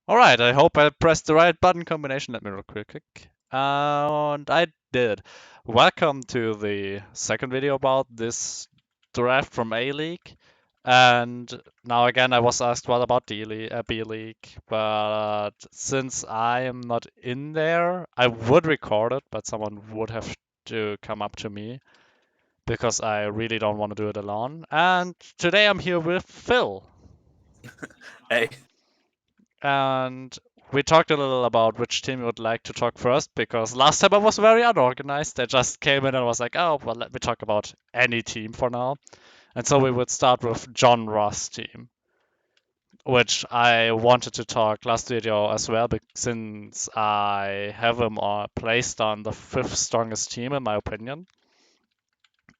Alright, I hope I pressed the right button combination. Let me real quick. And I did. Welcome to the second video about this draft from A-League. And now again, I was asked what about B-League, but since I am not in there, I would record it, but someone would have to come up to me because I really don't want to do it alone. And today I'm here with Phil. Hey, And we talked a little about which team you would like to talk first because last time I was very unorganized. I just came in and was like, oh, well, let me talk about any team for now. And so we would start with John Ross' team, which I wanted to talk last video as well, since I have him placed on the fifth strongest team, in my opinion.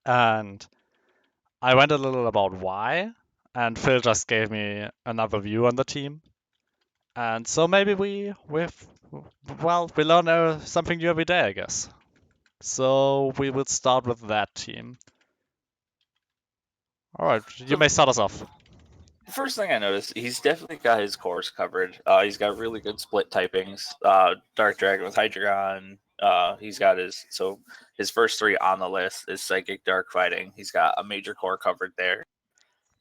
And I went a little about why, and Phil just gave me another view on the team. And so maybe we learn something new every day, I guess. So we will start with that team. All right, you so may start us off. the first thing I noticed, he's definitely got his cores covered. He's got really good split typings. Dark Dragon with Hydreigon. He's got his first three on the list is Psychic, Dark Fighting. He's got a major core covered there.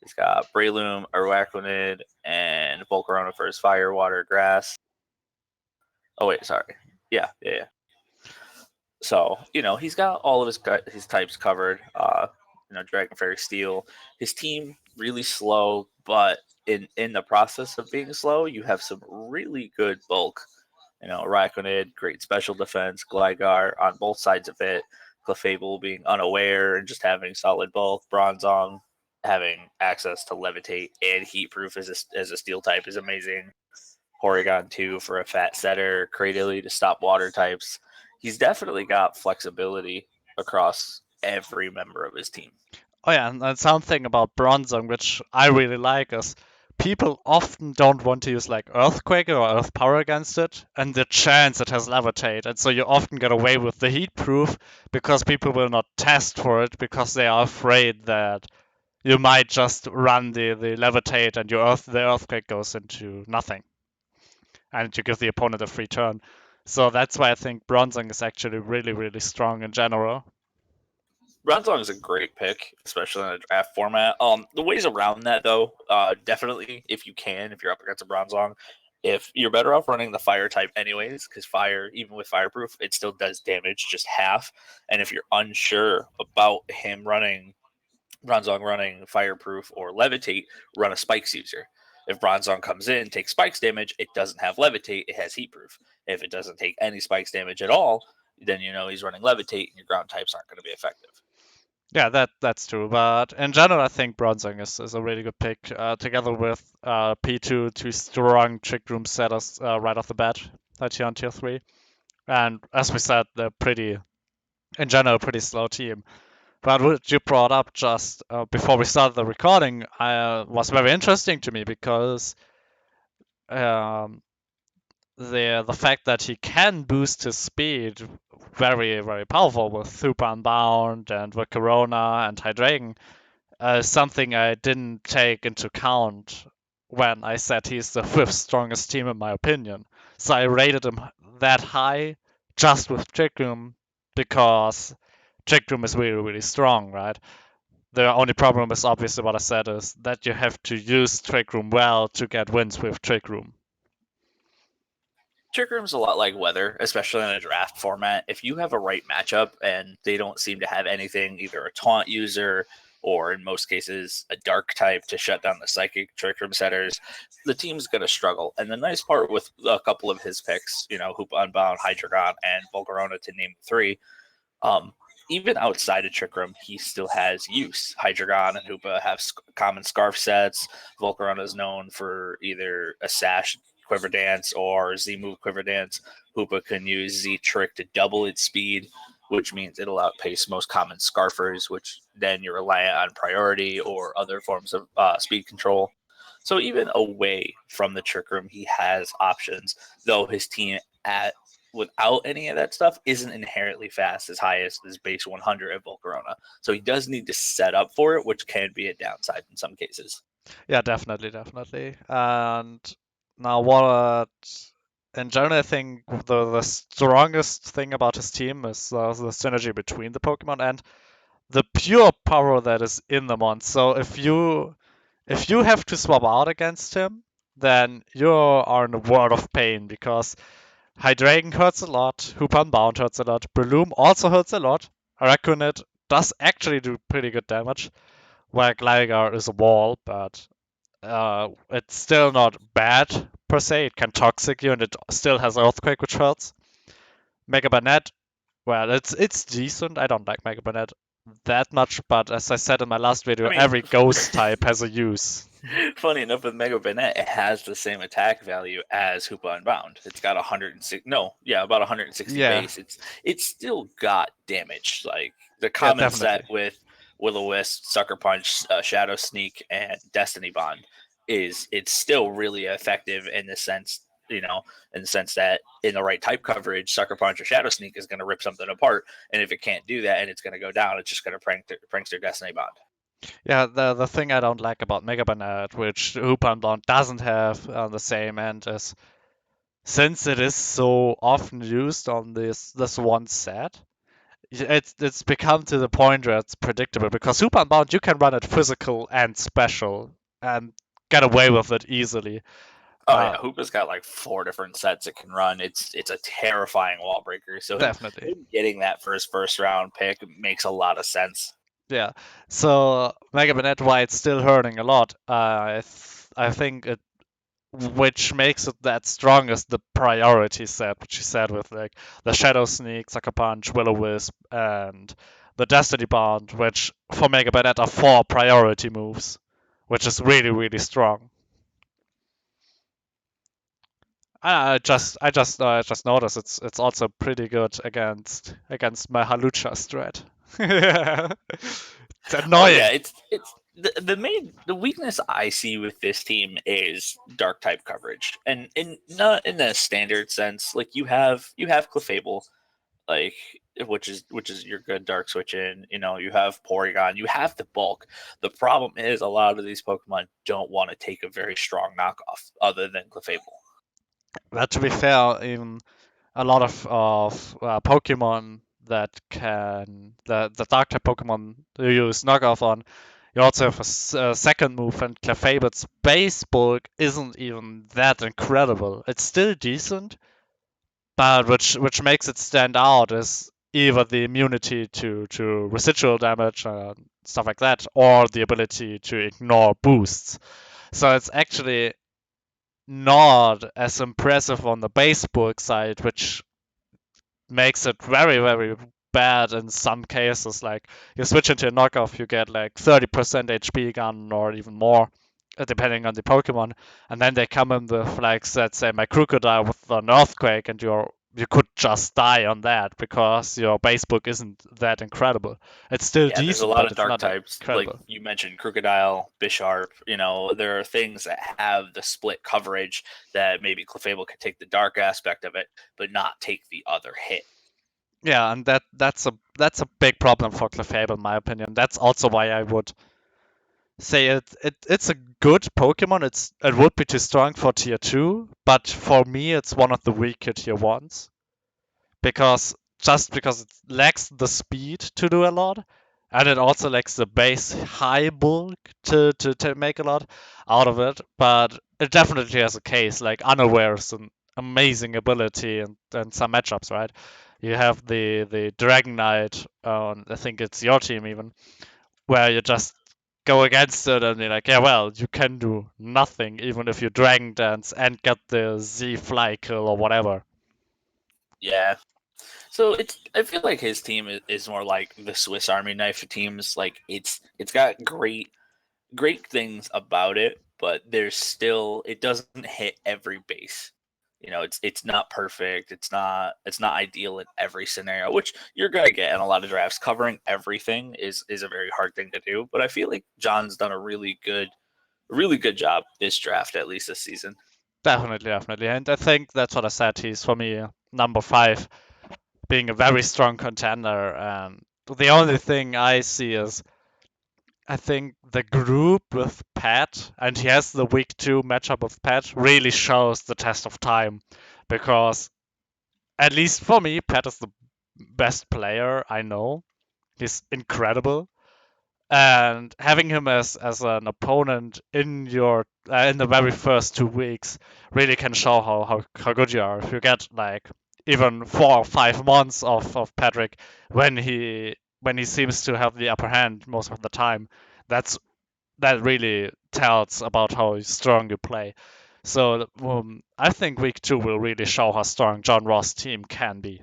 He's got Breloom, Araquanid, and Volcarona for his Fire, Water, Grass. Oh wait, sorry. Yeah. So he's got all of his types covered. Dragon Fairy Steel. His team really slow, but in the process of being slow, you have some really good bulk. Raikkonen, great special defense, Gligar on both sides of it, Clefable being unaware and just having solid bulk, Bronzong having access to Levitate and Heat Proof as a steel type is amazing. Porygon 2 for a fat setter, Cradily to stop water types. He's definitely got flexibility across every member of his team. Oh yeah, and something about Bronzong, which I really like, is people often don't want to use like Earthquake or Earth Power against it, and the chance it has Levitate, and so you often get away with the Heat Proof because people will not test for it because they are afraid that you might just run the Levitate and the Earthquake goes into nothing. And you give the opponent a free turn. So that's why I think Bronzong is actually really, really strong in general. Bronzong is a great pick, especially in a draft format. The ways around that, though, definitely if you can, if you're up against a Bronzong, if you're better off running the fire type anyways, because fire, even with fireproof, it still does damage, just half. And if you're unsure about him running Bronzong running Fireproof or Levitate, run a Spikes user. If Bronzong comes in, takes Spikes damage, it doesn't have Levitate, it has Heatproof. If it doesn't take any Spikes damage at all, then you know he's running Levitate and your ground types aren't going to be effective. Yeah, that's true. But in general, I think Bronzong is a really good pick. Together with P2, two strong Trick Room setters right off the bat, tier on tier 3. And as we said, they're in general, pretty slow team. But what you brought up just before we started the recording was very interesting to me because um, the fact that he can boost his speed very, very powerful with Super Unbound and with Corona and Hydreigon something I didn't take into account when I said he's the fifth strongest team in my opinion. So I rated him that high just with Trick Room because Trick Room is really, really strong, right? The only problem is obviously what I said is that you have to use Trick Room well to get wins with Trick Room. Trick Room's a lot like weather, especially in a draft format. If you have a right matchup and they don't seem to have anything, either a taunt user or in most cases a dark type to shut down the psychic Trick Room setters, the team's going to struggle. And the nice part with a couple of his picks, Hoop Unbound, Hydreigon, and Volcarona to name three, um, even outside of Trick Room, he still has use. Hydreigon and Hoopa have common scarf sets. Volcarona is known for either a sash quiver dance or Z move quiver dance. Hoopa can use Z trick to double its speed, which means it'll outpace most common scarfers, which then you're reliant on priority or other forms of speed control. So even away from the trick room, he has options, though his team at without any of that stuff isn't inherently fast as high as his base 100 at Volcarona. So he does need to set up for it, which can be a downside in some cases. Yeah, definitely, definitely. And Now, what in general, I think the strongest thing about his team is the synergy between the Pokemon and the pure power that is in the mon. So if you have to swap out against him, then you are in a world of pain because Hydreigon hurts a lot, Hoop Unbound hurts a lot, Breloom also hurts a lot, Araquanid does actually do pretty good damage, while Gligar is a wall, but it's still not bad per se. It can toxic you and it still has Earthquake, which hurts. Mega Banette, well, it's decent. I don't like Mega Banette that much, but as I said in my last video, I mean, every ghost type has a use. funny enough, with Mega Banette, it has the same attack value as Hoopa Unbound. It's got 106. No, yeah, about 160 Yeah, base. It's still got damage. Like the yeah, common set definitely. with Will-O-Wisp, Sucker Punch, Shadow Sneak, and Destiny Bond is it's still really effective in the sense. In the sense that in the right type coverage, Sucker Punch or Shadow Sneak is going to rip something apart, and if it can't do that and it's going to go down, it's just going to prankster Destiny Bond. Yeah, the thing I don't like about Mega Banette, which Hoopandon doesn't have on the same end, is since it is so often used on this one set, it's become to the point where it's predictable because Super Unbound you can run it physical and special and get away with it easily. Oh Uh, yeah, Hoopa's got like 4 different sets it can run. It's a terrifying wall breaker. So Definitely, him getting that first round pick makes a lot of sense. yeah. So Mega Banette, why it's still hurting a lot, I think it which makes it that strong is the priority set, which you said with like the Shadow Sneak, Sucker Punch, Will-O-Wisp, and the Destiny Bond, which for Mega Banette are four priority moves, which is really really strong. I just noticed it's also pretty good against my Halucha strat. It's Oh yeah, annoying. it's the weakness I see with this team is dark type coverage, and in not in a standard sense. Like you have Clefable, like which is your good dark switch in. You have Porygon, you have the bulk. The problem is a lot of these Pokemon don't want to take a very strong knockoff other than Clefable. But to be fair, even a lot of Pokemon that can the dark type Pokemon you use knockoff on. You also have a second move, and Clefable's base bulk isn't even that incredible. It's still decent, but which makes it stand out is either the immunity to residual damage, stuff like that, or the ability to ignore boosts. So it's actually not as impressive on the base bulk side, which makes it very, very bad in some cases. Like you switch into a knockoff, you get like 30% HP gun or even more, depending on the Pokemon. And then they come in with like let's say my Crocodile with an Earthquake, and you could just die on that because your base book isn't that incredible. It's still Yeah, there's a decent, lot but of it's dark not types. Like incredible. you mentioned, Crocodile, Bisharp. There are things that have the split coverage that maybe Clefable can take the dark aspect of it, but not take the other hit. Yeah, and that's a big problem for Clefable, in my opinion. That's also why I would say it's a good Pokemon. It would be too strong for tier two, but for me it's one of the weaker tier ones because it lacks the speed to do a lot, and it also lacks the base high bulk to make a lot out of it. But it definitely has a case. Like Unaware is an amazing ability and some matchups, right? You have the Dragon Knight on I think it's your team even where you just go against it and you're like, yeah, well, you can do nothing even if you Dragon Dance and get the Z Fly kill or whatever. Yeah. So I feel like his team is more like the Swiss Army knife teams. Like it's got great things about it, but it doesn't hit every base. It's not perfect. It's not ideal in every scenario, which you're gonna get in a lot of drafts. Covering everything is a very hard thing to do. But I feel like John's done a really good job this draft, at least this season. Definitely, definitely. And I think that's what I said. He's for me number five, being a very strong contender. And the only thing I see is I think the group with Pat, and he has the week 2 matchup with Pat, really shows the test of time. Because, at least for me, Pat is the best player I know. He's incredible. And having him as an opponent in your in the very first 2 weeks really can show how good you are. If you get like even 4 or 5 months of Patrick when he seems to have the upper hand most of the time, that's that really tells about how strong you play. So I think week 2 will really show how strong John Ross' team can be.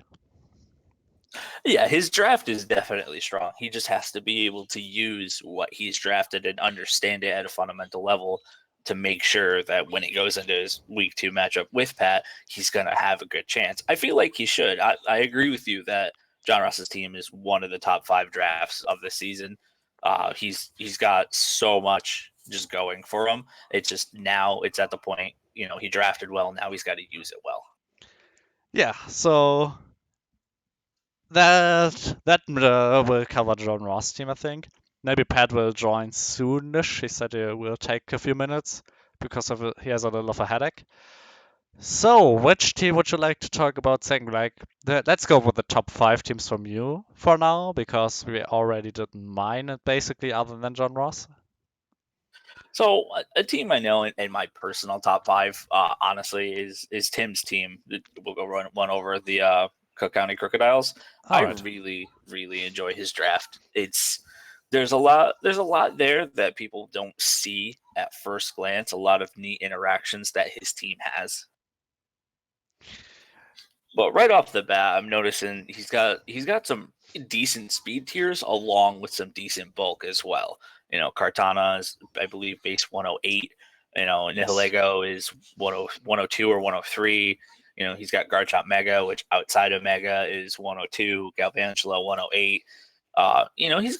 Yeah, his draft is definitely strong. He just has to be able to use what he's drafted and understand it at a fundamental level to make sure that when he goes into his week 2 matchup with Pat, he's going to have a good chance. I feel like he should. I agree with you that John Ross's team is one of the top 5 drafts of the season. He's got so much just going for him. It's just now it's at the point, he drafted well. Now he's got to use it well. Yeah, so that will cover John Ross' team, I think. Maybe Pat will join soonish. He said it will take a few minutes because he has a little of a headache. So, which team would you like to talk about second? Let's go with the top 5 teams from you for now, because we already did mine, basically, other than John Ross. So a team I know in my personal top 5, honestly, is Tim's team. We'll go run one over the Cook County Crocodiles. All I right. really enjoy his draft. There's a lot there that people don't see at first glance. A lot of neat interactions that his team has. But right off the bat, I'm noticing he's got some decent speed tiers along with some decent bulk as well. Cartana is, I believe, base 108. Yes. Nihilego is 102 or 103. He's got Garchomp Mega, which outside of Mega is 102. Galvantula 108.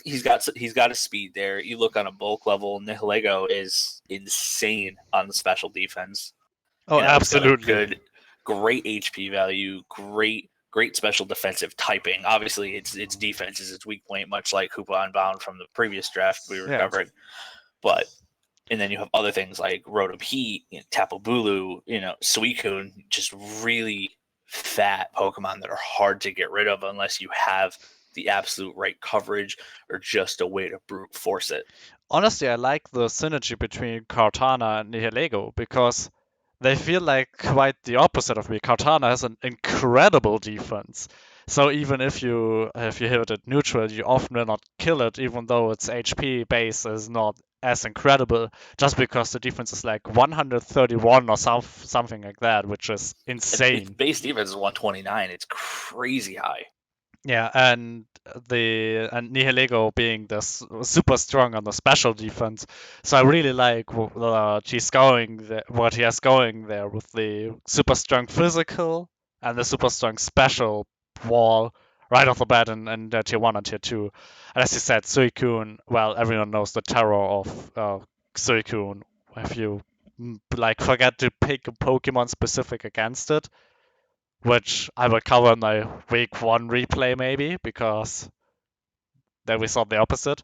He's got a speed there. You look on a bulk level, Nihilego is insane on the special defense. Oh, It's got a absolutely. great HP value, great special defensive typing. Obviously, its defense is its weak point, much like Hoopa Unbound from the previous draft we were Yeah. covering. But and then you have other things like Rotom Heat, Tapu Bulu, Suicune, just really fat Pokemon that are hard to get rid of unless you have the absolute right coverage or just a way to brute force it. Honestly, I like the synergy between Cortana and Nihilego because they feel like quite the opposite of me. Cortana has an incredible defense. So even if you hit it neutral, you often will not kill it, even though its HP base is not as incredible, just because the defense is like 131 or something like that, which is Its insane. base defense is 129. It's crazy high. Yeah, and Nihilego being this super strong on the special defense, so I really like what he has going there with the super strong physical and the super strong special wall right off the bat in tier one and tier two. And as you said, Suicune, well, everyone knows the terror of Suicune. If you forget to pick a Pokemon specific against it, which I will cover in my week 1 replay maybe, because then we saw the opposite.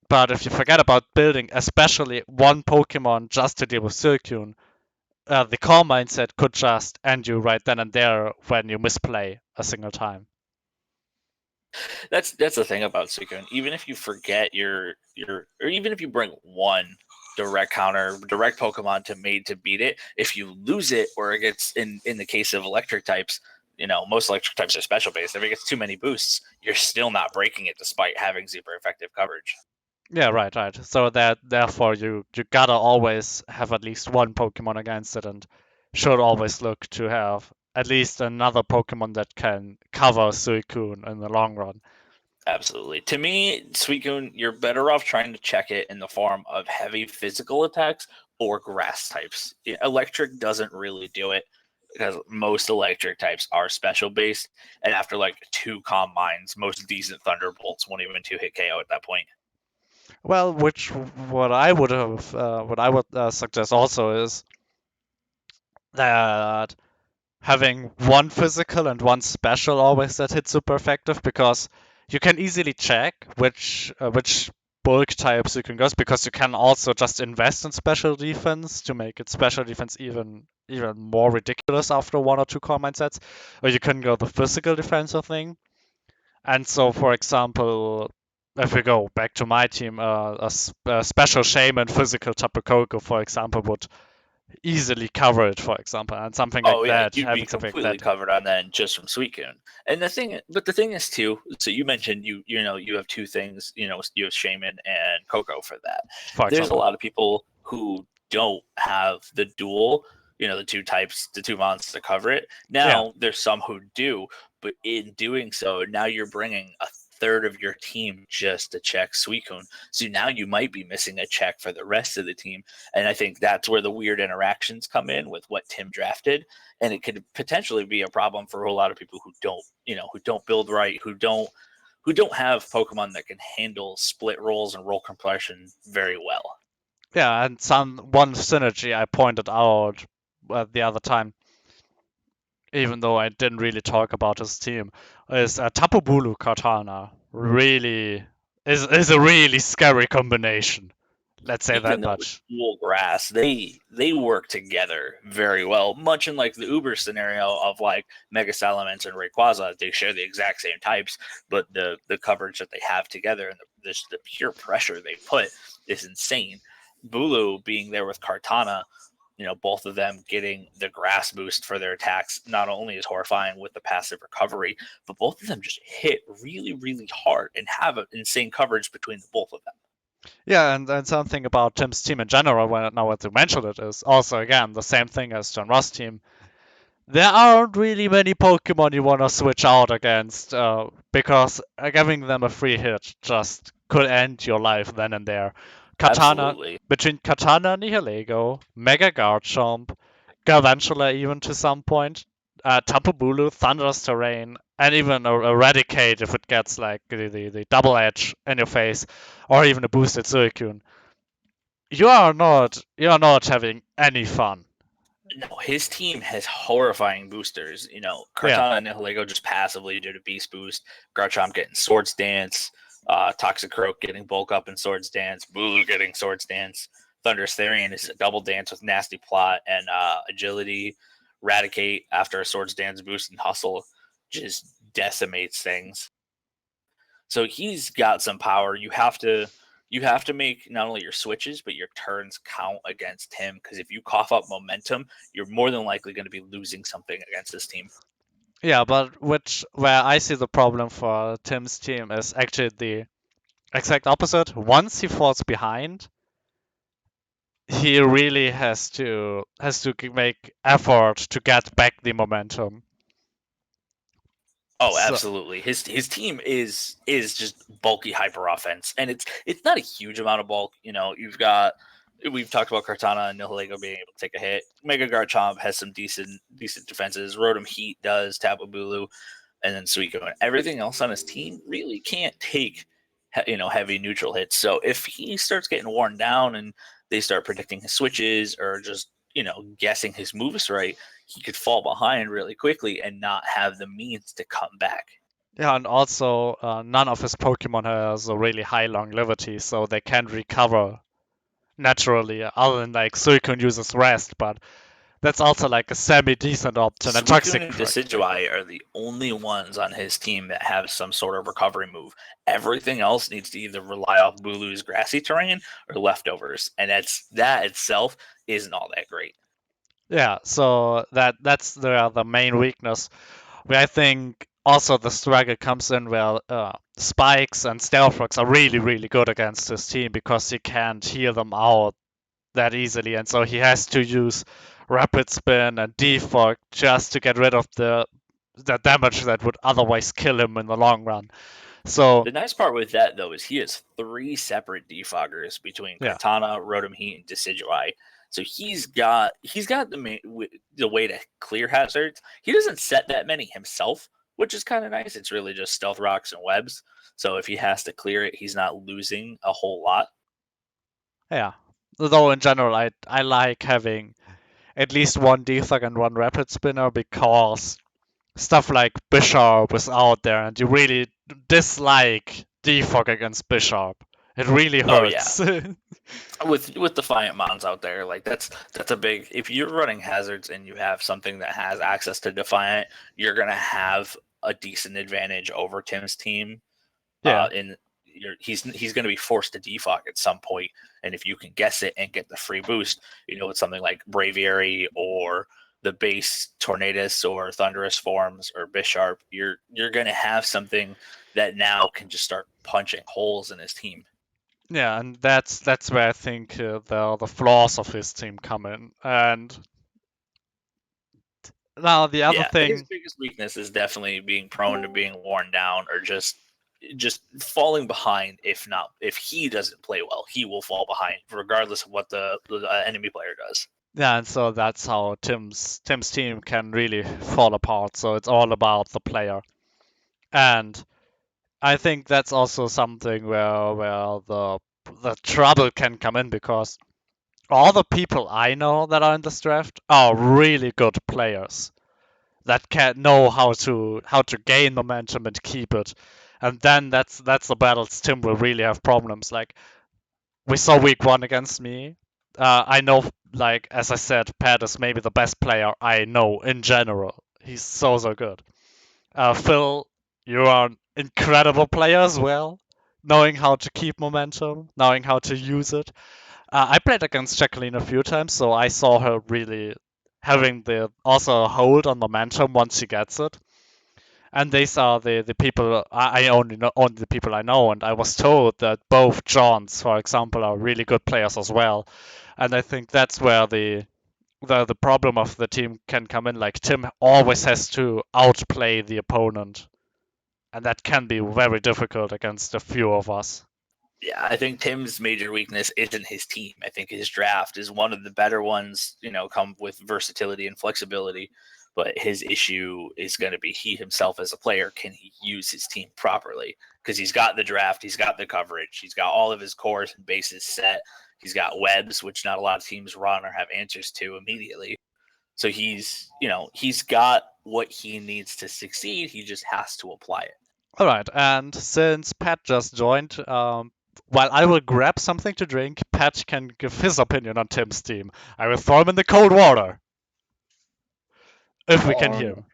But if you forget about building especially one Pokemon just to deal with Suicune, the core mindset could just end you right then and there when you misplay a single time. That's the thing about Suicune. Even if you forget or even if you bring one direct counter, direct Pokemon to made to beat it, if you lose it or it gets in the case of electric types, most electric types are special based. If it gets too many boosts, you're still not breaking it despite having super effective coverage. Yeah, right. So that therefore you gotta always have at least one Pokemon against it, and should always look to have at least another Pokemon that can cover Suicune in the long run. Absolutely. To me, Suicune, you're better off trying to check it in the form of heavy physical attacks or grass types. Electric doesn't really do it because most electric types are special based, and after like 2 Calm Minds, most decent Thunderbolts won't even 2-hit KO at that point. Well, what I would suggest also is that having one physical and one special always that hits super effective, because you can easily check which bulk types you can go, because you can also just invest in special defense to make it special defense even more ridiculous after one or two core mindsets, or you can go the physical defensive thing. And so, for example, if we go back to my team, a special shaman physical Tapu Koko, for example, would easily cover it, for example, and something like Oh yeah, that, you'd be having something like completely that, covered on that just from Suicune. And the thing is too. So you mentioned you have two things. You have Shaman and Coco for that. for There's a example. lot of people who don't have the dual. The two types, the two mons to cover it. Yeah, Now there's some who do, but in doing so, now you're bringing a third of your team just to check Suicune. So now you might be missing a check for the rest of the team. And I think that's where the weird interactions come in with what Tim drafted, and it could potentially be a problem for a lot of people who don't build right, who don't have Pokemon that can handle split rolls and roll compression very well. yeah, and some one synergy I pointed out the other time, even though I didn't really talk about his team, is Tapu Bulu Katana. Really is a really scary combination. Let's say Even that though it's much. dual grass, they work together very well. Much in like the Uber scenario of like Mega Salamence and Rayquaza, they share the exact same types, but the coverage that they have together and the pure pressure they put is insane. Bulu being there with Kartana, both of them getting the grass boost for their attacks not only is horrifying with the passive recovery, but both of them just hit really, really hard and have an insane coverage between the both of them. Yeah, and something about Tim's team in general, when now that you mentioned it, is also again the same thing as John Ross' team. There aren't really many Pokemon you want to switch out against, because giving them a free hit just could end your life then and there. Katana, Absolutely. between Katana and Nihilego, Mega Garchomp, Galvantula even to some point, Tapu Bulu, Thunderous Terrain, and even Eradicate if it gets like the double edge in your face, or even a boosted Suicune. You are not having any fun. No, his team has horrifying boosters. Yeah. Kartana and Nihilego just passively did a beast boost. Garchomp getting Swords Dance, Toxicroak getting Bulk Up in Swords Dance, Bulu getting Swords Dance. Thunderous Therian is a double dance with Nasty Plot and Agility. Eradicate after a Swords Dance boost and Hustle just decimates things. So he's got some power. You have to make not only your switches but your turns count against him, because if you cough up momentum, you're more than likely going to be losing something against this team. Yeah, but where I see the problem for Tim's team is actually the exact opposite. Once he falls behind, he really has to make effort to get back the momentum. Oh, So absolutely. His team is just bulky hyper offense, and it's not a huge amount of bulk. We've talked about Kartana and Nihilego being able to take a hit. Mega Garchomp has some decent defenses. Rotom Heat does, Tapu Bulu, and then Suicune. Everything else on his team really can't take heavy neutral hits. So if he starts getting worn down and they start predicting his switches or just guessing his moves right, he could fall behind really quickly and not have the means to come back. yeah, and also none of his Pokemon has a really high longevity, so they can recover naturally. Other than like Suicune uses rest, but that's also like a semi decent option. And Suicune Toxic and Croak. Decidueye are the only ones on his team that have some sort of recovery move. Everything else needs to either rely off Bulu's grassy terrain or leftovers, and that itself isn't all that great. Yeah, so that's the main weakness. Where I think also the struggle comes in where Spikes and Stealth Rocks are really, really good against his team because he can't heal them out that easily, and so he has to use Rapid Spin and Defog just to get rid of the damage that would otherwise kill him in the long run. So The nice part with that though is he has three separate defoggers between yeah, Kartana, Rotom Heat, and Decidueye. So he's got the way to clear hazards. He doesn't set that many himself, which is kind of nice. It's really just stealth rocks and webs. So if he has to clear it, he's not losing a whole lot. yeah. Though in general, I like having at least one Defog and one Rapid Spinner because stuff like Bishop is out there, and you really dislike Defog against Bishop. It really Oh yeah, hurts. with Defiant Mons out there, like that's a big. If you're running hazards and you have something that has access to Defiant, you're gonna have a decent advantage over Tim's team. Yeah. In he's going to be forced to defog at some point, and if you can guess it and get the free boost, with something like Braviary or the base Tornadus or Thunderous Forms or Bisharp, you're going to have something that now can just start punching holes in his team. Yeah, and that's where I think the flaws of his team come in. And now the other Yeah, his thing, biggest weakness is definitely being prone to being worn down or just falling behind. If he doesn't play well, he will fall behind regardless of what the enemy player does. yeah, and so that's how Tim's team can really fall apart. So it's all about the player, and I think that's also something where the trouble can come in because all the people I know that are in this draft are really good players that can know how to gain momentum and keep it. And then that's the battles Tim will really have problems. Like we saw week one against me. I know, like as I said, Pat is maybe the best player I know in general. He's so good. Phil, you are an incredible player as well, knowing how to keep momentum, knowing how to use it. I played against Jacqueline a few times, so I saw her really having the also a hold on momentum once she gets it. And these are the people I only the people I know, and I was told that both Johns, for example, are really good players as well. And I think that's where the problem of the team can come in. Like Tim always has to outplay the opponent, and that can be very difficult against a few of us. Yeah, I think Tim's major weakness isn't his team. I think his draft is one of the better ones, come with versatility and flexibility. But his issue is going to be he himself as a player. Can he use his team properly? Because he's got the draft, he's got the coverage, he's got all of his cores and bases set. He's got webs, which not a lot of teams run or have answers to immediately. So he's got what he needs to succeed. He just has to apply it. All right, and since Pat just joined, while I will grab something to drink, Pat can give his opinion on Tim's team. I will throw him in the cold water if we can hear Or him.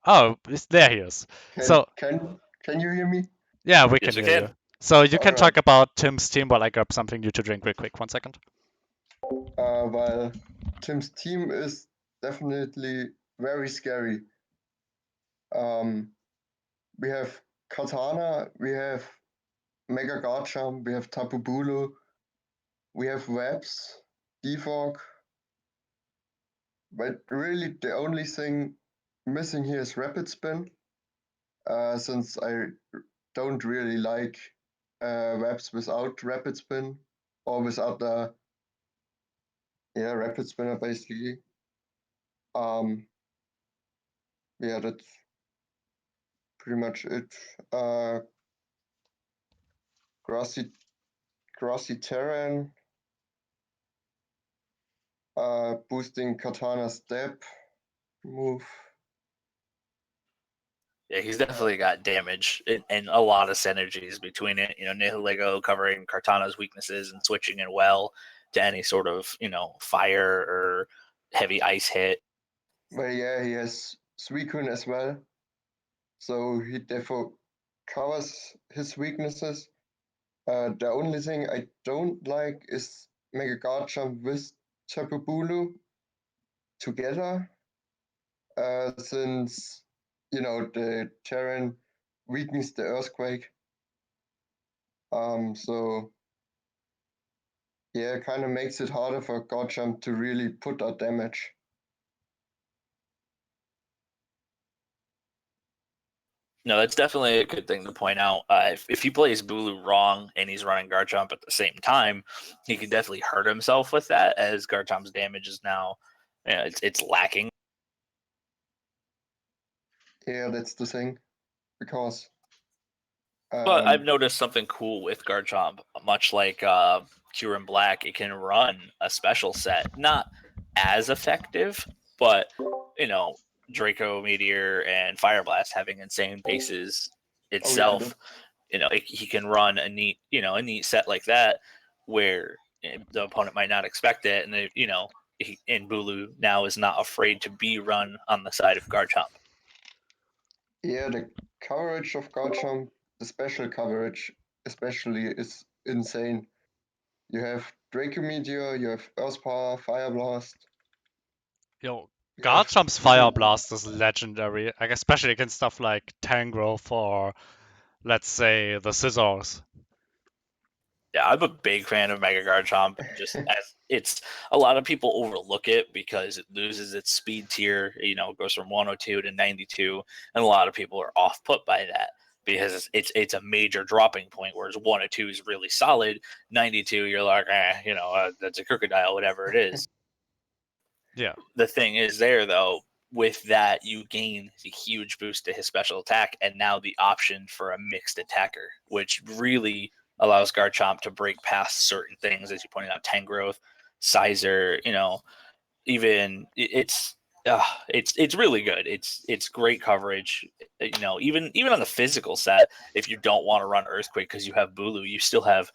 Oh, there he is. can So can can you hear me? yeah, we can Yes, we hear you. can. So you All can right. talk about Tim's team while I grab something new to drink real quick. 1 second. Well, Tim's team is definitely very scary. Um, we have Katana, we have Mega Garchomp, we have Tapu Bulu, we have Webs, Defog. But really, the only thing missing here is Rapid Spin. Since I don't really like Webs without Rapid Spin or without the Rapid Spinner basically. Um, yeah, that's pretty much it. Grassy, grassy terrain, boosting Katana step move. Yeah, he's definitely got damage and a lot of synergies between it. Nihilego covering Cartana's weaknesses and switching in well to any sort of, fire or heavy ice hit. Well, yeah, he has Suicune as well, so he therefore covers his weaknesses. The only thing I don't like is Mega Garchomp with Tapu Bulu together, since the terrain weakens the earthquake. So yeah, it kind of makes it harder for Garchomp to really put out damage. No, that's definitely a good thing to point out. If he plays Bulu wrong and he's running Garchomp at the same time, he could definitely hurt himself with that, as Garchomp's damage is now, it's lacking. Yeah, that's the thing, because But I've um, noticed something cool with Garchomp. Much like Cure and Black, it can run a special set. Not as effective, but you know, Draco Meteor and Fire Blast having insane bases oh yeah, itself he can run a neat set like that where the opponent might not expect it, and and Bulu now is not afraid to be run on the side of Garchomp. Yeah, the coverage of Garchomp, the special coverage especially, is insane. You have Draco Meteor, you have Earth Power, Fire Blast. Yo, You have Garchomp's Fire Blast is legendary, like especially against stuff like Tangrowth or, let's say, the Scissors. Yeah, I'm a big fan of Mega Garchomp. Just as it's a lot of people overlook it because it loses its speed tier. It goes from 102 to 92, and a lot of people are off put by that because it's a major dropping point. Whereas 102 is really solid. 92, you're like, that's a crocodile, whatever it is. Yeah. The thing is, there though, with that you gain a huge boost to his special attack, and now the option for a mixed attacker, which really allows Garchomp to break past certain things, as you pointed out, Tangrowth, Sizer, even it's really good. It's great coverage. Even on the physical set, if you don't want to run Earthquake because you have Bulu, you still have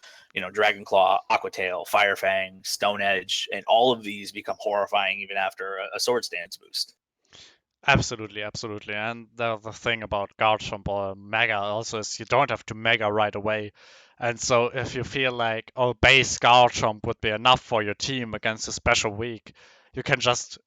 Dragon Claw, Aqua Tail, Fire Fang, Stone Edge, and all of these become horrifying even after a Sword Stance boost. Absolutely, absolutely. And the thing about Garchomp or Mega also is you don't have to Mega right away. And so if you feel like, oh, base Garchomp would be enough for your team against a special week, you can just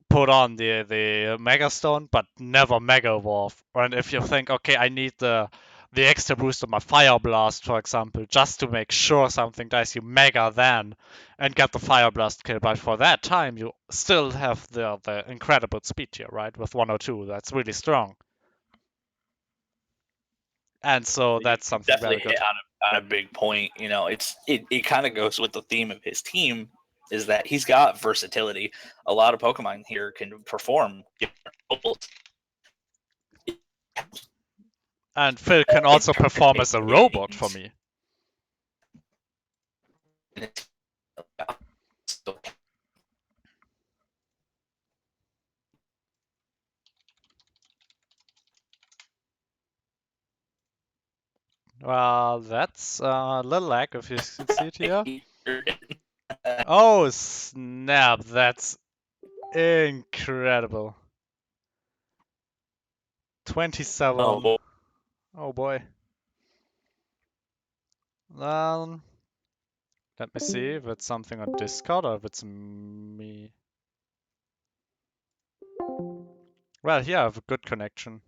put on the Mega Stone, but never Mega Evolve. And if you think, okay, I need the extra boost of my Fire Blast, for example, just to make sure something dies, you Mega then and get the Fire Blast kill. But for that time, you still have the incredible speed here, right? With 102, that's really strong. And so that's You something definitely very good. hit on a big point. It kind of goes with the theme of his team, is that he's got versatility. A lot of Pokemon here can perform different roles. And Phil can also perform as a robot for me. Well, that's a little lag if you can see it here. Oh, snap. That's incredible. 27. Oh, Oh boy. Um, Let me see if it's something on Discord or if it's me. Well, here I have a good connection.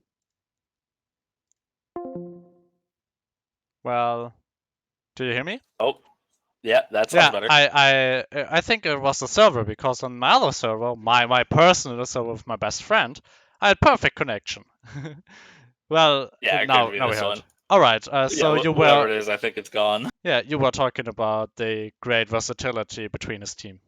Well, do you hear me? oh, yeah, that sounds Yeah, better. I think it was the server because on my other server, my personal server with my best friend, I had perfect connection. Well, Yeah, it could now be we this heard. one. All right. Yeah, So you whoever were it is, I think it's gone. you were talking about the great versatility between his team.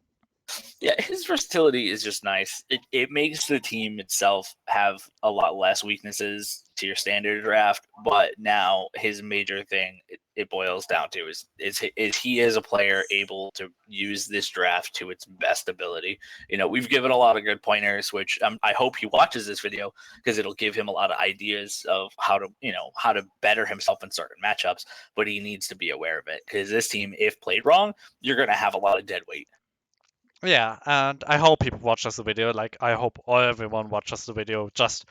Yeah, his versatility is just nice. It makes the team itself have a lot less weaknesses to your standard draft, but now his major thing it boils down to is he is a player able to use this draft to its best ability. We've given a lot of good pointers, which I hope he watches this video because it'll give him a lot of ideas of how to better himself in certain matchups. But he needs to be aware of it because this team, if played wrong, you're going to have a lot of dead weight. Yeah, and I hope people watch this video. Like, I hope everyone watches the video. Just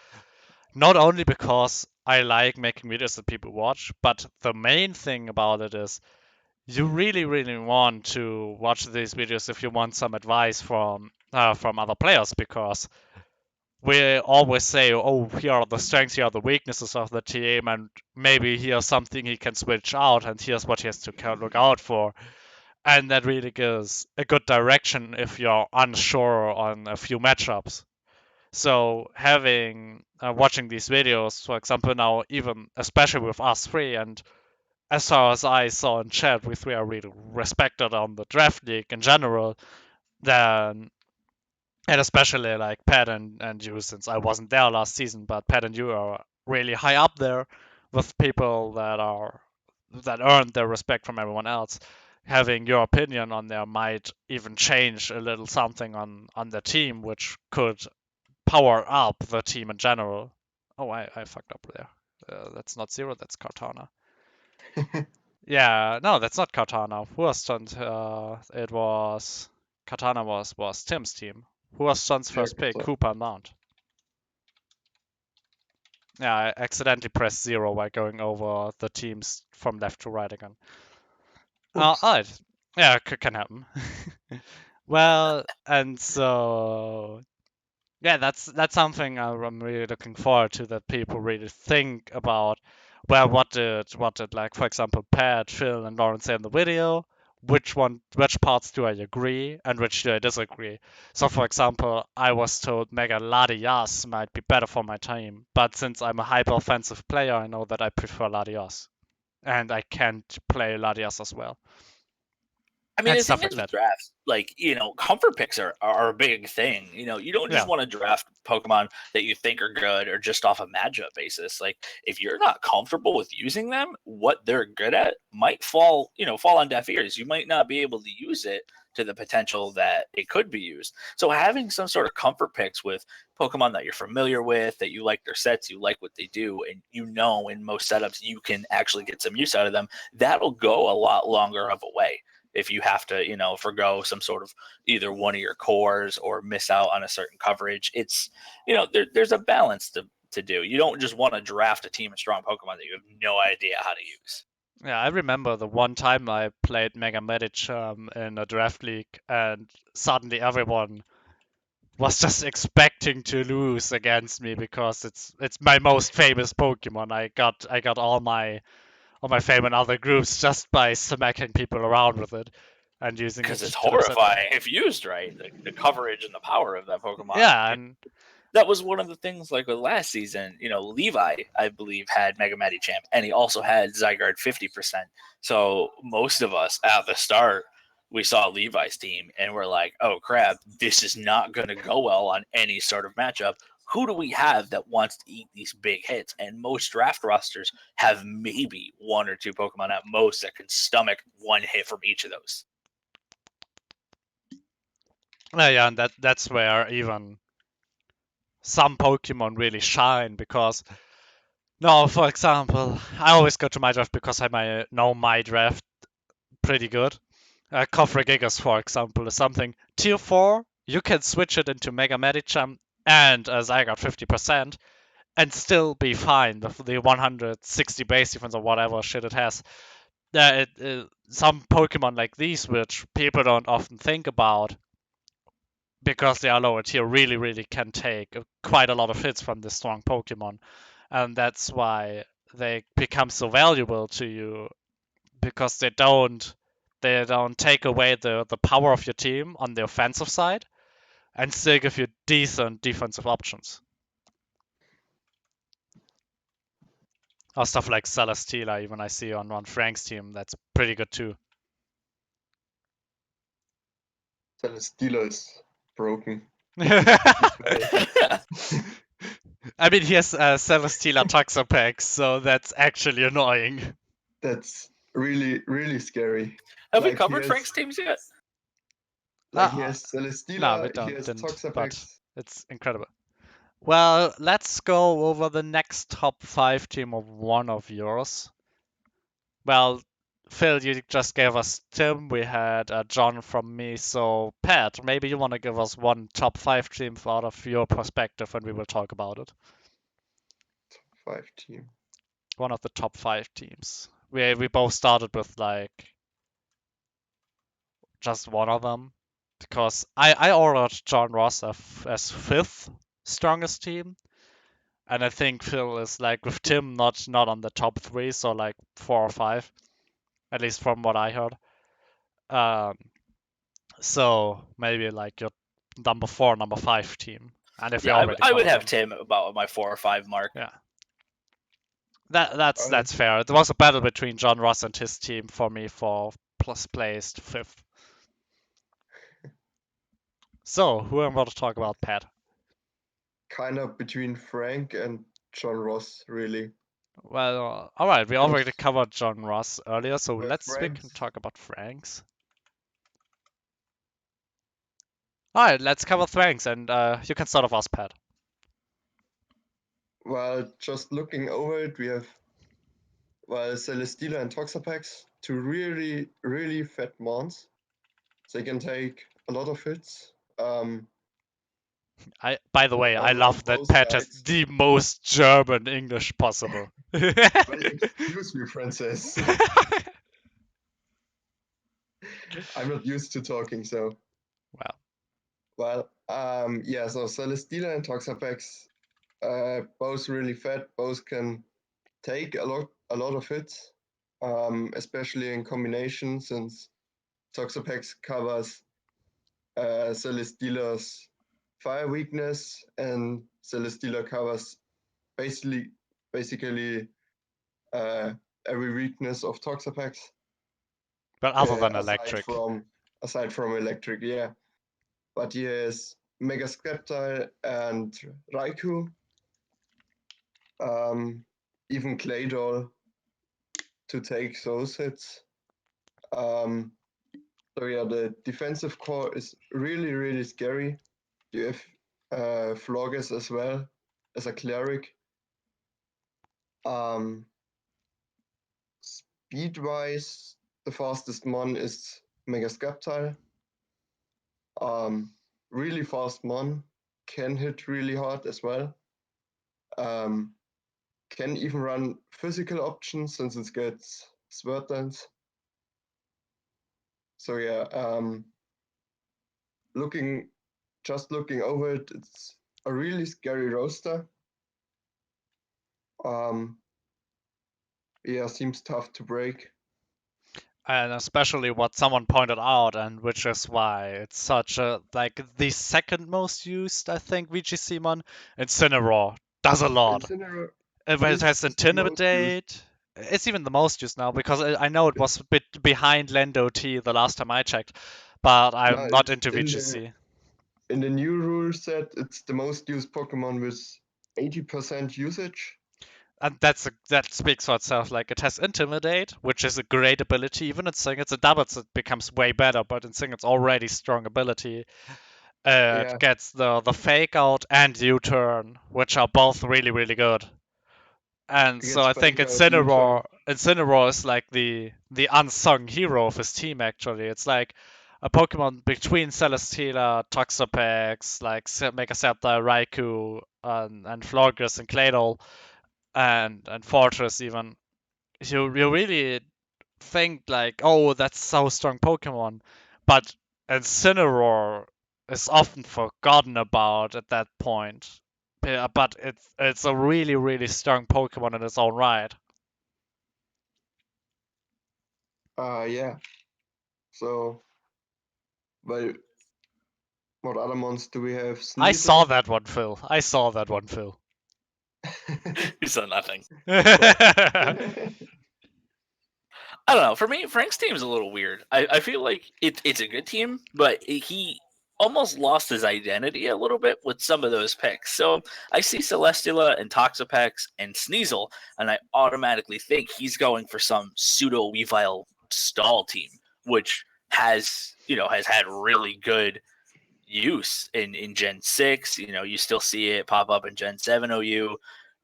not only because I like making videos that people watch, but the main thing about it is you really, really want to watch these videos if you want some advice from other players, because we always say, oh, here are the strengths, here are the weaknesses of the team, and maybe here's something he can switch out, and here's what he has to look out for. And that really gives a good direction if you're unsure on a few matchups. So having watching these videos, for example, now even especially with us three, and as far as I saw in chat, we three are really respected on the draft league in general. Then and especially like Pat and you, since I wasn't there last season, but Pat and you are really high up there with people that earned their respect from everyone else. Having your opinion on there might even change a little something on the team, which could power up the team in general. Oh, I fucked up there. That's not Zero, that's Cartana. Yeah, no, that's not Katana. Who was John's? It was Katana was Tim's team. Who was John's Yeah, first pick? so- Cooper and Mount. Yeah, I accidentally pressed 0 while going over the teams from left to right again. Oops. Alright. Yeah, can happen. Well, and so yeah, that's something I'm really looking forward to, that people really think about. Well, what did like, for example, Pat, Phil, and Lauren say in the video? Which parts do I agree and which do I disagree? So, for example, I was told Mega Latias might be better for my team, but since I'm a hyper offensive player, I know that I prefer Latias, and I can't play Latias as well, I mean, and the thing stuff like is with that. drafts, like, comfort picks are a big thing. You don't just Yeah. want to draft Pokemon that you think are good or just off a matchup basis. Like, if you're not comfortable with using them, what they're good at might fall on deaf ears. You might not be able to use it to the potential that it could be used. So having some sort of comfort picks with Pokemon that you're familiar with, that you like their sets, you like what they do, and in most setups you can actually get some use out of them, that'll go a lot longer of a way if you have to, forgo some sort of either one of your cores or miss out on a certain coverage. It's, there's a balance to do. You don't just want to draft a team of strong Pokemon that you have no idea how to use. Yeah, I remember the one time I played Mega Medicham in a draft league, and suddenly everyone was just expecting to lose against me because it's my most famous Pokemon. I got all my fame in other groups just by smacking people around with it and using it Because it's to the set. horrifying if used right. The coverage and the power of that Pokemon. Yeah, and That was one of the things, like with last season. Levi, I believe, had Mega Champ, and he also had Zygarde 50%. So most of us at the start, we saw Levi's team and we're like, oh crap, this is not going to go well on any sort of matchup. Who do we have that wants to eat these big hits? And most draft rosters have maybe one or two Pokemon at most that can stomach one hit from each of those. yeah, and that's where even some Pokemon really shine, because no, for example, I always go to my draft because I know my draft pretty good. Kofragigas, for example, is something tier 4. You can switch it into Mega Medicham and as I got 50% and still be fine with the 160 base defense or whatever shit it has. Some Pokemon like these, which people don't often think about because they are lower tier, really, really can take quite a lot of hits from this strong Pokemon. And that's why they become so valuable to you, because they don't take away the power of your team on the offensive side and still give you decent defensive options. Or stuff like Celesteela, even I see on Frank's team, that's pretty good too. Celesteela is broken. I mean, he has Celesteela Toxapex, so that's actually annoying. That's really, really scary. Have we Like he covered has, Frank's teams yet? like he Uh, has no, we Celesteela, he has didn't, but Toxapex. it's incredible. Well, let's go over the next top 5 team of one of yours. Well, Phil, you just gave us Tim. We had John from me. So, Pat, maybe you want to give us one top 5 team out of your perspective, and we will talk about it. 5 team. One of the top 5 teams. We both started with like just one of them, because I ordered John Ross as 5th strongest team, and I think Phil is like with Tim not on the top 3, so like 4 or 5, at least from what I heard. Um, So maybe like your number 4, number 5 team. And if we Yeah, already I would covered have them, Tim about my 4 or 5 mark. yeah, that's Uh, that's fair. It was a battle between John Ross and his team for me for plus placed 5th. So who am I going to talk about, Pat? kind of between Frank and John Ross, really. Well, all right, we already Because covered John Ross earlier, so we can Frank's talk about Franks. All right, let's cover Franks, and you can start off us, Pat. well, just looking over it, we have Well, Celesteela and Toxapex, two really, really fat mons. They can take a lot of hits. By the way, I on love that both Pat has sides. the most German English possible. Well, excuse me, Princess. I'm not used to talking, so. Well, Well, yeah, so Celesteela and Toxapex, both really fat, both can take a lot of hits, especially in combination, since Toxapex covers Celesteela's fire weakness, and Celesteela covers basically basically uh, every weakness of Toxapex, but other than aside electric. from electric, yeah. But he has Mega Sceptile and Raikou, even Claydol to take those hits. So yeah, the defensive core is really, really scary. You have Florges as well as a cleric. Speed-wise, the fastest mon is Mega Sceptile. Really fast mon, can hit really hard as well. Can even run physical options since it gets Sword Dance. So yeah, looking over it, it's a really scary roster. Yeah, seems tough to break. And especially what someone pointed out, and which is why it's such a like the second most used, I think, VGC mon. Incineroar does a lot. Incineroar It has is the most used. Intimidate. It's even the most used now because I know it was a bit behind Lendo T the last time I checked, but No, I'm not it's into VGC. in the new rule set. It's the most used Pokemon with 80% usage. And that speaks for itself. Like it has Intimidate, which is a great ability. Even in Sing, it's a doubles, it becomes way better. But in Sing, it's already strong ability. It Yeah, gets the Fake Out and U-Turn, which are both really really good. And it so gets I think Fake Out, U-Turn. Incineroar is like the unsung hero of his team. Actually, it's like a Pokemon between Celesteela, Toxapex, like Mega Sceptile, Raikou, and Florges and Claydol and Fortress even. You really think like, oh, that's so strong Pokemon, but Incineroar is often forgotten about at that point. But it's a really really strong Pokemon in its own right. Yeah. So, well, what other mons do we have? I saw Sneasel. that one, Phil. I saw that one, Phil. He said nothing. Well, I don't know. For me, Frank's team is a little weird. I feel like it's a good team, but he almost lost his identity a little bit with some of those picks. So I see Celesteela and Toxapex and Sneasel, and I automatically think he's going for some pseudo Weavile stall team, which has had really good use in Gen 6. You still see it pop up in Gen 7 OU.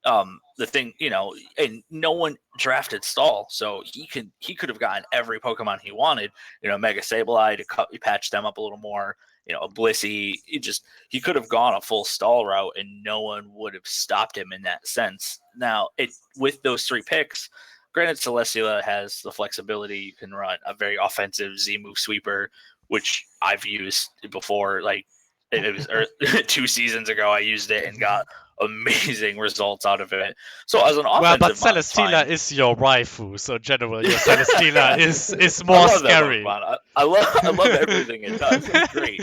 The thing, and no one drafted Stall, so he could have gotten every Pokemon he wanted. Mega Sableye to patch them up a little more. A Blissey. He could have gone a full Stall route, and no one would have stopped him in that sense. Now, with those three picks, granted, Celesteela has the flexibility. You can run a very offensive Z move sweeper, which I've used before. Like it was 2 seasons ago, I used it and got amazing results out of it. So as an Well, but offensive mod, it's Celesteela fine. is your waifu, so in general, your Celesteela is I more love that scary. Pokemon. I love everything it does. It's great.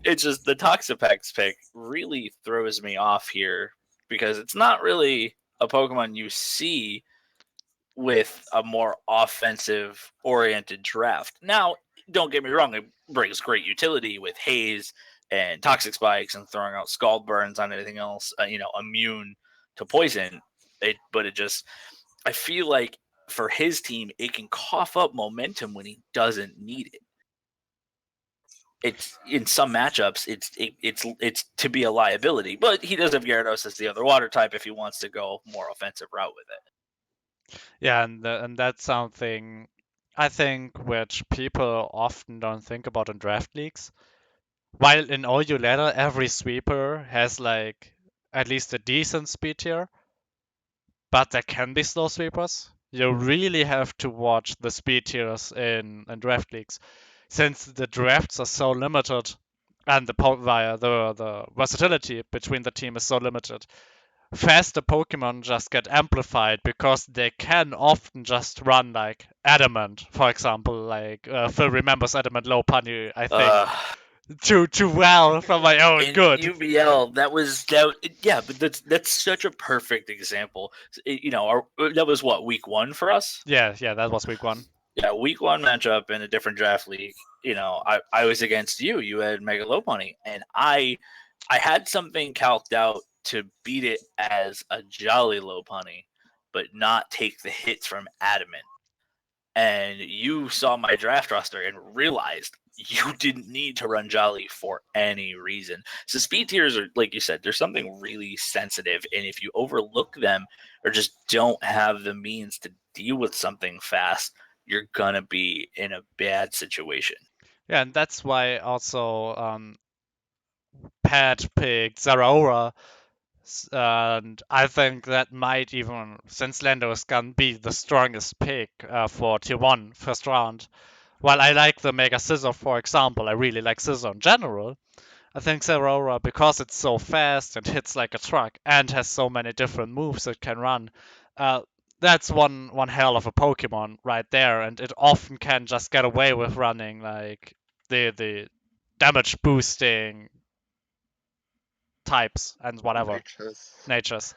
It's just the Toxapex pick really throws me off here because it's not really a Pokemon you see with a more offensive oriented draft. Now, don't get me wrong, it brings great utility with haze and toxic spikes and throwing out scald burns on anything else, immune to poison. I feel like for his team, it can cough up momentum when he doesn't need it. It's in some matchups, it's to be a liability, but he does have Gyarados as the other water type if he wants to go more offensive route with it. Yeah, and that's something I think which people often don't think about in draft leagues. While in OU ladder, every sweeper has like at least a decent speed tier, but there can be slow sweepers. You really have to watch the speed tiers in draft leagues, since the drafts are so limited, and the versatility between the team is so limited. Faster Pokemon just get amplified because they can often just run like Adamant, for example. Like Phil remembers Adamant Lopunny, I think, Uh, too well for my own in good. UBL, that was that. Yeah, but that's such a perfect example. That was what, week 1 for us. Yeah, that was week one. Yeah, week 1 matchup in a different draft league. I was against you. You had Mega Lopunny, and I had something calced out to beat it as a Jolly Lopunny, but not take the hits from Adamant. And you saw my draft roster and realized you didn't need to run Jolly for any reason. So speed tiers are, like you said, there's something really sensitive, and if you overlook them or just don't have the means to deal with something fast, you're gonna be in a bad situation. Yeah, and that's why also Pat picked Zeraora, and I think that might even, since Lando is gonna be the strongest pick for tier 1 first round. While I like the Mega Scissor, for example, I really like Scissor in general. I think Zeraora, because it's so fast and hits like a truck and has so many different moves it can run, uh, that's one hell of a Pokemon right there, and it often can just get away with running like the damage boosting types and whatever natures.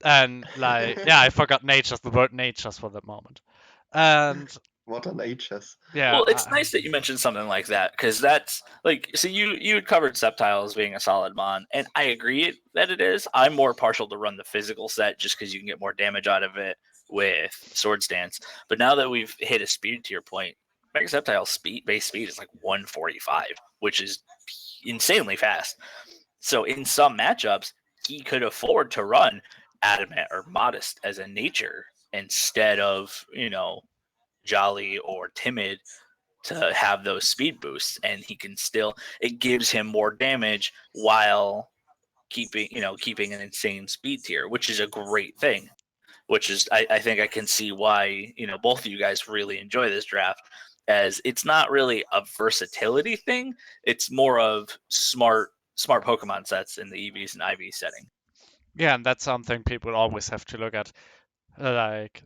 And like, yeah, I forgot natures, the word natures for the moment. And What are natures? yeah, Well, it's nice that you mentioned something like that, because that's like, so you had covered Sceptile as being a solid mon, and I agree that it is. I'm more partial to run the physical set just because you can get more damage out of it with Sword Stance. But now that we've hit a speed tier point, Mega Sceptile's base speed is like 145, which is insanely fast. So in some matchups, he could afford to run Adamant or Modest as a nature instead of, Jolly or Timid to have those speed boosts, and he can still, it gives him more damage while keeping an insane speed tier, which is a great thing. Which is, I think I can see why both of you guys really enjoy this draft, as it's not really a versatility thing. It's more of smart Pokemon sets in the EVs and IVs setting. yeah, and that's something people always have to look at. Like,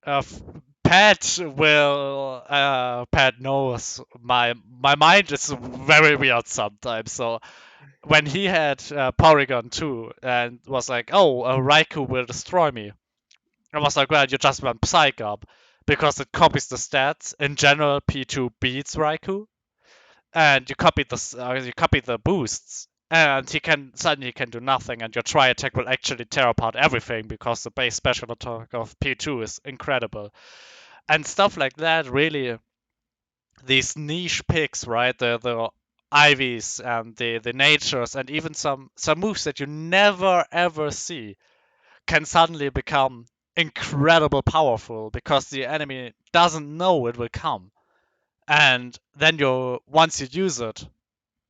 uh, Pat knows my mind is very weird sometimes. So when he had Porygon 2 and was like, oh, Raikou will destroy me, I was like, well, you just run Psych-Up because it copies the stats. In general, P2 beats Raikou, and you copy the boosts, and he can do nothing, and your Tri Attack will actually tear apart everything because the base special attack of P2 is incredible, and stuff like that. Really, these niche picks, right? The Ivies and the natures, and even some moves that you never ever see can suddenly become incredible powerful because the enemy doesn't know it will come. And then once you use it,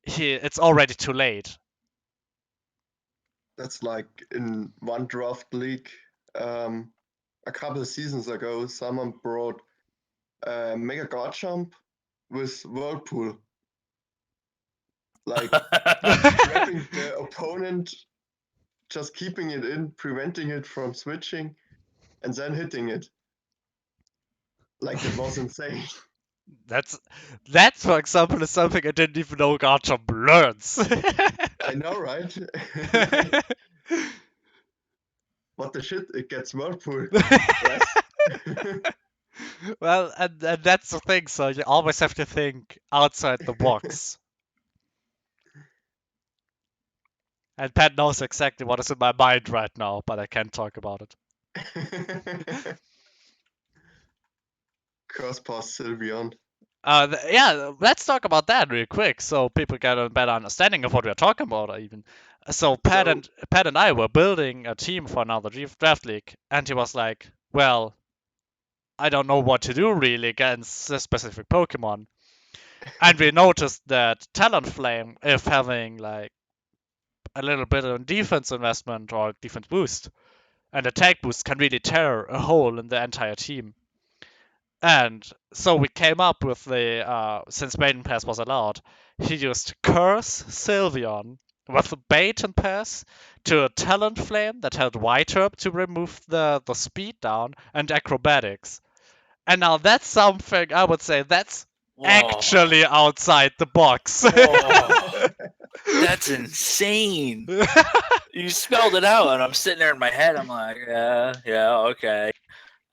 it's already too late. That's like in one draft league a couple of seasons ago, someone brought Mega God Jump with Whirlpool, like trapping the opponent, just keeping it in, preventing it from switching, and then hitting it. Like that was insane. That's for example is something I didn't even know Garchomp learns. I know, right? What the shit? It gets Whirlpool. Yes. Well, and that's the thing. So you always have to think outside the box. And Pat knows exactly what is in my mind right now, but I can't talk about it. Curse Pass Sylveon. Yeah, let's talk about that real quick, so people get a better understanding of what we're talking about. Even so, Pat and I were building a team for another draft league, and he was like, well, I don't know what to do really against this specific Pokemon. And we noticed that Talonflame, if having like a little bit of defense investment or defense boost and attack boost, can really tear a hole in the entire team. And so we came up with since Maiden Pass was allowed, he used Curse Sylveon with Bait and Pass to a Talonflame that had White Herb to remove the speed down and Acrobatics. And now that's something I would say that's Whoa. actually outside the box. Whoa. That's insane. You spelled it out, and I'm sitting there in my head. I'm like, yeah, okay.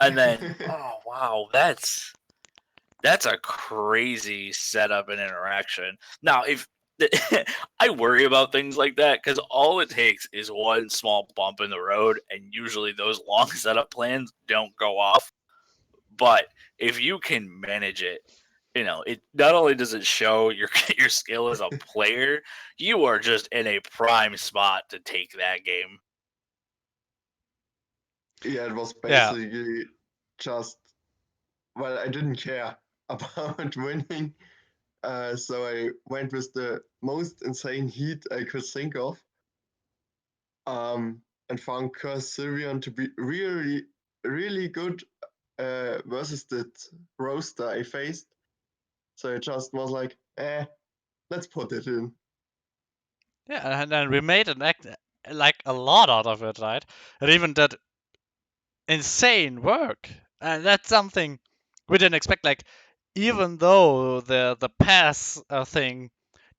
And then, oh wow, that's a crazy setup and interaction. Now, if I worry about things like that because all it takes is one small bump in the road, and usually those long setup plans don't go off. But if you can manage it, it not only does it show your skill as a player, you are just in a prime spot to take that game. Yeah, it was Yeah. basically just, well, I didn't care about winning. So I went with the most insane heat I could think of. And found Curse Sylveon to be really, really good versus the roaster I faced. So it just was like, let's put it in. Yeah, and then we made like a lot out of it, right? It even did insane work, and that's something we didn't expect. Like, even though the pass thing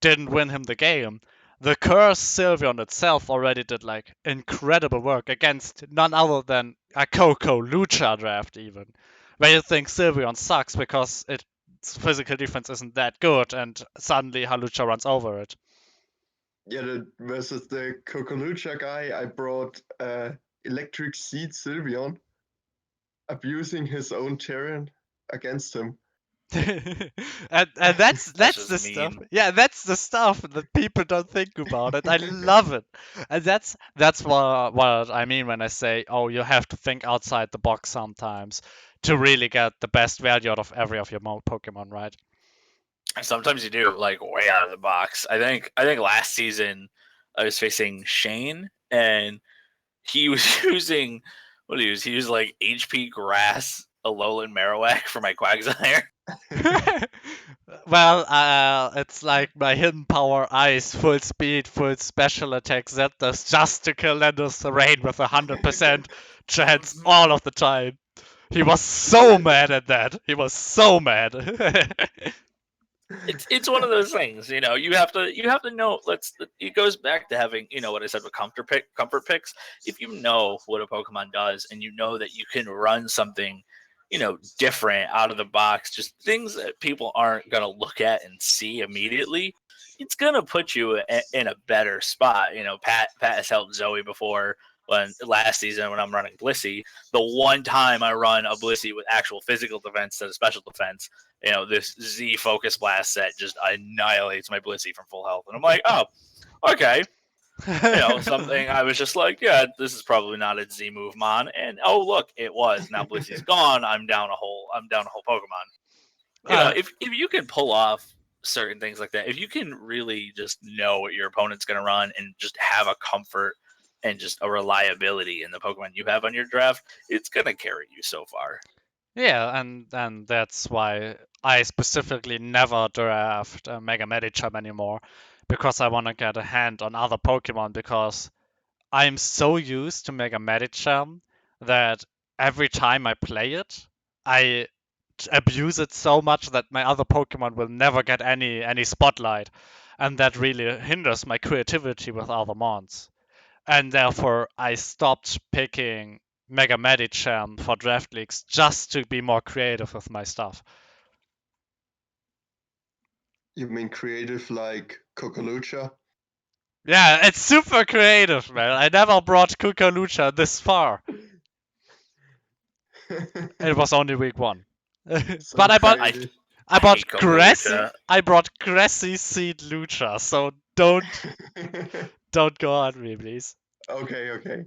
didn't win him the game, the curse Sylveon itself already did like incredible work against none other than a Coco Lucha draft, even where you think Sylveon sucks because its physical defense isn't that good, and suddenly Halucha runs over it. Yeah, versus the Kokolucha guy, I brought Electric Seed Sylveon, abusing his own terrain against him. and that's just the stuff. mean. Yeah, that's the stuff that people don't think about, and I love it. And that's what I mean when I say, oh, you have to think outside the box sometimes to really get the best value out of every of your Pokemon, right? Sometimes you do, like, way out of the box. I think last season I was facing Shane, and he was using what he used like HP Grass, Alolan Marowak for my Quagsire. Well, it's like my hidden power ice, full speed, full special attack Z does just to kill Landis Rain with 100% chance all of the time. He was so mad at that. He was so mad. It's one of those things, you have to know. It goes back to having, what I said with comfort picks. If you know what a Pokemon does and you know that you can run something, different out of the box, just things that people aren't gonna look at and see immediately, it's gonna put you in a better spot. Pat has helped Zoe before when last season when I'm running Blissey. The one time I run a Blissey with actual physical defense instead of special defense, this Z Focus Blast set just annihilates my Blissey from full health. And I'm like, oh, okay. Something I was just like, yeah, this is probably not a Z move, Mon. And oh, look, it was. Now Blissey's gone. I'm down a whole Pokemon. If you can pull off certain things like that, if you can really just know what your opponent's going to run and just have a comfort and just a reliability in the Pokemon you have on your draft, it's going to carry you so far. Yeah, and that's why I specifically never draft Mega Medicham anymore, because I want to get a hand on other Pokemon, because I'm so used to Mega Medicham that every time I play it, I abuse it so much that my other Pokemon will never get any spotlight, and that really hinders my creativity with other mons. And therefore I stopped picking Mega Medicham for draft leagues just to be more creative with my stuff. You mean creative like Kokolucha? Yeah, it's super creative, man. I never brought Kukalucha this far. It was only week 1. So But creative. I bought hate Grassy. Kokolucha. I brought Grassy Seed Lucha, so don't go at me, please. Okay.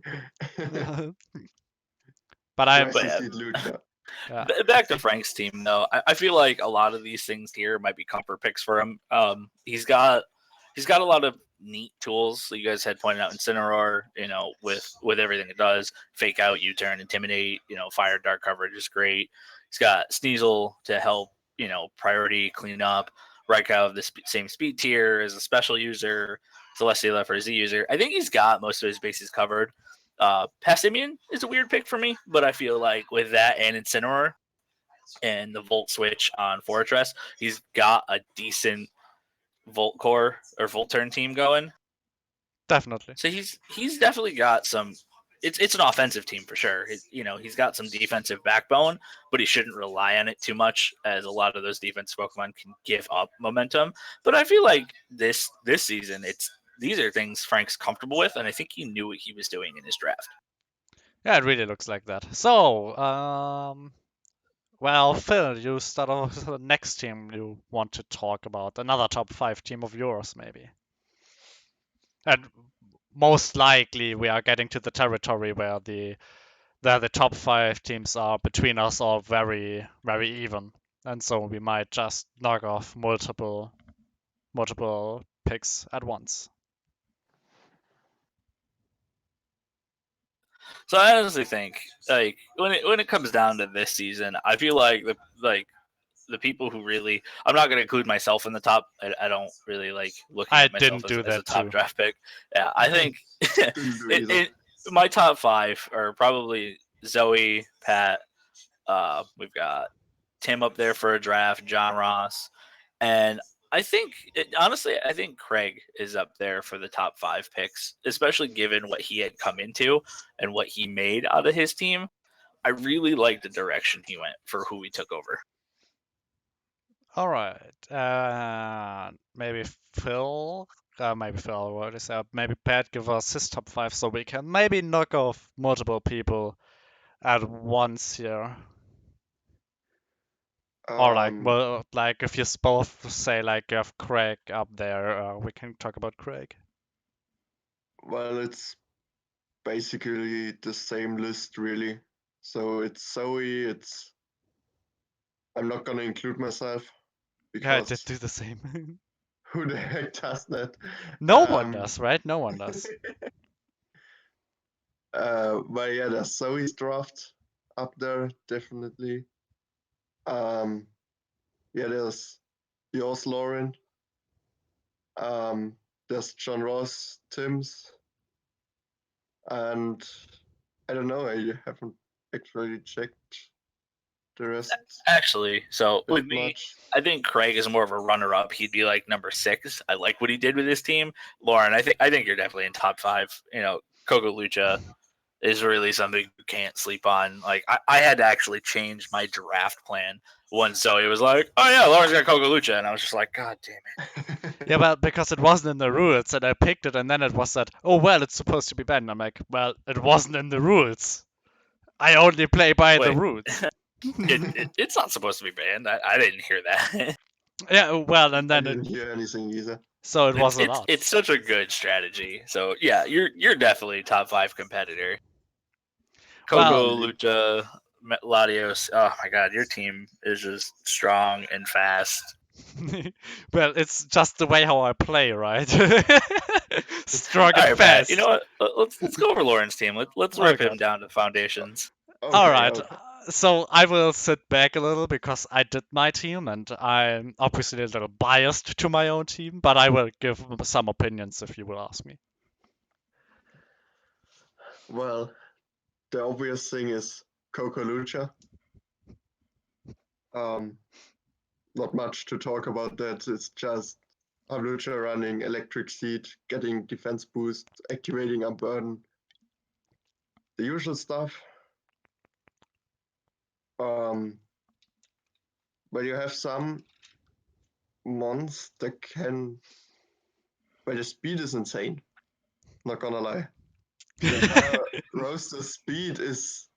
But I'm Nice to yeah. see Lucha. Back to Frank's team, though. I feel like a lot of these things here might be comfort picks for him. He's got a lot of neat tools that you guys had pointed out. Incineroar, with everything it does, fake out, U-turn, intimidate, fire, dark coverage is great. He's got Sneasel to help, priority clean up. Raikou, the same speed tier as a special user. Celestia for a Z user. I think he's got most of his bases covered. Passimian is a weird pick for me, but I feel like with that and Incineroar and the Volt switch on Fortress, he's got a decent Volt core or Volt turn team going. definitely. So he's definitely got some. It's an offensive team for sure. He's got some defensive backbone, but he shouldn't rely on it too much, as a lot of those defensive Pokemon can give up momentum. But I feel like this season, these are things Frank's comfortable with, and I think he knew what he was doing in his draft. Yeah, it really looks like that. So, well, Phil, you start off with the next team you want to talk about. Another top 5 team of yours, maybe. And most likely we are getting to the territory where the top 5 teams are between us all very, very even. And so we might just knock off multiple picks at once. So I honestly think, like, when it comes down to this season, I feel like the people who really, I'm not going to include myself in the top. I don't really like looking I at myself didn't do as a that top too. draft pick. Yeah, I think Didn't do either. my top 5 are probably Zoe, Pat. We've got Tim up there for a draft, John Ross, and honestly, I think Craig is up there for the top 5 picks, especially given what he had come into and what he made out of his team. I really like the direction he went for who he took over. All right. Maybe Phil. Maybe Phil wrote this out. Maybe Pat give us his top 5 so we can maybe knock off multiple people at once here. Or like if you both say like you have Craig up there, we can talk about Craig. Well, it's basically the same list, really. So it's Zoe. I'm not gonna include myself Yeah, I did because do the same. who the heck does that? No one does, right? No one does. But yeah, there's Zoe's draft up there, definitely. Yeah, there's yours, Lauren. There's John Ross, Tim's, and I don't know. I haven't actually checked the rest Actually, so that with me, much. I think Craig is more of a runner-up. He'd be like number 6. I like what he did with his team. Lauren, I think you're definitely in top 5. Coco Lucha is really something you can't sleep on. Like, I had to actually change my draft plan once Zoe was like, "Oh yeah, Lauren's got Coco Lucha," and I was just like, "God damn it!" Yeah, well, because it wasn't in the rules, and I picked it, and then it was that, oh well, it's supposed to be banned. I'm like, well, it wasn't in the rules. I only play by the Wait. rules. It's not supposed to be banned. I didn't hear that. Yeah, well, and I then didn't hear anything either. so it was allowed. It's such a good strategy. So yeah, you're definitely top 5 competitor. Coco, Well, Lucha, Latios. Oh my god, your team is just strong and fast. well, it's just the way how I play, right? Strong All and right, Pat. fast. You know what? Let's go over Lauren's team. Let's Oh rip him god. down to foundations. Okay, All right. okay. So I will sit back a little because I did my team and I'm obviously a little biased to my own team, but I will give some opinions if you will ask me. Well, the obvious thing is Coco Lucha. Not much to talk about that. It's just Lucha running Electric Seed, getting defense boost, activating Unburden. The usual stuff. But you have some mons that can. But the speed is insane. Not gonna lie. The entire roster speed is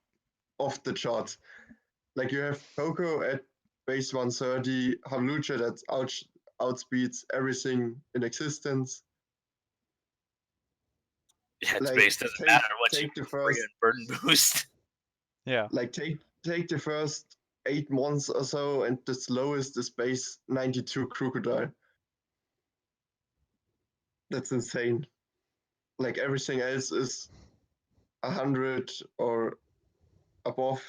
off the charts. Like you have Coco at base 130, Hamlucha that outspeeds everything in existence. Yeah, its Like base doesn't matter once you take the free first and burden boost. Yeah. Like take the first 8 months or so, and the slowest is base 92 crocodile. That's insane. Like everything else is 100 or above.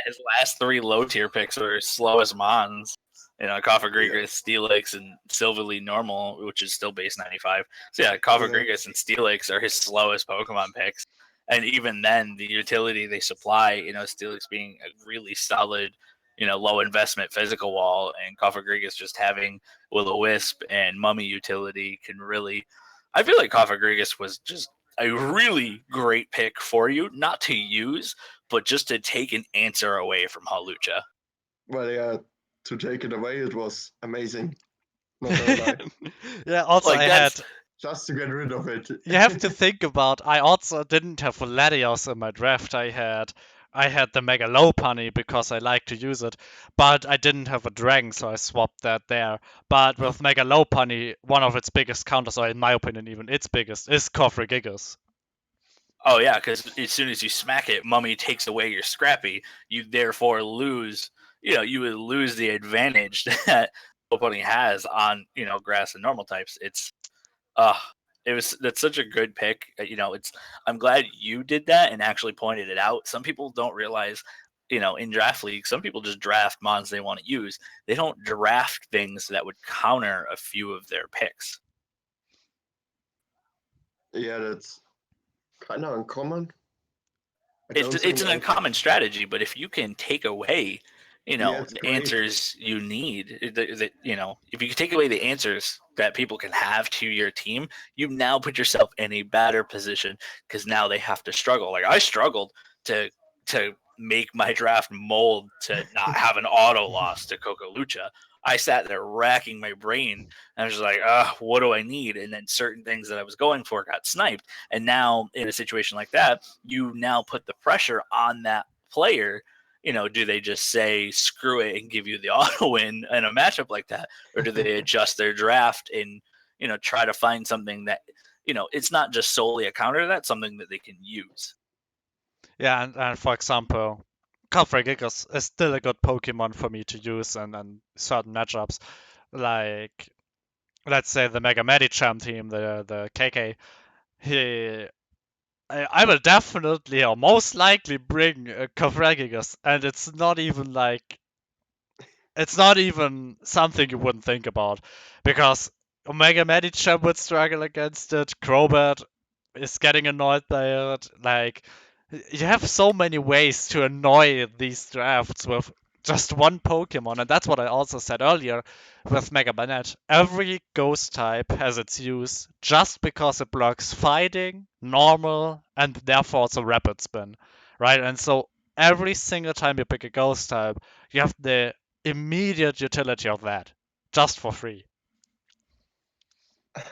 His last 3 low tier picks were slow as Mons. Cofagrigus, Steelix, and Silverly normal, which is still base 95. So yeah, Cofagrigus and Steelix are his slowest Pokemon picks. And even then, the utility they supply, Steelix being a really solid, low investment physical wall, and Cofagrigus just having Will-O-Wisp and Mummy utility can really. I feel like Cofagrigus was just a really great pick for you, not to use, but just to take an answer away from Hawlucha. Well, yeah, to take it away, it was amazing. Not gonna lie. Yeah, also Like, I had. Just to get rid of it. You have to think about. I also didn't have Latios in my draft. I had the Mega Lopunny because I like to use it, but I didn't have a Dragon, so I swapped that there. But with Mega Lopunny, one of its biggest counters, or in my opinion even its biggest, is Cofregigas. Oh yeah, because as soon as you smack it, Mummy takes away your Scrappy. You therefore lose. You would lose the advantage that Lopunny has on grass and normal types. Uh that's such a good pick. I'm glad you did that and actually pointed it out. Some people don't realize, in draft leagues, some people just draft mons they want to use. They don't draft things that would counter a few of their picks. Yeah, that's kind of uncommon. It's an uncommon strategy, but if you can take away, the great. answers you need, if you can take away the answers that people can have to your team, you now put yourself in a better position because now they have to struggle. Like I struggled to make my draft mold to not have an auto loss to Coco Lucha. I sat there racking my brain. And I was just like, what do I need? And then certain things that I was going for got sniped. And now in a situation like that, you now put the pressure on that player. Do they just say screw it and give you the auto win in a matchup like that, or do they adjust their draft and try to find something that it's not just solely a counter to that, something that they can use. Yeah, and for example, Cofregigas is still a good Pokemon for me to use in certain matchups. Like, let's say the Mega Medicham team, the KK, he I will definitely or most likely bring Cofregigas, and it's not even something you wouldn't think about, because Omega Medicham would struggle against it. Crobat is getting annoyed by it. Like, you have so many ways to annoy these drafts with just one Pokemon, and that's what I also said earlier with Mega Banette. Every ghost type has its use just because it blocks fighting, normal, and therefore also rapid spin, right? And so every single time you pick a ghost type, you have the immediate utility of that just for free.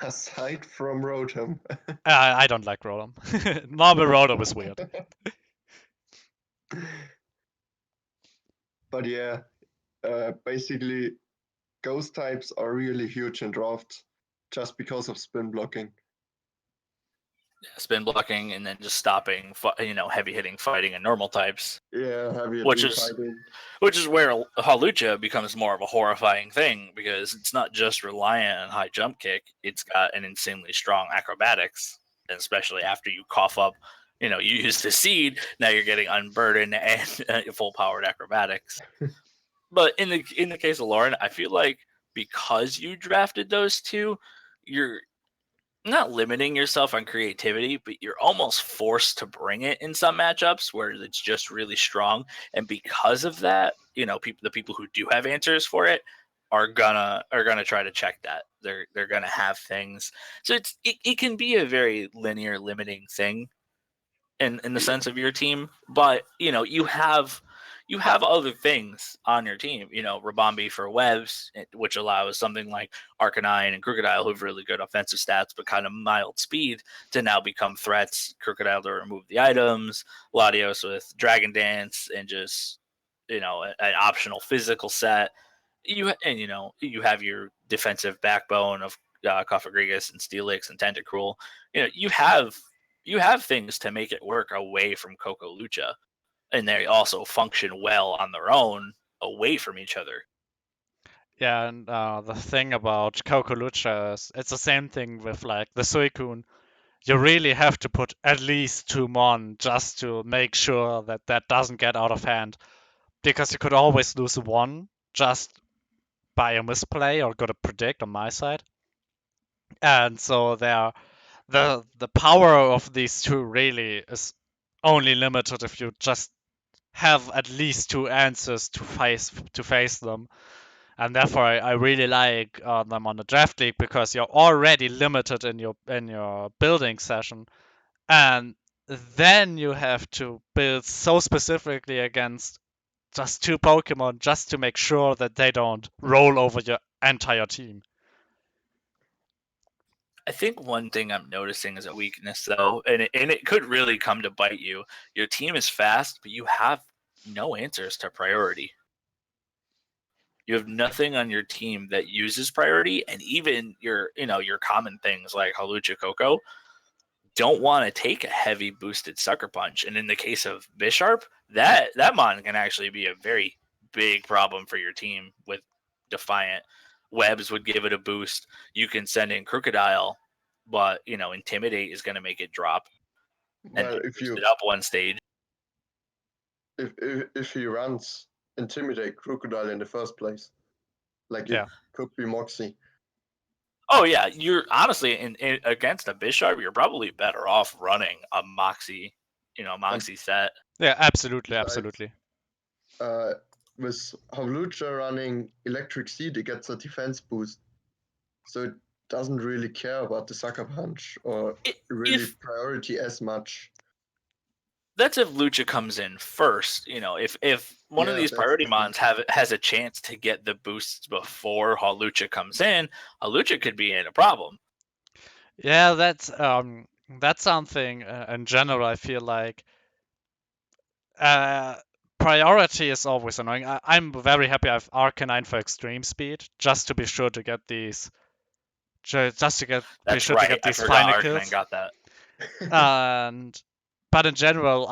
Aside from Rotom. I don't like Rotom. Normal Rotom is weird. But yeah, basically, ghost types are really huge in drafts just because of spin blocking. Spin blocking and then just stopping, heavy hitting fighting and normal types. Yeah, heavy which hitting is fighting. which is where Hawlucha becomes more of a horrifying thing because it's not just reliant on high jump kick; it's got an insanely strong acrobatics, and especially after you cough up. You use the seed. Now you're getting unburdened and full powered acrobatics. But in the case of Lauren, I feel like because you drafted those two, you're not limiting yourself on creativity, but you're almost forced to bring it in some matchups where it's just really strong. And because of that, the people who do have answers for it are gonna try to check that. They're gonna have things. So it can be a very linear limiting thing in the sense of your team, but you have other things on your team. Rabombi for webs, which allows something like Arcanine and Crocodile, who have really good offensive stats but kind of mild speed, to now become threats. Crocodile to remove the items, Latios with Dragon Dance, and just an optional physical set. You have your defensive backbone of Cofagrigus and Steelix and Tentacruel. You have things to make it work away from Coco Lucha. and they also function well on their own away from each other. Yeah, and the thing about Coco Lucha is it's the same thing with like the Suicune. You really have to put at least 2 mon just to make sure that that doesn't get out of hand, because you could always lose one just by a misplay or got a predict on my side. And so the power of these two really is only limited if you just have at least 2 answers to face them. And therefore I really like them on the draft league, because you're already limited in your building session, and then you have to build so specifically against just 2 Pokemon just to make sure that they don't roll over your entire team. I think one thing I'm noticing is a weakness, though, and it could really come to bite you. Your team is fast, but you have no answers to priority. You have nothing on your team that uses priority, and even your common things like Halucha Coco don't want to take a heavy boosted sucker punch. And in the case of Bisharp, that mon can actually be a very big problem for your team with Defiant. Webs would give it a boost. You can send in Crocodile, but Intimidate is going to make it drop and Well, then if boost you it up one stage. if he runs Intimidate Crocodile in the first place, like it Yeah. could be Moxie. Oh yeah, you're honestly in against a Bisharp, you're probably better off running a Moxie, Moxie set. Yeah, absolutely, Besides, absolutely. with Havlucha running Electric Seed, it gets a defense boost, so it doesn't really care about the sucker punch or really If priority as much. that's if Lucha comes in first. If one of Yeah, these that's priority the thing. mons has a chance to get the boosts before Halucha comes in, Halucha could be in a problem. Yeah, that's something in general I feel like uh, priority is always annoying. I'm very happy I have Arcanine for extreme speed, just to be sure to get these, just to be That's sure to right. get I these forgot final Arcanine kills. got that. And but in general,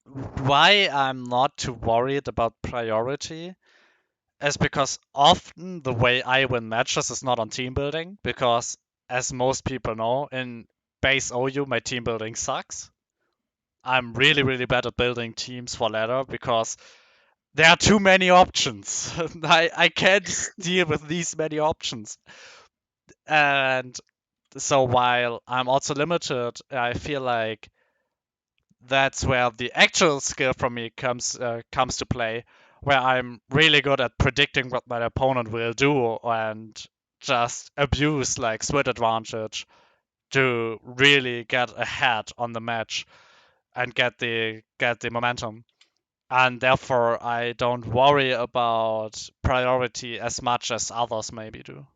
why I'm not too worried about priority is because often the way I win matches is not on team building, because as most people know, in base OU my team building sucks. I'm really, really bad at building teams for ladder because there are too many options. I can't deal with these many options. And so while I'm also limited, I feel like that's where the actual skill from me comes to play, where I'm really good at predicting what my opponent will do and just abuse like split advantage to really get ahead on the match and get the momentum. And therefore I don't worry about priority as much as others maybe do.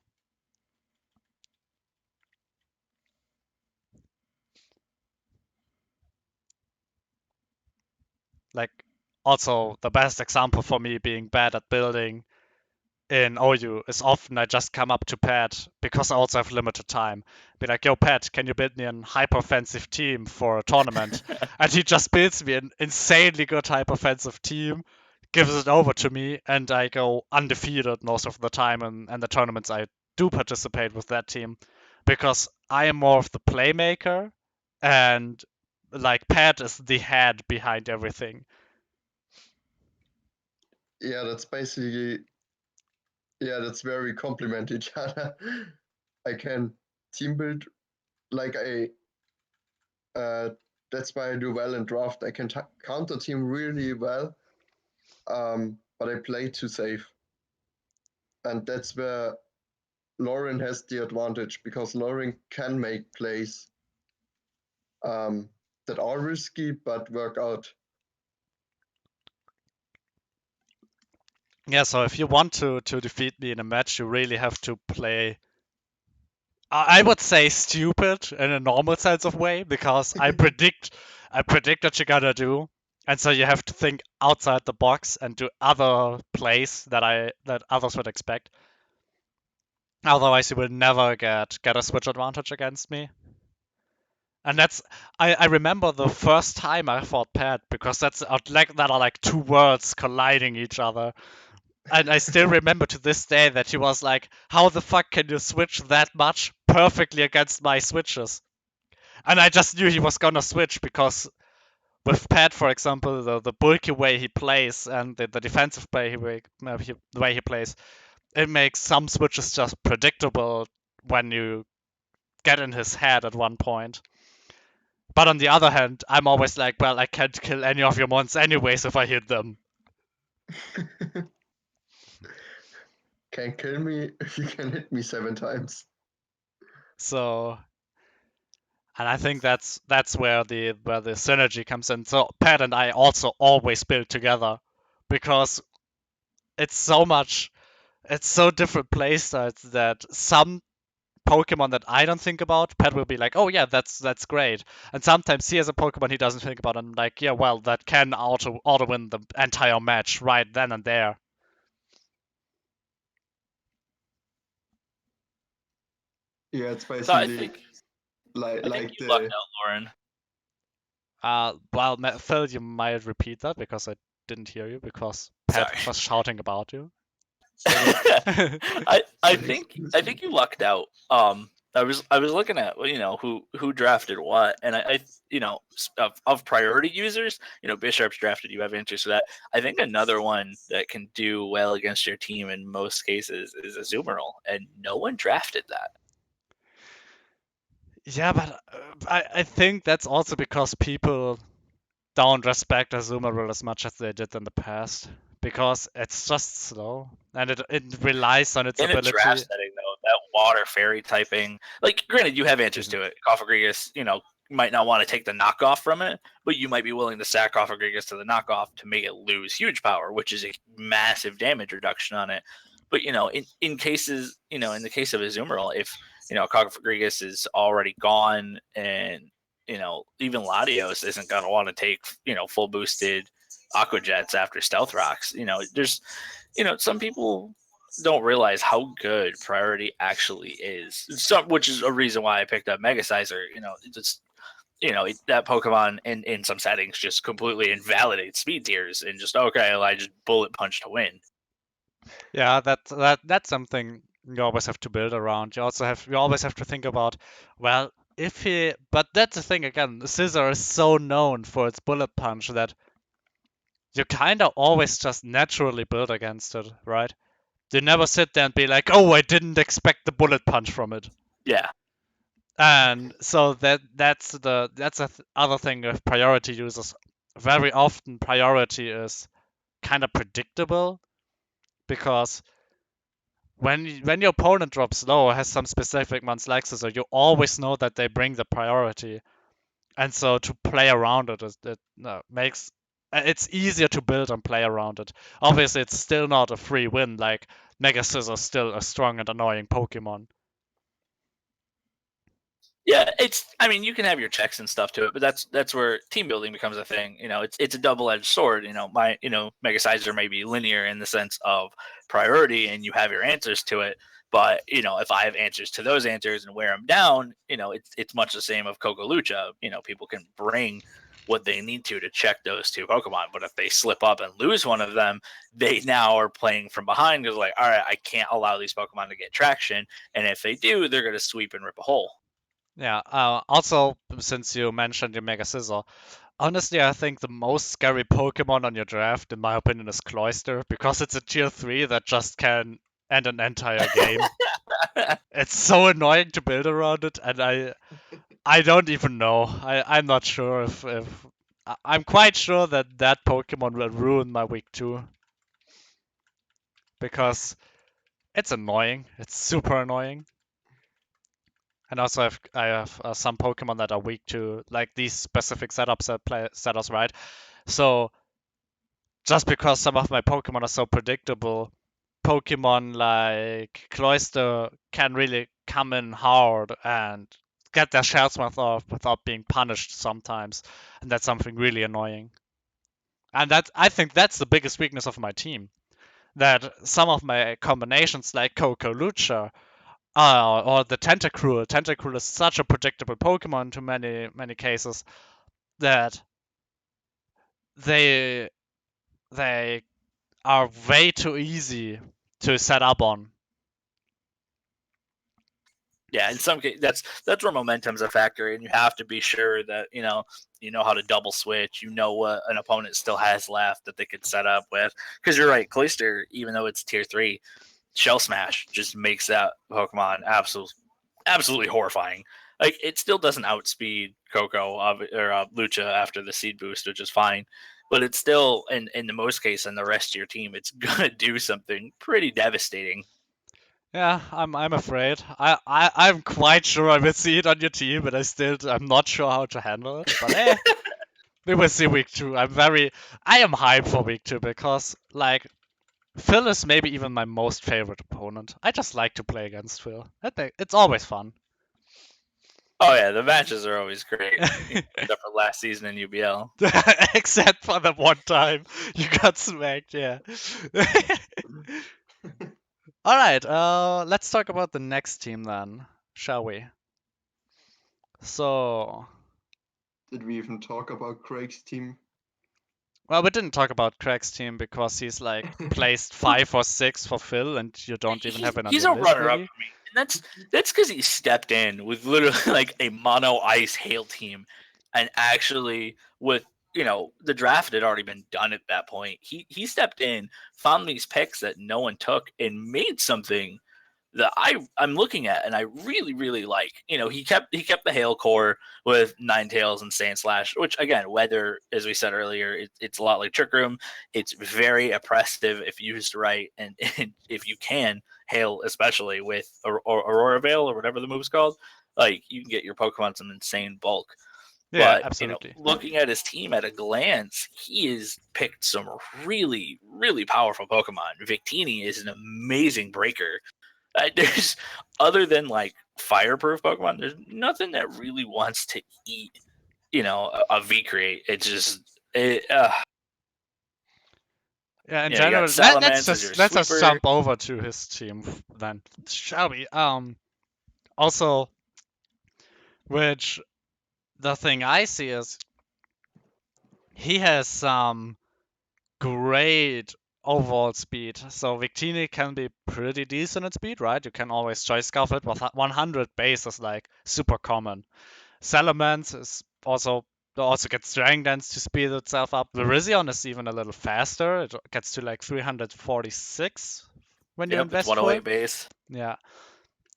Like, also the best example for me being bad at building in OU is often I just come up to Pat, because I also have limited time. Be like, yo, Pat, can you build me an hyper offensive team for a tournament? And he just builds me an insanely good hyper offensive team, gives it over to me, and I go undefeated most of the time and the tournaments I do participate with that team. Because I am more of the playmaker, and like Pat is the head behind everything. Yeah, that's basically, yeah, that's where we complement each other. I can team build like that's why I do well in draft. I can counter team really well, but I play too safe, and that's where Lauren has the advantage, because Lauren can make plays that are risky but work out. Yeah, so if you want to defeat me in a match, you really have to play, I would say, stupid in a normal sense of way, because I predict what you're gonna do, and so you have to think outside the box and do other plays that others would expect. Otherwise, you will never get a switch advantage against me. And I remember the first time I fought Pat because that are like two worlds colliding each other. And I still remember to this day that he was like, "How the fuck can you switch that much perfectly against my switches?" And I just knew he was gonna switch because with Pat, for example, the bulky way he plays and the defensive the way he plays, it makes some switches just predictable when you get in his head at one point. But on the other hand, I'm always like, well, I can't kill any of your mons anyways if I hit them. Can't kill me if you can hit me 7 times. So, and I think that's where the synergy comes in. So Pat and I also always build together because it's so different playstyles that some Pokemon that I don't think about, Pat will be like, "Oh yeah, that's great." And sometimes he has a Pokemon he doesn't think about, and I'm like, "Yeah, well, that can auto win the entire match right then and there." Yeah, it's So I basically think like you lucked the out, Lauren. Well, Phil, you might repeat that because I didn't hear you because Pat Sorry. was shouting about you. I think you lucked out. I was looking at who drafted what, and I of priority users, Bishop's drafted. You have answers to that. I think another one that can do well against your team in most cases is Azumarill, and no one drafted that. Yeah, but I think that's also because people don't respect Azumarill as much as they did in the past because it's just slow and it relies on its In a draft ability. setting, though, that water fairy typing, like, granted, you have answers to it. Cofagrigus, might not want to take the knockoff from it, but you might be willing to sack Cofagrigus to the knockoff to make it lose huge power, which is a massive damage reduction on it. But in cases, in the case of Azumarill, if Cofagrigus is already gone, and even Latios isn't gonna want to take full boosted Aqua Jets after Stealth Rocks. There's some people don't realize how good priority actually is. Which is a reason why I picked up Mega Sizer. That Pokemon in some settings just completely invalidates speed tiers and just okay, well, I just bullet punch to win. Yeah, that's something you always have to build around. You always have to think about, well, but that's the thing again. Scissor is so known for its bullet punch that you kind of always just naturally build against it, right? You never sit there and be like, "Oh, I didn't expect the bullet punch from it." Yeah. And so that's other thing with priority users. Very often, priority is kind of predictable because when your opponent drops low or has some specific ones like Scissor, you always know that they bring the priority, and so to play around it makes it's easier to build and play around it. Obviously, it's still not a free win. Like Mega Scissor is still a strong and annoying Pokemon. Yeah, I mean, you can have your checks and stuff to it, but that's where team building becomes a thing. It's a double-edged sword. My Mega Sizer may be linear in the sense of priority, and you have your answers to it. But if I have answers to those answers and wear them down, it's much the same of Coco Lucha. People can bring what they need to check those two Pokemon, but if they slip up and lose one of them, they now are playing from behind because like, all right, I can't allow these Pokemon to get traction, and if they do, they're going to sweep and rip a hole. Yeah. Also, since you mentioned your Mega Scissor, honestly, I think the most scary Pokemon on your draft, in my opinion, is Cloyster because it's a tier 3 that just can end an entire game. It's so annoying to build around it, and I don't even know. I'm not sure if I'm quite sure that that Pokemon will ruin my week 2 because it's annoying. It's super annoying. And also, I have some Pokemon that are weak to like these specific setups, right? So just because some of my Pokemon are so predictable, Pokemon like Cloyster can really come in hard and get their shells off without being punished sometimes, and that's something really annoying. And I think that's the biggest weakness of my team. That some of my combinations like Coco Lucha or the Tentacruel. Tentacruel is such a predictable Pokemon to many cases that they they are way too easy to set up on. Yeah, in some cases, that's where momentum's a factor, and you have to be sure that you know how to double switch. You know what an opponent still has left that they could set up with. Because you're right, Cloyster, even though it's tier 3, Shell Smash just makes that Pokemon absolutely horrifying. Like it still doesn't outspeed Coco or Lucha after the seed boost, which is fine. But it's still, in the most case, in the rest of your team, it's gonna do something pretty devastating. Yeah, I'm afraid. I'm quite sure I will see it on your team, but I'm not sure how to handle it. But we will see week 2. I am hyped for week 2 because like Phil is maybe even my most favorite opponent. I just like to play against Phil. It's always fun. Oh yeah, the matches are always great, except for last season in UBL. Except for the one time you got smacked, yeah. All right, let's talk about the next team then, shall we? So, Did we even talk about Craig's team? well, we didn't talk about Craig's team because he's like placed 5 or 6 for Phil, and you don't even have it on He's your a list, runner-up really. for me, and that's because he stepped in with literally like a mono ice hail team, and actually with the draft had already been done at that point. He stepped in, found these picks that no one took, and made something that I'm looking at and I really like. He kept the hail core with Ninetales and Sandslash, which again, weather, as we said earlier, it's a lot like Trick Room. It's very oppressive if used right, and if you can hail, especially with Aurora Veil or whatever the move's called, like you can get your Pokemon some insane bulk. Yeah, But absolutely. looking at his team at a glance, he has picked some really powerful Pokemon. Victini is an amazing breaker. There's other than like fireproof Pokemon, there's nothing that really wants to eat, a V create. It's just Yeah, in you got general, Salamence as your let's just sweeper. jump over to his team then, shall we? Also, which the thing I see is he has some great overall speed. So Victini can be pretty decent at speed, right? You can always choice scuff it, but 100 base is like super common. Salamence is also gets Dragon Dance to speed itself up. Virizion is even a little faster. It gets to like 346 when you Yep, it's invest full. 108 base. Yeah.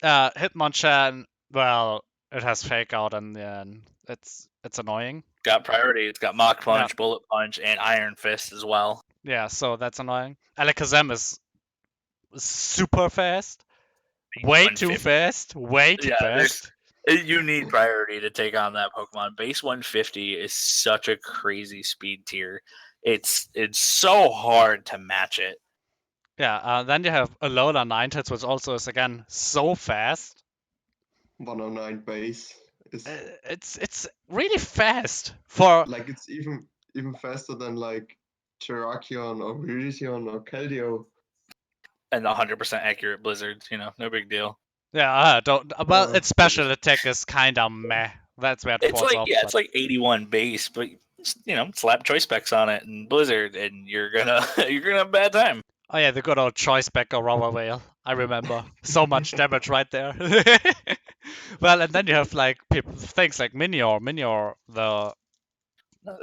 Hitmonchan, well, it has fake out in the end. It's annoying. Got priority. It's got Mach Yeah. Punch, Bullet Punch, and Iron Fist as well. Yeah, so that's annoying. Alakazam is super fast. Way too 150. fast. Way too Yeah, fast. you need priority to take on that Pokemon. Base 150 is such a crazy speed tier. It's so hard to match it. Yeah, then you have Alola Ninetales, which also is again so fast. 109 base is It's really fast for like it's even faster than like Terrakion or Virizion or Keldeo. And 100% accurate blizzards, no big deal. yeah. Don't well, its But special attack is kind of meh. That's where it It's falls like off. it's like 81 base, but slap choice specs on it and blizzard, and you're gonna you're gonna have a bad time. Oh yeah, the good old choice back or Rubber Whale. I remember so much damage right there. Well, and then you have like things like Minior. Minior, The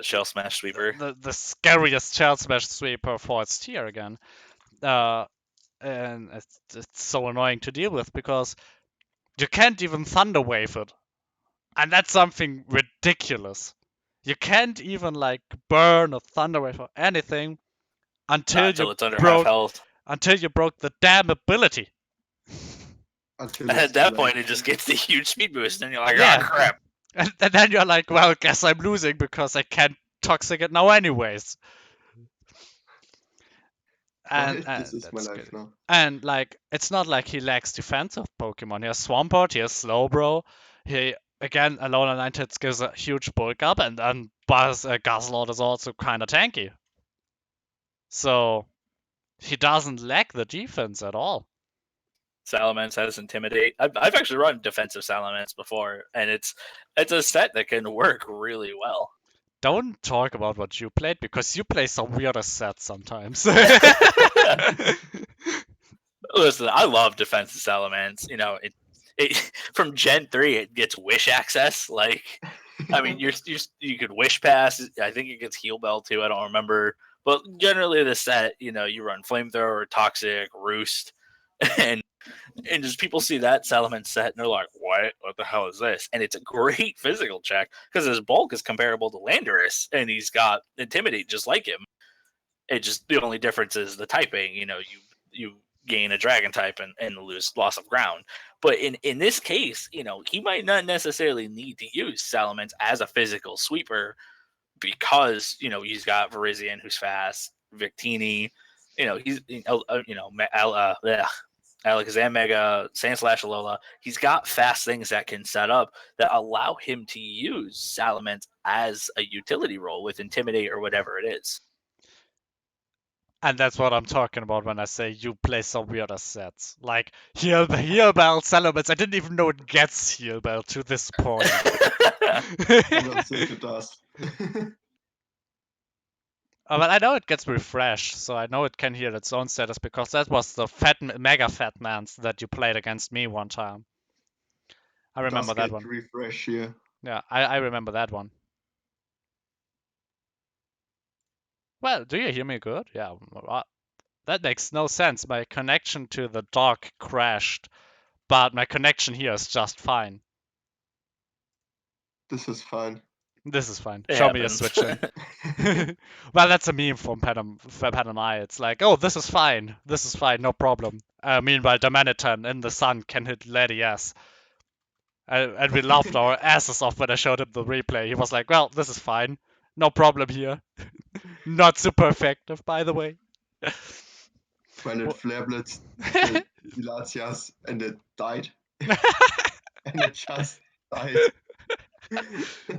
shell smash sweeper. the scariest Shell Smash sweeper for its tier again. Uh, and it's so annoying to deal with because you can't even Thunder Wave it. And that's something ridiculous. You can't even like burn a Thunder Wave or anything Not until you until it's under half broke health. the damn ability. until And it's at that too point, late. it just gets the huge speed boost, and you're like, Yeah. crap. And then you're like, well, guess I'm losing because I can't toxic it now anyways. And, Right? This is my that's life good. now. And like, it's not like he lacks defensive Pokemon. He has Swampert, he has Slowbro. He again, Alola Ninetales gives a huge bulk up, and then Guzzlord is also kind of tanky. So he doesn't lack the defense at all. Salamence has Intimidate. I've actually run defensive Salamence before, and it's a set that can work really well. Don't talk about what you played because you play some weirder sets sometimes. Listen, I love defensive Salamence. It from Gen 3, it gets Wish access. Like, I mean, you could Wish Pass. I think it gets Heal Bell too. I don't remember. But generally, the set, you run Flamethrower, Toxic, Roost, and just people see that Salamence set and they're like, what the hell is this? And it's a great physical check because his bulk is comparable to Landorus and he's got Intimidate just like him. It just, the only difference is the typing. You gain a dragon type and lose loss of ground. But in this case, he might not necessarily need to use Salamence as a physical sweeper because he's got Virizion who's fast, Victini, he's Alakazam Mega, Sandslash Alola. He's got fast things that can set up that allow him to use Salamence as a utility role with Intimidate or whatever it is. And that's what I'm talking about when I say you play some weirder sets. Like Heal Bell, Salamence. I didn't even know it gets Heal Bell to this point. I don't think it does. But I know it gets refreshed, so I know it can heal its own status because that was the mega fat mans that you played against me one time. I remember does that get one. refresh here. Yeah, I remember that one. Well, do you hear me good? Yeah, that makes no sense. My connection to the dock crashed, but my connection here is just fine. This is fine. This is fine. It Show me a happens. switch in. Well, that's a meme from Pan I. It's like, oh, this is fine. This is fine, no problem. Meanwhile, Domaniton in the sun can hit Lady S. And we laughed our asses off when I showed him the replay. He was like, well, this is fine. No problem here. Not super effective, by the way. When it What? flare blitzed the Dilatias and it died. And it just died.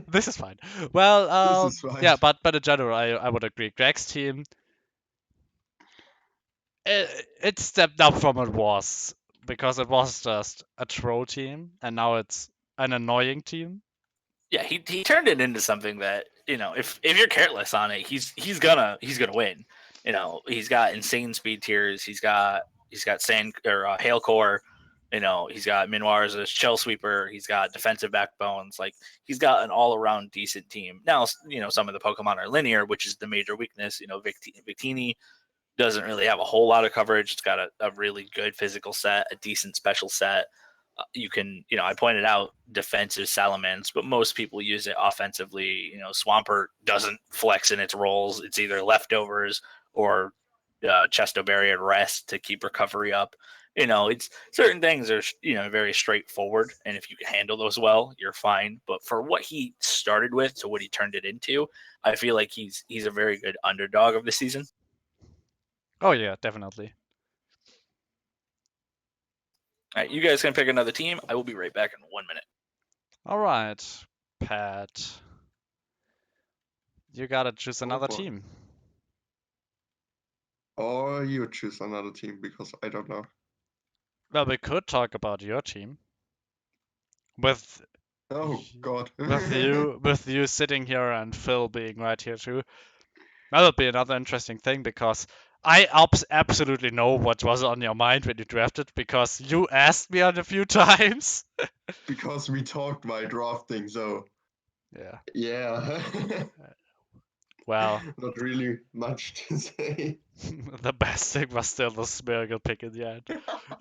This is fine. Well, This is fine. yeah, but in general, I would agree. Greg's team, it stepped up from it was because it was just a troll team, and now it's an annoying team. Yeah, he turned it into something that if you're careless on it, he's gonna win. He's got insane speed tiers. He's got sand or hail core. He's got Minoir as a shell sweeper. He's got defensive backbones. Like, he's got an all around decent team. Now, some of the Pokemon are linear, which is the major weakness. Victini doesn't really have a whole lot of coverage. It's got a really good physical set, a decent special set. You can, I pointed out defensive Salamence, but most people use it offensively. Swampert doesn't flex in its roles. It's either leftovers or Chesto Berry at rest to keep recovery up. It's certain things are, very straightforward. And if you can handle those well, you're fine. But for what he started with to what he turned it into, I feel like he's a very good underdog of the season. Oh yeah, definitely. All right, you guys can pick another team. I will be right back in 1 minute. All right, Pat. You gotta choose another for it. team. Or you choose another team because I don't know. Well, we could talk about your team. With Oh God. with you sitting here and Phil being right here too. That would be another interesting thing because I absolutely know what was on your mind when you drafted because you asked me on a few times. Because we talked while drafting, so Yeah. yeah. Well, Not really much to say. the best thing was still the Smeargle pick in the end.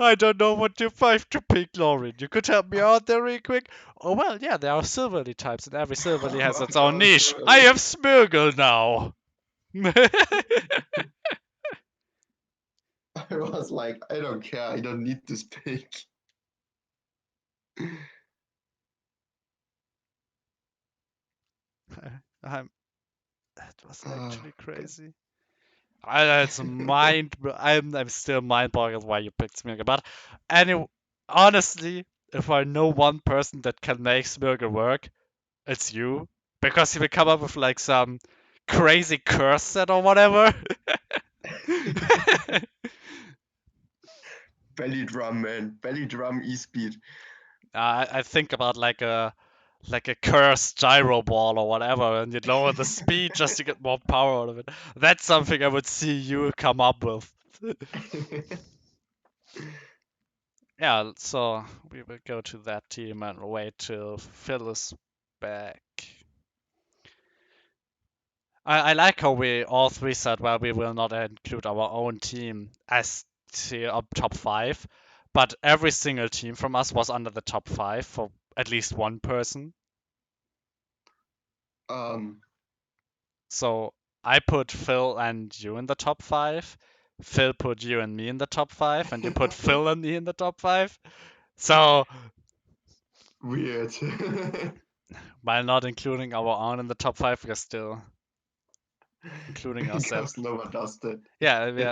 I don't know what to pick, Lauren. You could help me out there real quick. Oh well, yeah, there are Silverly types, and every Silverly has its own niche. I have Smeargle now. I was like, I don't care. I don't need this pick. That was actually crazy. It's I'm still mind boggled why you picked Smeargle. But honestly, if I know one person that can make Smeargle work, it's you. Because he will come up with like some crazy curse set or whatever. Belly drum, man. Belly drum e-speed. I think about like a cursed gyro ball or whatever, and you lower the speed just to get more power out of it. That's something I would see you come up with. Yeah, so we will go to that team and wait till Phil is back. I like how we all three said, well, we will not include our own team as top five, but every single team from us was under the top five for at least one person. So I put Phil and you in the top five. Phil put you and me in the top five, and you put Phil and me in the top five. So Weird. while not including our own in the top five, we're still including ourselves. Because no one does that. Yeah, It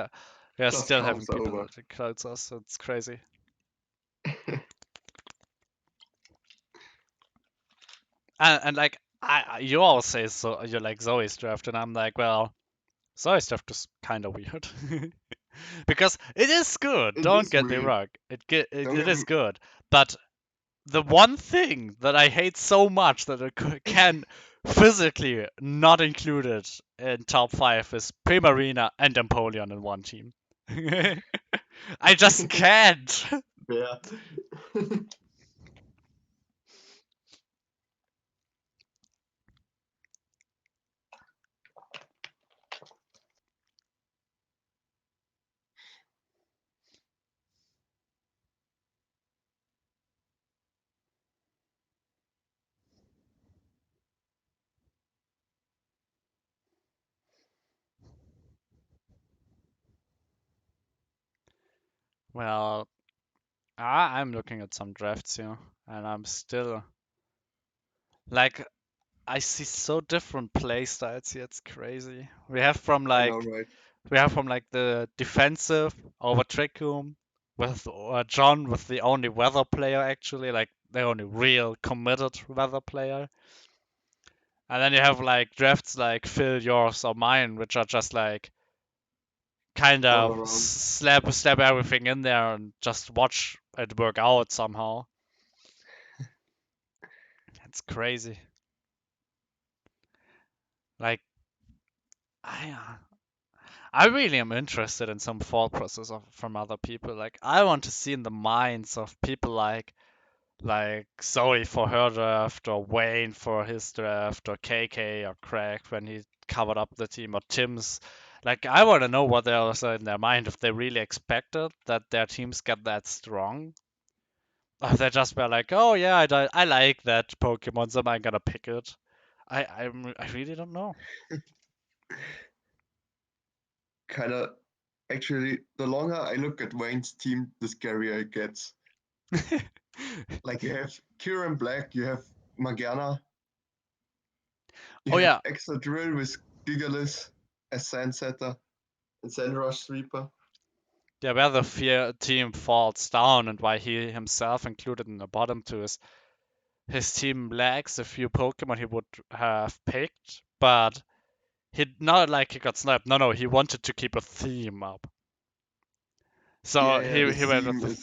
we are just still having comes people over. that includes us. It's crazy. And like you always say, so you like Zoe's draft, and I'm like, well, Zoe's draft is kind of weird because it is good. It Don't is get me weird. wrong. Don't It get is me. good, but the one thing that I hate so much that it can physically not included in top five is Primarina and Empoleon in one team. I just can't. Yeah. Well, I'm looking at some drafts here, and I'm still like I see so different play styles here. It's crazy. I know, right? We have from like the defensive over Trick Room with John with the only weather player actually, like the only real committed weather player. And then you have like drafts like Phil, yours, or mine, which are just like kind All of around. slap everything in there and just watch it work out somehow. It's crazy. Like I I really am interested in some thought process from other people. Like I want to see in the minds of people like Zoe for her draft, or Wayne for his draft, or KK or Craig when he covered up the team, or Tim's. Like I want to know what they was in their mind, if they really expected that their teams get that strong. Or they just were like, oh yeah, I like that Pokemon, so I'm gonna pick it. I really don't know. Kind of. Actually, the longer I look at Wayne's team, the scarier it gets. Like you have Kieran Black, you have Magana, you Oh have yeah, Extra Drill with Gigalith as Sandsetter and Sandrush Sweeper. yeah, where the fear team falls down and why he himself included in the bottom two is his team lacks a few Pokemon he would have picked, but he not like he got sniped. No, he wanted to keep a theme up. So Yeah, the he went with theme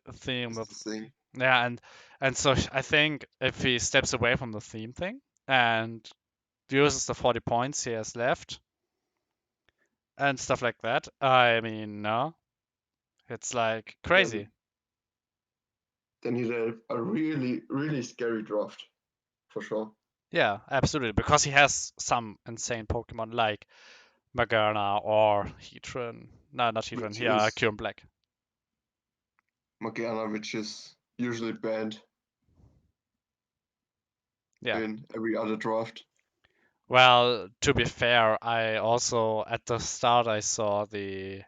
the theme is with the thing. yeah, and so I think if he steps away from the theme thing and uses the 40 points he has left and stuff like that, I mean, no, it's like crazy. Then then he'd have a really, really scary draft, for sure. Yeah, absolutely, because he has some insane Pokemon like Magarna or Heatran. No, not Heatran. Which Yeah, is Kyurem Black. Magana, which is usually banned Yeah. in every other draft. Well, to be fair, I also at the start I saw the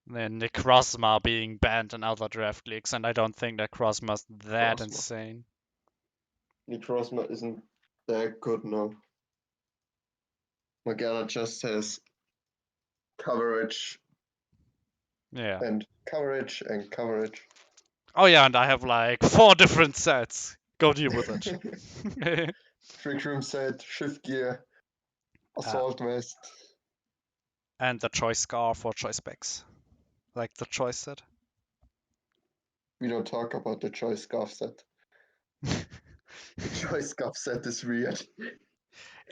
Necrozma being banned in other draft leagues, and I don't think Necrozma's that Necrozma. insane. Necrozma isn't that good now. Magana just has coverage Yeah. and coverage and coverage. Oh yeah, and I have like 4 different sets. Go deal with it. Trick Room set, Shift Gear, uh, Assault Vest. and the choice scar for choice specs, like the choice set. we don't talk about the choice scarf set. The choice scarf set is weird.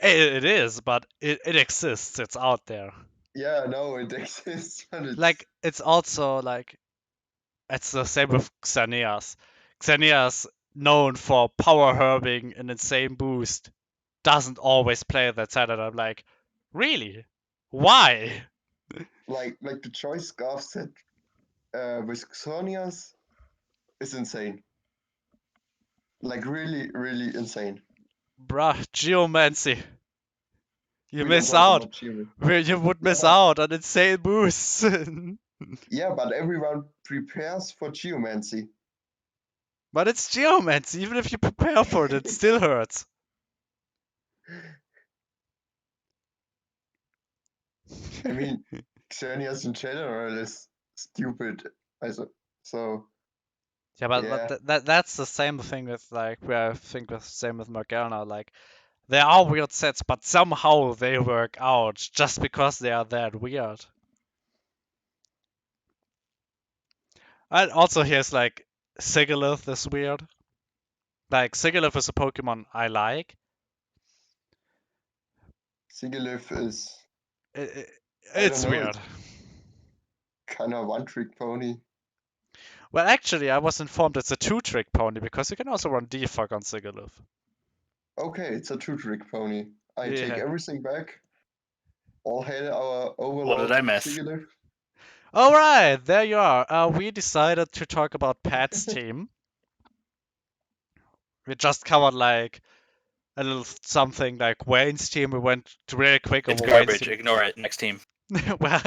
It is, but it exists. It's out there. Yeah, no, it exists, but Like it's also like it's the same with Xerneas. Xerneas, known for power herbing and insane boost, doesn't always play that side, and I'm like, really? Why? like the choice scarf set with Xerneas is insane. Like really insane. Bruh, Geomancy. You We don't miss talk out. about Chile. Where you would Yeah, miss out on insane boosts. yeah, but everyone prepares for geomancy. But it's Geomancy. Even if you prepare for it, it still hurts. I mean, Xerneas in general is stupid. So Yeah, but yeah, that's the same thing with like where I think with same with Morgana. Like there are weird sets, but somehow they work out just because they are that weird. And also here's like Sigalith is weird. Like Sigalith is a Pokemon I like. Sigilyph is, It, I don't it's know, weird. it's kind of one-trick pony. Well, actually, I was informed it's a two-trick pony because you can also run Defog on Sigalith. Okay, it's a two-trick pony. I take Yeah. everything back. All hail our What overlord did I miss? Sigilyph. All right, there you are. We decided to talk about Pat's team. We just covered like a little something like Wayne's team. We went really quick It's over Wayne's garbage. team. Ignore it. Next team. Well,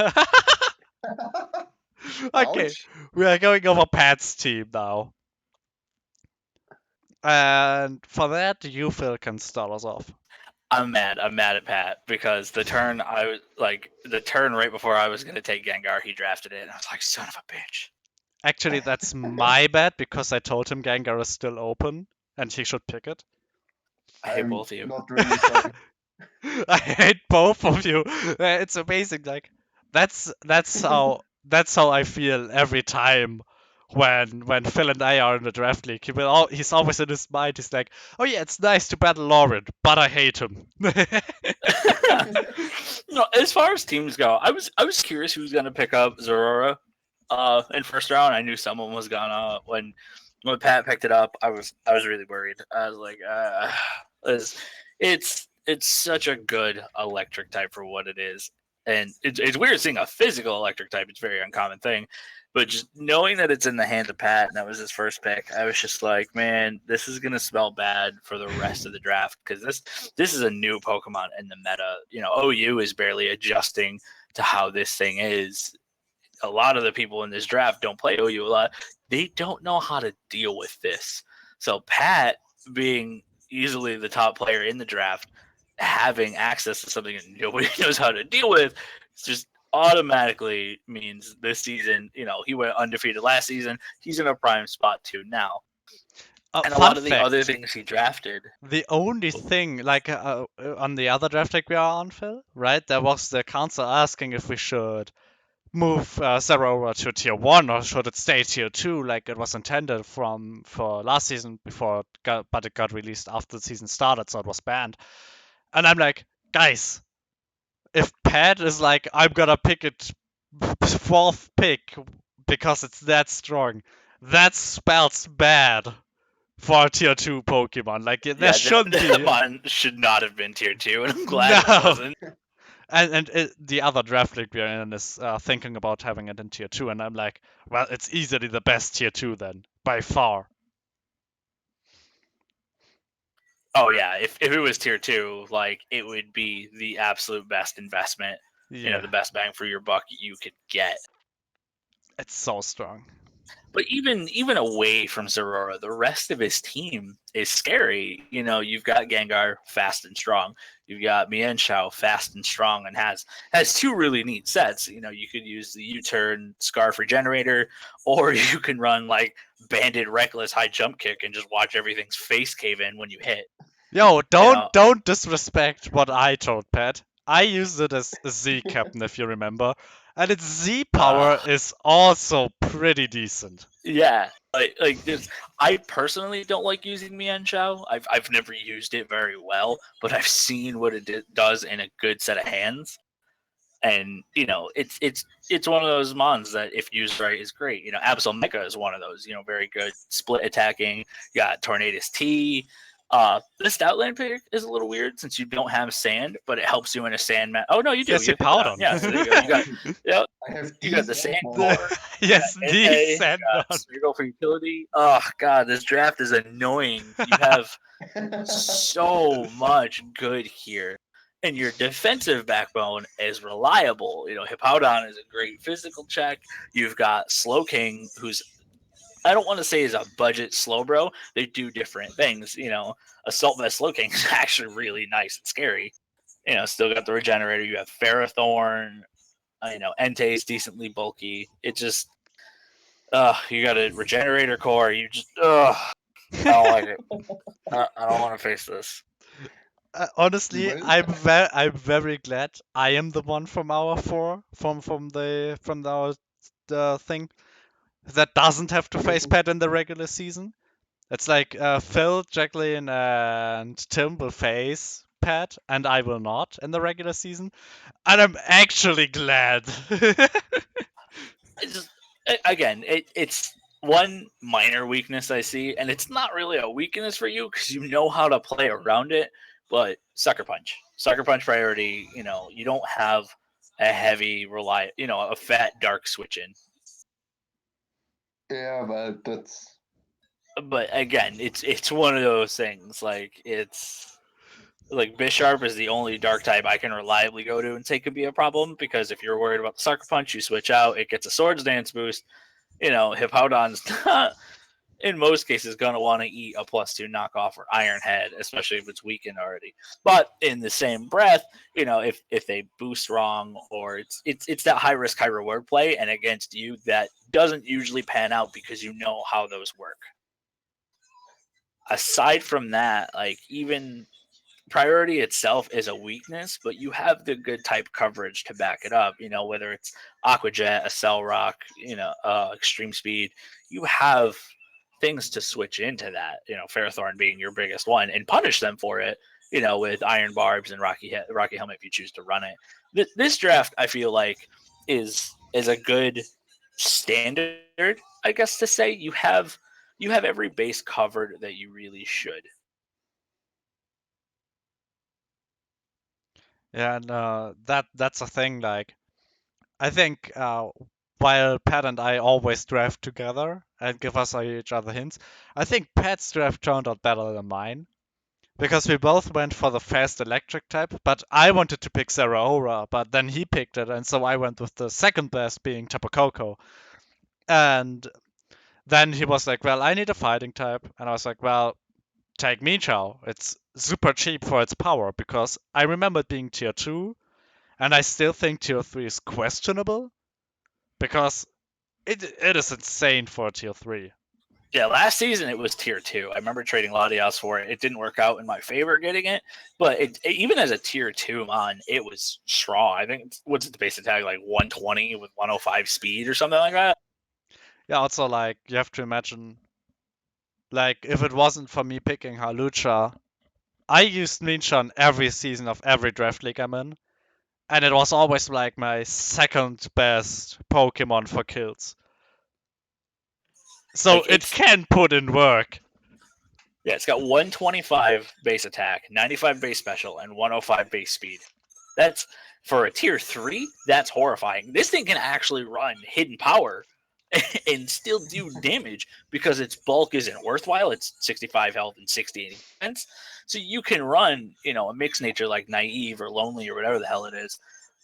okay, Ouch. we are going over Pat's team now. And for that, you, Phil, can start us off. I'm mad. I'm mad at Pat because the turn right before I was gonna take Gengar, he drafted it, and I was like, son of a bitch. Actually, that's my bad because I told him Gengar is still open and he should pick it. I hate I'm both of you. not really sorry. I hate both of you. It's amazing. Like that's how I feel every time when Phil and I are in the draft league. He's always in his mind. He's like, oh yeah, it's nice to battle Lauren, but I hate him. No, as far as teams go, I was curious who was gonna pick up Zorora in first round. I knew someone was gonna when Pat picked it up. I was really worried. I was like, it's such a good electric type for what it is, and it's weird seeing a physical electric type. It's a very uncommon thing, but just knowing that it's in the hands of Pat and that was his first pick, I was just like, man, this is gonna smell bad for the rest of the draft because this is a new Pokemon in the meta. You know, OU is barely adjusting to how this thing is. A lot of the people in this draft don't play OU a lot. They don't know how to deal with this. So Pat being easily the top player in the draft, having access to something that nobody knows how to deal with, just automatically means this season, he went undefeated last season. He's in a prime spot too now. And a Fun lot of the fact: other things he drafted. the only thing, like on the other draft league we are on, Phil, right? There was the council asking if we should move Zeraora to tier 1 or should it stay tier 2 like it was intended for last season but it got released after the season started, so it was banned. And I'm like, guys, if Pat is like, I'm gonna pick it 4th pick because it's that strong, that spells bad for a tier 2 Pokemon. Like there Yeah, shouldn't be. mine should not have been tier 2, and I'm glad it No. wasn't. And the other draft league we're in is thinking about having it in tier 2, and I'm like, well, it's easily the best tier 2 then, by far. Oh yeah, if it was tier 2, like it would be the absolute best investment. Yeah, The best bang for your buck you could get. it's so strong. But even away from Zorora, the rest of his team is scary. You've got Gengar fast and strong. You've got Mienshao fast and strong and has two really neat sets. You could use the U-turn Scarf Regenerator, or you can run like Banded Reckless High Jump Kick and just watch everything's face cave in when you hit. Yo, don't disrespect what I told Pat. I used it as a Z captain, if you remember. And its Z power is also pretty decent. Yeah, like this. I personally don't like using Mian Shao. I've never used it very well, but I've seen what it does in a good set of hands. And it's one of those mons that if used right is great. Absol Mega is one of those. Very good split attacking. You got Tornadus T. This Outland pick is a little weird since you don't have sand, but it helps you in a sand map. Oh no, you do. Yes, You you have Hippodon. Powdon. Yeah, so there you go. You got I have you got the these sand and core. Yes, You got the Entei, sand you got mon. Smeargle for utility. Oh god, this draft is annoying. You have so much good here. And your defensive backbone is reliable. Hippowdon is a great physical check. You've got Slowking, who's I don't want to say is a budget slow bro. They do different things. Assault Vest Slowking is actually really nice and scary. Still got the regenerator. You have Ferrothorn. Entei is decently bulky. It just you got a regenerator core. You just I don't like it. I don't want to face this. Honestly, well, I'm very glad I am the one from our four from our thing that doesn't have to face Pat in the regular season. It's like Phil, Jacqueline, and Tim will face Pat, and I will not in the regular season, and I'm actually glad. It's just, again, it's one minor weakness I see, and it's not really a weakness for you because you know how to play around it. But sucker punch priority. You don't have a heavy a fat dark switch in. yeah, well, that's But again, it's one of those things. It's like Bisharp is the only dark type I can reliably go to and say could be a problem because if you're worried about the sucker punch, you switch out. It gets a swords dance boost. Hippowdon's not in most cases going to want to eat a +2 knockoff or Iron Head, especially if it's weakened already. But in the same breath, if they boost wrong or it's that high risk high reward play, and against you that doesn't usually pan out because you know how those work. Aside from that, even priority itself is a weakness, but you have the good type coverage to back it up. Whether it's Aqua Jet, a Cell Rock, Extreme Speed, you have things to switch into that. Ferrothorn being your biggest one, and punish them for it. With Iron Barbs and Rocky Helmet if you choose to run it. This draft, I feel like, is a good standard. I guess to say you have every base covered that you really should. Yeah, and that's a thing. Like, I think while Pat and I always draft together and give us each other hints, I think Pat's draft turned out better than mine because we both went for the fast electric type. But I wanted to pick Zeraora, but then he picked it, and so I went with the second best being Tapu Koko. And then he was like, "Well, I need a fighting type," and I was like, "Well, take Michao. It's super cheap for its power because I remember it being tier 2, and I still think tier 3 is questionable because it is insane for tier 3. Yeah, last season it was tier 2. I remember trading Latias for it. It didn't work out in my favor getting it, but even as a tier 2 mon, it was strong. I think what's the base attack, like 120 with 105 speed or something like that. Yeah, also, like, you have to imagine, like, if it wasn't for me picking Halucha, I used Ninja in every season of every draft league I'm in, and it was always like my second best Pokemon for kills. So Like it it's can put in work. Yeah, it's got 125 base attack, 95 base special, and 105 base speed. That's for a tier 3. That's horrifying. This thing can actually run hidden power and still do damage because its bulk isn't worthwhile. It's 65 health and 60 defense. So you can run, a mixed nature like naive or lonely or whatever the hell it is,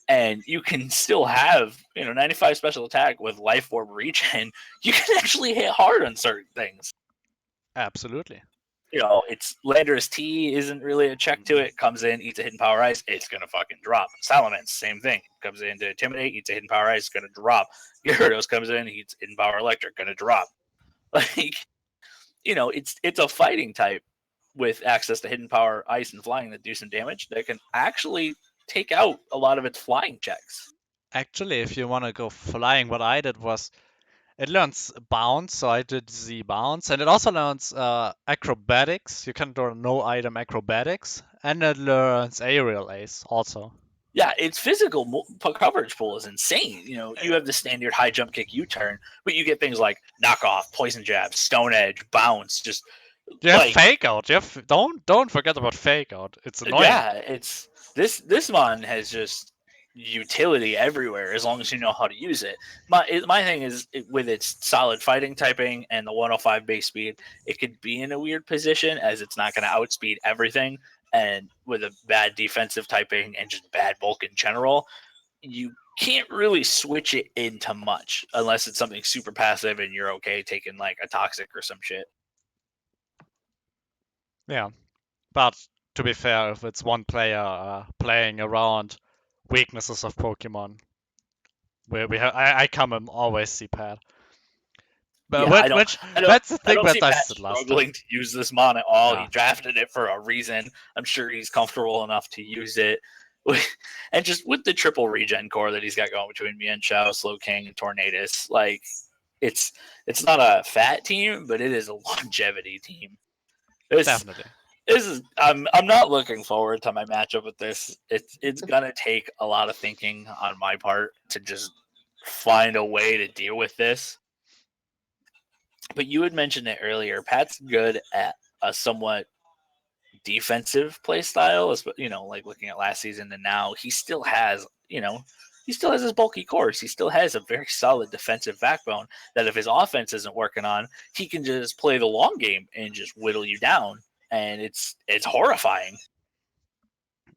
and you can still have, 95 special attack with life orb regen. You can actually hit hard on certain things. Absolutely. It's Landorus T isn't really a check to it. Comes in, eats a hidden power ice, it's gonna fucking drop. Salamence, same thing. Comes in to intimidate, eats a hidden power ice, gonna drop. Gyarados comes in, eats hidden power electric, gonna drop. It's a fighting type with access to hidden power ice and flying that do some damage that can actually take out a lot of its flying checks. Actually, if you want to go flying, what I did was it learns bounce, so I did Z bounce, and it also learns acrobatics. You can do no item acrobatics, and it learns aerial ace also. Yeah, its physical coverage pool is insane. You know, you have the standard high jump kick U-turn, but you get things like knockoff, poison jab, stone edge, bounce. Just You have like fake out. You have don't forget about fake out. It's annoying. yeah, it's this mon has just utility everywhere as long as you know how to use it. My thing is with its solid fighting typing and the 105 base speed, it could be in a weird position as it's not going to outspeed everything. And with a bad defensive typing and just bad bulk in general, you can't really switch it into much unless it's something super passive and you're okay taking like a toxic or some shit. Yeah, but to be fair, if it's one player playing around weaknesses of Pokemon, I come and always see Pat. But Yeah, which I don't, that's the I thing don't that see I Pat said last time. struggling to use this mon at all. Yeah. He drafted it for a reason. I'm sure he's comfortable enough to use it. And just with the triple regen core that he's got going between Mian Shao, Slow King, and Tornadus, like it's not a fat team, but it is a longevity team. Definitely. This is I'm not looking forward to my matchup with this. It's gonna take a lot of thinking on my part to just find a way to deal with this. But you had mentioned it earlier. Pat's good at a somewhat defensive play style, you know, like looking at last season and now he still has, you know, he still has his bulky cores. He still has a very solid defensive backbone that if his offense isn't working on, he can just play the long game and just whittle you down. And it's horrifying.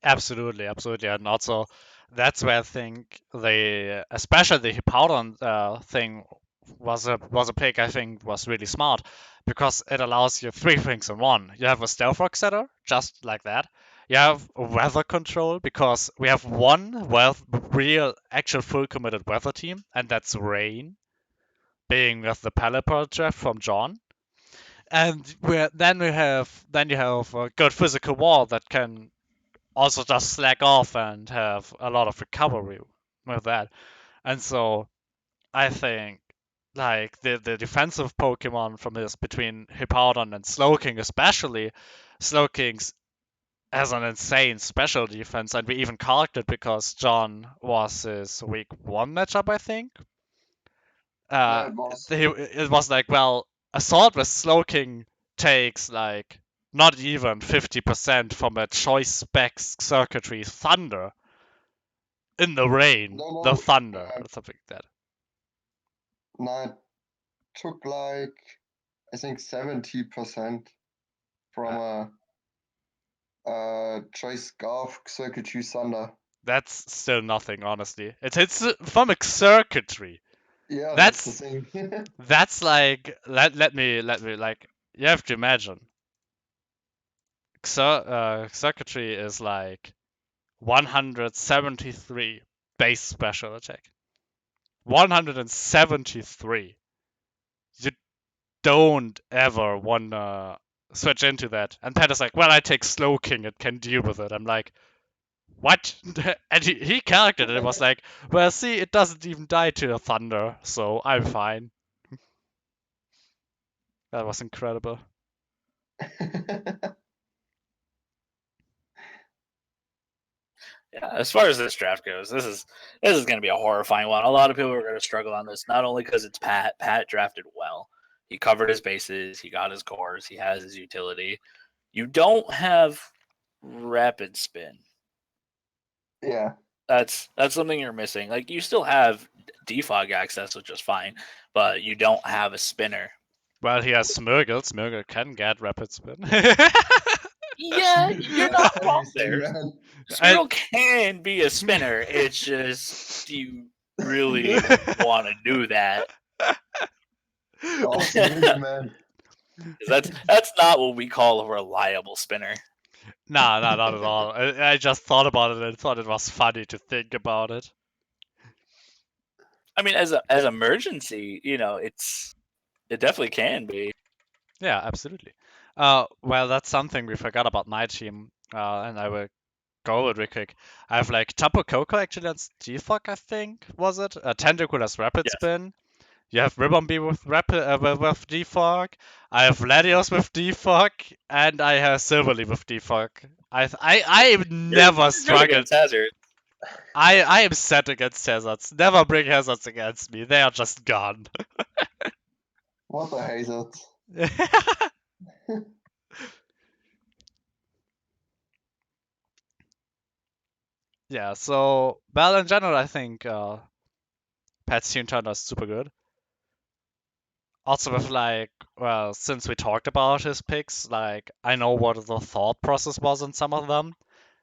Absolutely, and also that's where I think especially the Hippowdon thing was a pick I think was really smart because it allows you three things in one. You have a Stealth Rock setter, just like that. You have weather control because we have one real actual full committed weather team, and that's Rain, being with the Pelipper draft from John. And then you have a good physical wall that can also just slack off and have a lot of recovery with that. And so I think like the defensive Pokemon from this between Hippowdon and Slowking especially, Slowking's has an insane special defense, and we even calced it because John was his week one matchup, I think. Yeah, it was. It was like, well, Assault with Slowking takes like not even 50% from a choice spec circuitry Thunder in the rain, No, the no, thunder, or something like that. no, it took like, I think 70% from a choice scarf circuitry thunder. That's still nothing, honestly. It hits from a circuitry. Yeah, that's the That's thing. that's like let me like you have to imagine. Circuitry is like 173 base special attack. 173. You don't ever wanna switch into that. And Pat is like, well, I take Slow King and can deal with it. I'm like, what? And he calculated it. It was like, well, see, it doesn't even die to a thunder, so I'm fine. That was incredible. Yeah, as far as this draft goes, this is going to be a horrifying one. A lot of people are going to struggle on this, not only because it's Pat. Pat drafted well. He covered his bases. He got his cores. He has his utility. You don't have rapid spin. Yeah. That's something you're missing. Like you still have defog access, which is fine, but you don't have a spinner. Well, he has Smirgle. Smirgle can get rapid spin. Yeah, you're not wrong Everything, there. man. I- Squirrel can be a spinner. It's just do you really want to do that? Absolutely, man. 'Cause that's not what we call a reliable spinner. Nah, not at all. I just thought about it and thought it was funny to think about it. I mean, as emergency, you know, it definitely can be. Yeah, absolutely. Well, that's something we forgot about my team, and I will go real quick. I have like Tapu Koko actually on Defog, I think, was it? Tentacool has Rapid Yes. Spin. You have Ribombee with with Defog. I have Latios with Defog, and I have Silverleaf with Defog. I never You're good struggled. against Hazard. I am set against hazards. Never bring hazards against me. They are just gone. What a hazard. Yeah, so, well, in general, I think Pat's Team Turner is super good. Also, with like, well, since we talked about his picks, like, I know what the thought process was in some of them.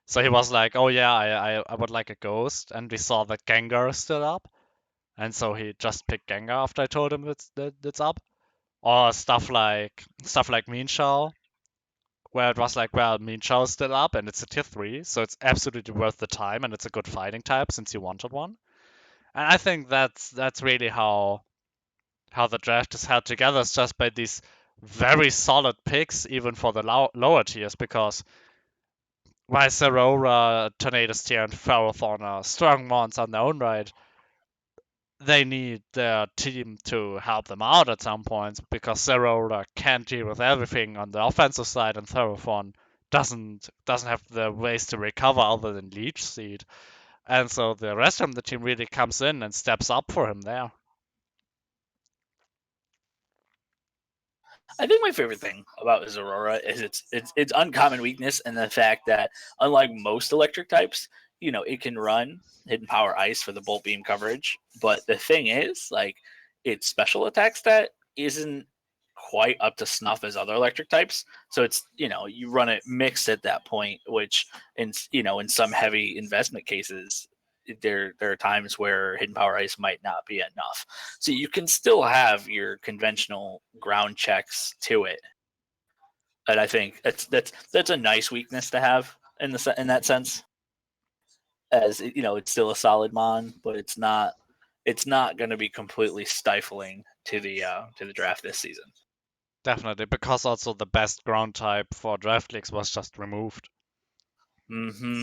So he was like, oh yeah, I would like a ghost, and we saw that Gengar is still up. And so he just picked Gengar after I told him it's up. Or stuff like Mean Shao, where it was like, well, Mean Shao is still up and it's a tier 3, so it's absolutely worth the time and it's a good fighting type since you wanted one. And I think that's really how the draft is held together, is just by these very solid picks, even for the lower tiers, because while Zeraora, Tornadus tier, and Ferrothorn are strong mons on their own right, they need their team to help them out at some points, because Zeraora can't deal with everything on the offensive side, and Ferrothorn doesn't have the ways to recover other than Leech Seed. And so the rest of the team really comes in and steps up for him there. I think my favorite thing about his Aurora is its uncommon weakness and the fact that, unlike most electric types, it can run Hidden Power Ice for the Bolt Beam coverage. But the thing is, like, its special attack stat isn't quite up to snuff as other electric types. So it's, you run it mixed at that point, which in some heavy investment cases, there are times where Hidden Power Ice might not be enough. So you can still have your conventional ground checks to it. And I think that's a nice weakness to have in that sense. As it's still a solid mon, but it's not going to be completely stifling to the draft this season. Definitely, because also the best ground type for draft leagues was just removed. Mm-hmm.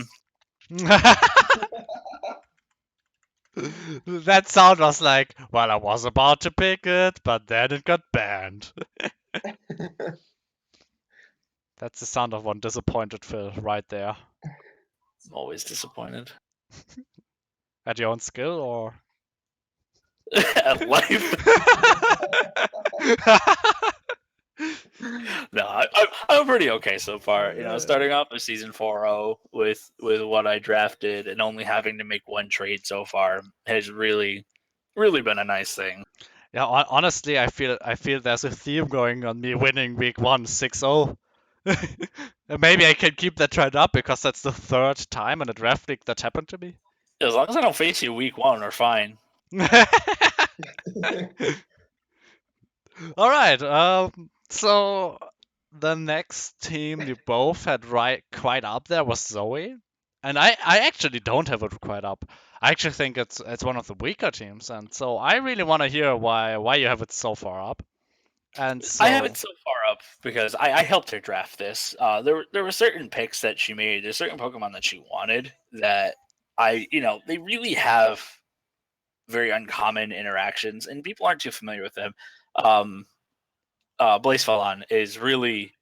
That sound was like, well, I was about to pick it, but then it got banned. That's the sound of one disappointed Phil right there. I'm always disappointed. At your own skill, or? At life. No, I'm pretty okay so far. Starting off the season 4-0 with what I drafted and only having to make one trade so far has really, really been a nice thing. Yeah, honestly, I feel there's a theme going on me winning week 1 6-0. Maybe I can keep that trend up because that's the third time in a draft league that happened to me. As long as I don't face you week 1, we're fine. All right. So the next team you both had quite up there was Zoe, and I actually don't have it quite up. I actually think it's one of the weaker teams, and so I really want to hear why you have it so far up. And so I have it so far up because I helped her draft this. There were certain picks that she made. There's certain Pokemon that she wanted that they really have very uncommon interactions, and people aren't too familiar with them. Blacephalon is really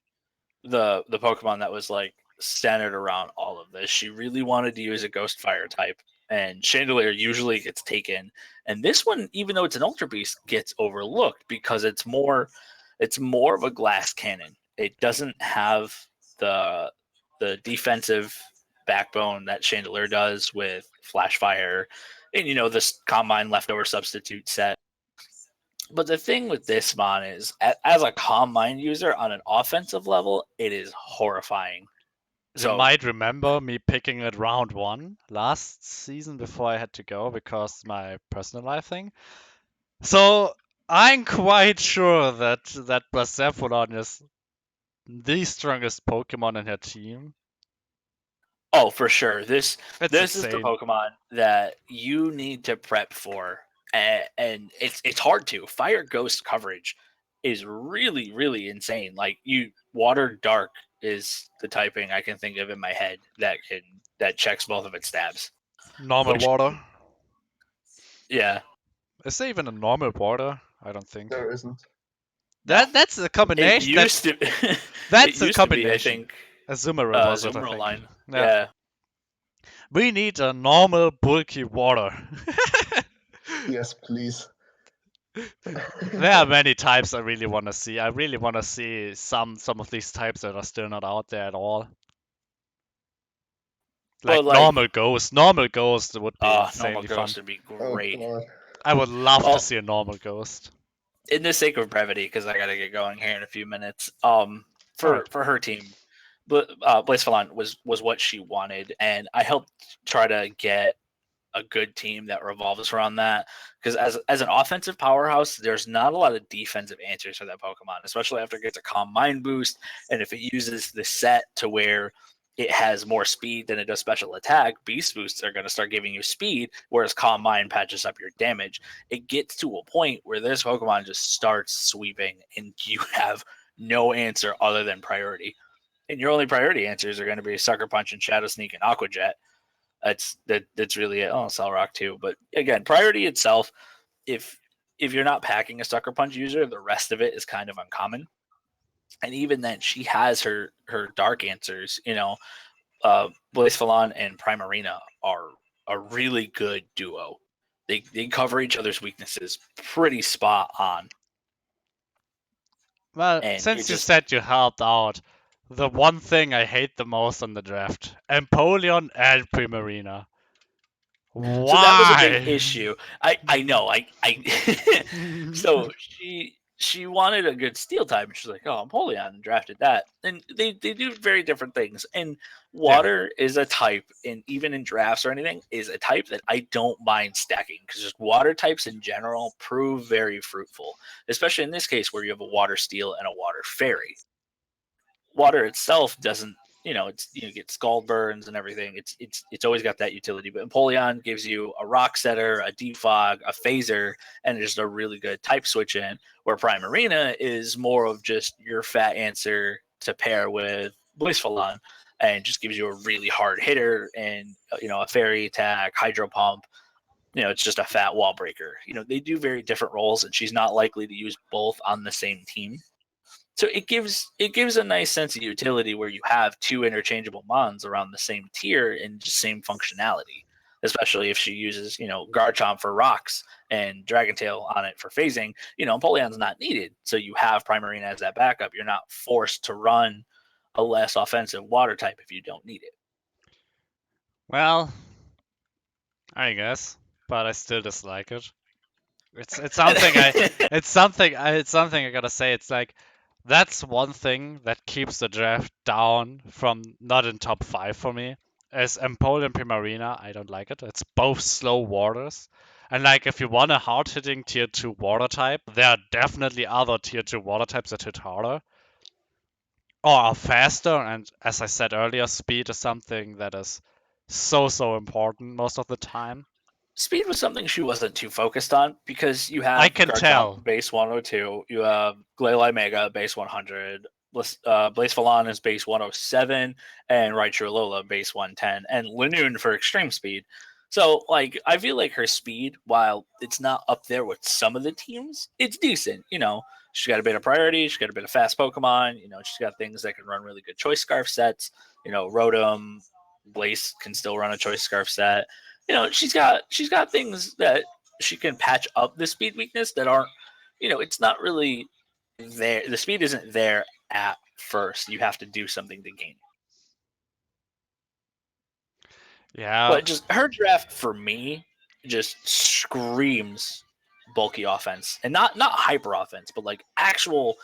the Pokemon that was like centered around all of this. She really wanted to use a Ghost Fire type, and Chandelier usually gets taken. And this one, even though it's an Ultra Beast, gets overlooked because it's more of a glass cannon. It doesn't have the defensive backbone that Chandelier does with Flash Fire, and this Combine leftover substitute set. But the thing with this mon is, as a Calm Mind user on an offensive level, it is horrifying. you might remember me picking it round 1 last season before I had to go because my personal life thing. So I'm quite sure that Blacephalon is the strongest Pokemon in her team. Oh, for sure. This is the insane. Pokemon that you need to prep for, and it's hard to. Fire Ghost coverage is really, really insane. Like, Water Dark is the typing I can think of in my head that can that checks both of its stabs. Normal Which- water. Yeah, Is there even a normal water? I don't think. There isn't. That's a it combination. used to. That's it a used to be, I combination. think, Azumarill was it, I Zoomer think. line. Yeah. Yeah. We need a normal bulky water. Yes, please. There are many types I really want to see. I really want to see some of these types that are still not out there at all. Well, Like normal ghost. Normal ghost would be normal insanely fun. ghost would be Oh great. god. I would love to Well, see a normal ghost. in the sake of brevity, because I gotta get going here in a few minutes. Alright. For her team, but Blaze Falon was what she wanted, and I helped try to get a good team that revolves around that. Because as an offensive powerhouse, there's not a lot of defensive answers for that Pokemon, especially after it gets a Calm Mind boost, and if it uses the set to where it has more speed than it does special attack, beast boosts are going to start giving you speed, whereas Calm Mind patches up your damage. It gets to a point where this Pokemon just starts sweeping, and you have no answer other than priority. And your only priority answers are going to be Sucker Punch and Shadow Sneak and Aqua Jet. That's really it. Oh, Cell Rock too. But again, priority itself, if you're not packing a Sucker Punch user, the rest of it is kind of uncommon. And even then, she has her dark answers. Blaze Falon and Primarina are a really good duo. They cover each other's weaknesses pretty spot on. Well, And since you said you helped out, the one thing I hate the most on the draft, Empoleon and Primarina. Why? So that was a big issue. I know. I so she wanted a good steel type, and she's like, "Oh, Empoleon," and drafted that. And they do very different things. And water is a type, and even in drafts or anything, is a type that I don't mind stacking because just water types in general prove very fruitful, especially in this case where you have a water steel and a water fairy. Water itself doesn't, it's, get scald burns and everything. It's always got that utility. But Empoleon gives you a rock setter, a defog, a phaser, and just a really good type switch in. Where Primarina is more of just your fat answer to pair with Blissfulon, and just gives you a really hard hitter and a fairy attack, hydro pump. It's just a fat wall breaker. They do very different roles, and she's not likely to use both on the same team. So it gives a nice sense of utility where you have two interchangeable mons around the same tier and just same functionality. Especially if she uses, Garchomp for rocks and Dragon Tail on it for phasing, Empoleon's not needed. So you have Primarina as that backup. You're not forced to run a less offensive water type if you don't need it. Well, I guess, but I still dislike it. It's something I gotta say. It's like that's one thing that keeps the draft down from not in top 5 for me. Is Empoleon Primarina. I don't like it. It's both slow waters. And like if you want a hard hitting tier 2 water type, there are definitely other tier 2 water types that hit harder. Or are faster, and as I said earlier, speed is something that is so important most of the time. Speed was something she wasn't too focused on because you I have can tell. Garchomp base 102, you have Glalie Mega base 100, Blaze Falon is base 107, and Raichu Lola base 110, and Lanoon for extreme speed. So, I feel like her speed, while it's not up there with some of the teams, it's decent. She's got a bit of priority, she's got a bit of fast Pokemon, she's got things that can run really good Choice Scarf sets. Rotom, Blaze can still run a Choice Scarf set. She's got things that she can patch up the speed weakness that aren't, it's not really there. The speed isn't there at first. You have to do something to gain it. Yeah. But just her draft for me just screams bulky offense, and not hyper offense, but actual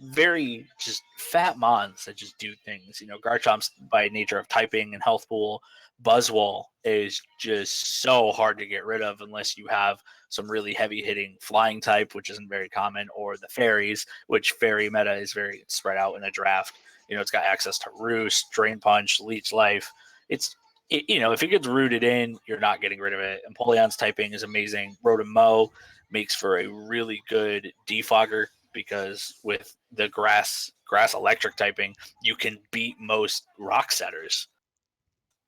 very just fat mons that just do things. Garchomp's by nature of typing and health pool. Buzzwole is just so hard to get rid of unless you have some really heavy hitting flying type, which isn't very common, or the fairies, which fairy meta is very spread out in a draft. It's got access to Roost, Drain Punch, Leech Life. If it gets rooted in, you're not getting rid of it. Empoleon's typing is amazing. Rotom makes for a really good defogger because with the grass electric typing, you can beat most rock setters.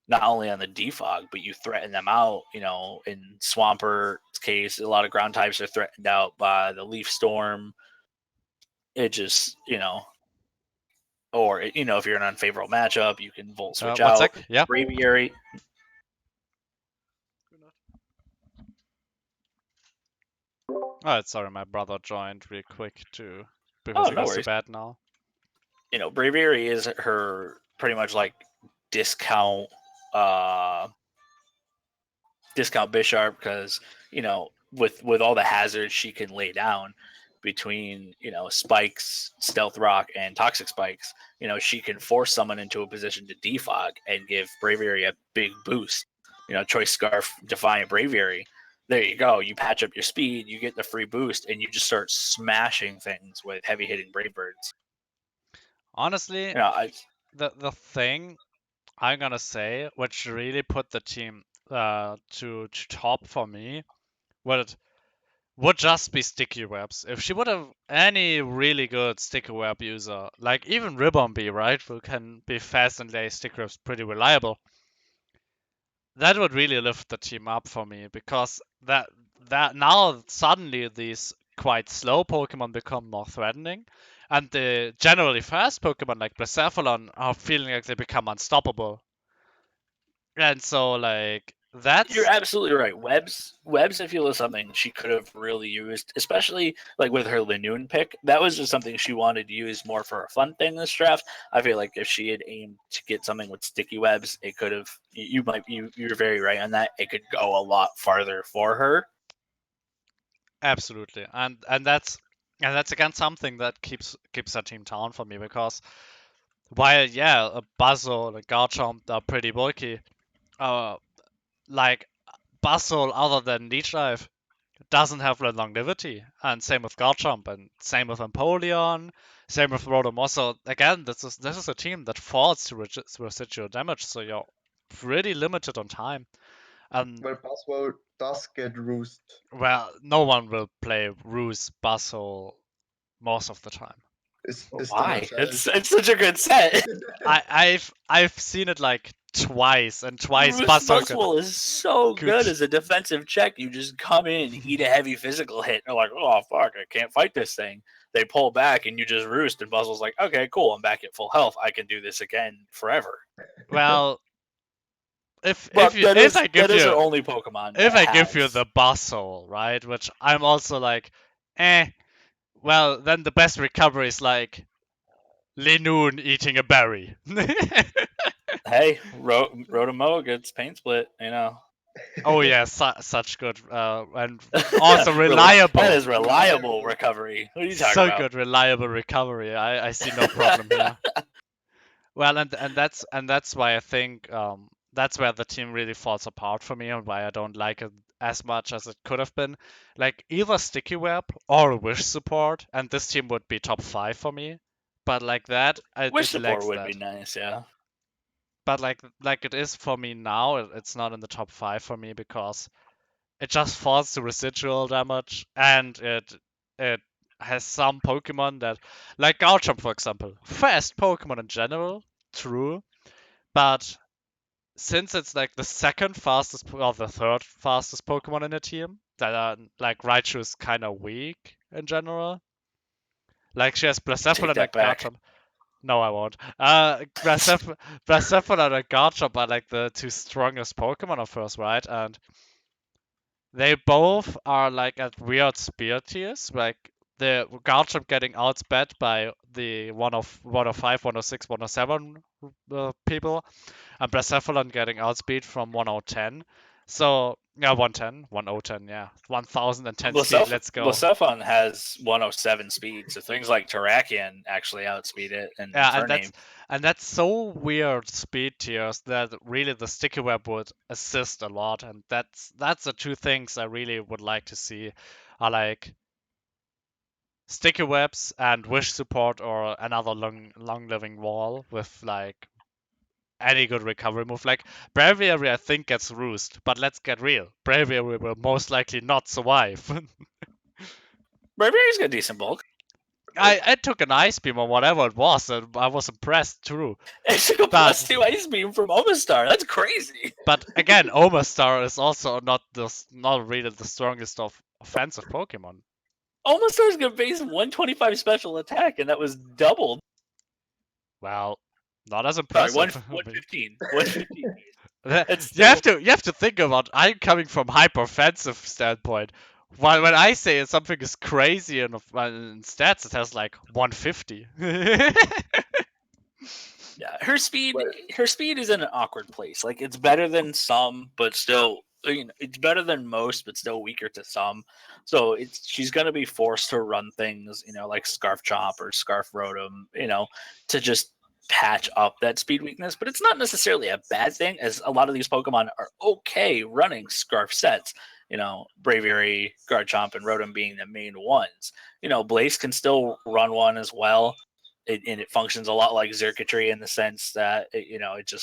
not only on the defog, but you threaten them out. In Swamper's case, a lot of ground types are threatened out by the Leaf Storm. It just, or if you're in an unfavorable matchup, you can Volt Switch One out. sec. Yeah. Braviary. Oh, sorry, my brother joined real quick too because Oh, he no goes to worries. bed now. Braviary is her pretty much like discount Bisharp because with all the hazards she can lay down between spikes, stealth rock, and toxic spikes. She can force someone into a position to defog and give Braviary a big boost. Choice Scarf, Defiant Braviary. There you go. You patch up your speed, you get the free boost, and you just start smashing things with heavy hitting Brave Birds. Honestly, the thing I'm gonna say, which really put the team to top for me, would just be sticky webs. If she would have any really good sticky web user, like even Ribbomby, right, who can be fast and lay sticky webs pretty reliable, that would really lift the team up for me because that now suddenly these quite slow Pokemon become more threatening, and the generally fast Pokemon like Blacephalon are feeling like they become unstoppable. And so like You're that's absolutely right. Webs, I feel is something she could have really used, especially like with her Linoon pick. That was just something she wanted to use more for a fun thing this draft. I feel like if she had aimed to get something with sticky webs, it could have. You're very right on that. It could go a lot farther for her. absolutely, and that's again something that keeps her team down for me because while yeah, a Buzzle, a Garchomp are pretty bulky, uh, like Buzzle other than Leech Life doesn't have the longevity, and same with Garchomp, and same with Empoleon, same with Rotom. So again, this is a team that falls to residual damage, so you're pretty limited on time. And Well, Buzzwole does get roost. well, no one will play Ruse Buzzle most of the time. Is that a Why? challenge? It's such a good set. I've seen it like twice, and twice Bruce Buzzle Buzzwole is so good as a defensive check. You just come in, eat a heavy physical hit, and they're like, oh, fuck, I can't fight this thing. They pull back, and you just roost, and Buzzle's like, okay, cool, I'm back at full health. I can do this again forever. Well, if But I give that is her you only Pokemon if that I give you has. the Buzzle, right, which I'm also like, eh, well, then the best recovery is like Linoon eating a berry. Hey, Rotomoa gets Pain Split, Oh yeah, such good and also reliable. That is reliable recovery. What are you talking So about? good, reliable recovery. I see no problem here. Well, and that's why I think that's where the team really falls apart for me and why I don't like it as much as it could have been. Like either Sticky Web or Wish support, and this team would be top 5 for me. But like that, Wish it support lacks would be that. nice, yeah. But like it is for me now, it's not in the top 5 for me because it just falls to residual damage, and it has some Pokemon that, like Garchomp for example, fast Pokemon in general, true, but since it's like the second fastest or the third fastest Pokemon in a team, that are like Raichu is kind of weak in general. Like she has Take Blacephalon and that back. Garchomp. No, I won't. Blacephalon and Garchomp are like the two strongest Pokemon of hers, right? And they both are like at weird speed tiers. Like the Garchomp getting outsped by the 105, 106, 107 people, and Blacephalon getting outspeed from 1010. So yeah, 110, 1010, yeah, 1010 speed. Let's go. Blacephalon has 107 speed, so things like Terrakion actually outspeed it in Yeah, Infernape. and that's so weird speed tiers that really the sticky web would assist a lot, and that's the two things I really would like to see are like sticky webs and wish support or another long living wall with like any good recovery move. Like Braviary I think gets roost, but let's get real. Braviary will most likely not survive. Braviary's got decent bulk. I took an ice beam or whatever it was, and I was impressed too. It took a But +2 ice beam from Omastar. That's crazy. but again, Omastar is also not really the strongest of offensive Pokemon. Omastar's gonna base 125 special attack, and that was doubled. Well, not as Sorry, impressive. 115. 115. It's You have to think about. I'm coming from hyper offensive standpoint. While when I say something is crazy in stats, it has like 150. Yeah, her speed Well, is in an awkward place. Like it's better than some, but still, it's better than most, but still weaker to some. So she's gonna be forced to run things, like Scarf Chomp or Scarf Rotom, to just patch up that speed weakness. But it's not necessarily a bad thing, as a lot of these Pokemon are okay running Scarf sets. Braviary, Garchomp, and Rotom being the main ones. Blaze can still run one as well. And it functions a lot like Xurkitree in the sense that it's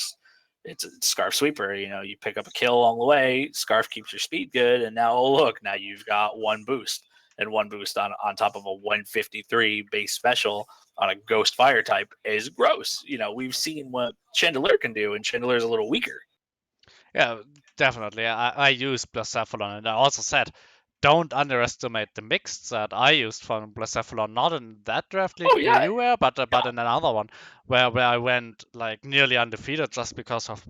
a Scarf Sweeper. You pick up a kill along the way. Scarf keeps your speed good, and now now you've got one boost on top of a 153 base special on a Ghost Fire type is gross. We've seen what Chandelure can do, and Chandelure's a little weaker. Yeah, definitely. I used Blacephalon, and I also said, don't underestimate the mixed set I used from Blacephalon, not in that draft league Oh where yeah, you were, but in another one where I went like nearly undefeated just because of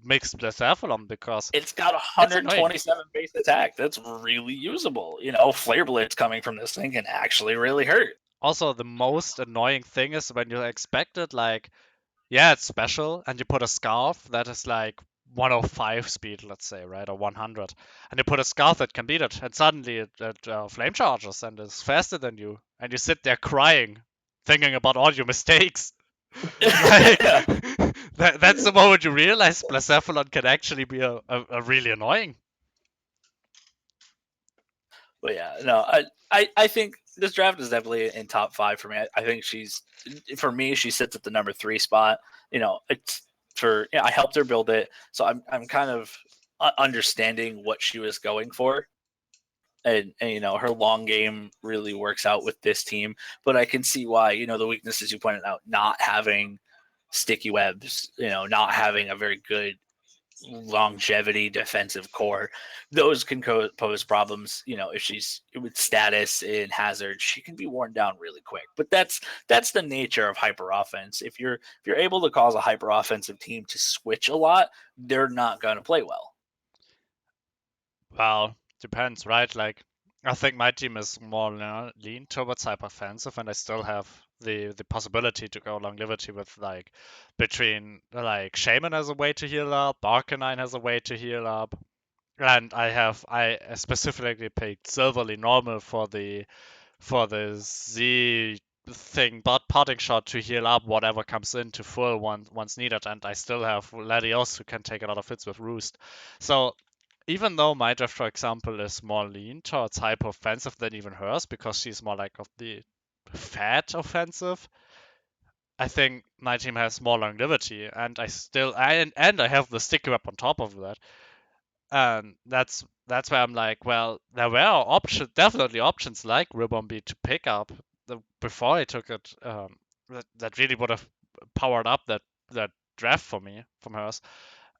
mixed Blacephalon, because it's got it's annoying. 127 base attack. That's really usable. Flare Blitz coming from this thing can actually really hurt. Also, the most annoying thing is when you expect it, like, yeah, it's special, and you put a scarf that is like 105 speed, let's say, right, or 100, and you put a scarf that can beat it, and suddenly it flame charges and is faster than you, and you sit there crying, thinking about all your mistakes. Like, that's the moment you realize Blacephalon can actually be a really annoying. But yeah, no, I think this draft is definitely in top 5 for me. I think she sits at the number 3 spot. It's I helped her build it, so I'm kind of understanding what she was going for. And her long game really works out with this team, but I can see why the weaknesses you pointed out, not having sticky webs, not having a very good longevity defensive core, those can pose problems. If she's with status and hazard, she can be worn down really quick. But that's the nature of hyper offense. If you're able to cause a hyper offensive team to switch a lot, they're not going to play well. Well, depends, right? Like, I think my team is more lean towards hyper offensive, and I still have the possibility to go longevity with like between like Shaman has a way to heal up, Arcanine has a way to heal up, and I specifically picked Silverly normal for the Z thing, but potting shot to heal up whatever comes into full once needed, and I still have Latios who can take a lot of hits with Roost. So even though my draft, for example, is more lean towards hyper offensive than even hers because she's more like of the fat offensive, I think my team has more longevity, and and I have the sticky web on top of that, and that's why I'm like, well, there were definitely options like Ribbombi to pick up before I took it, that really would have powered up that draft for me from hers,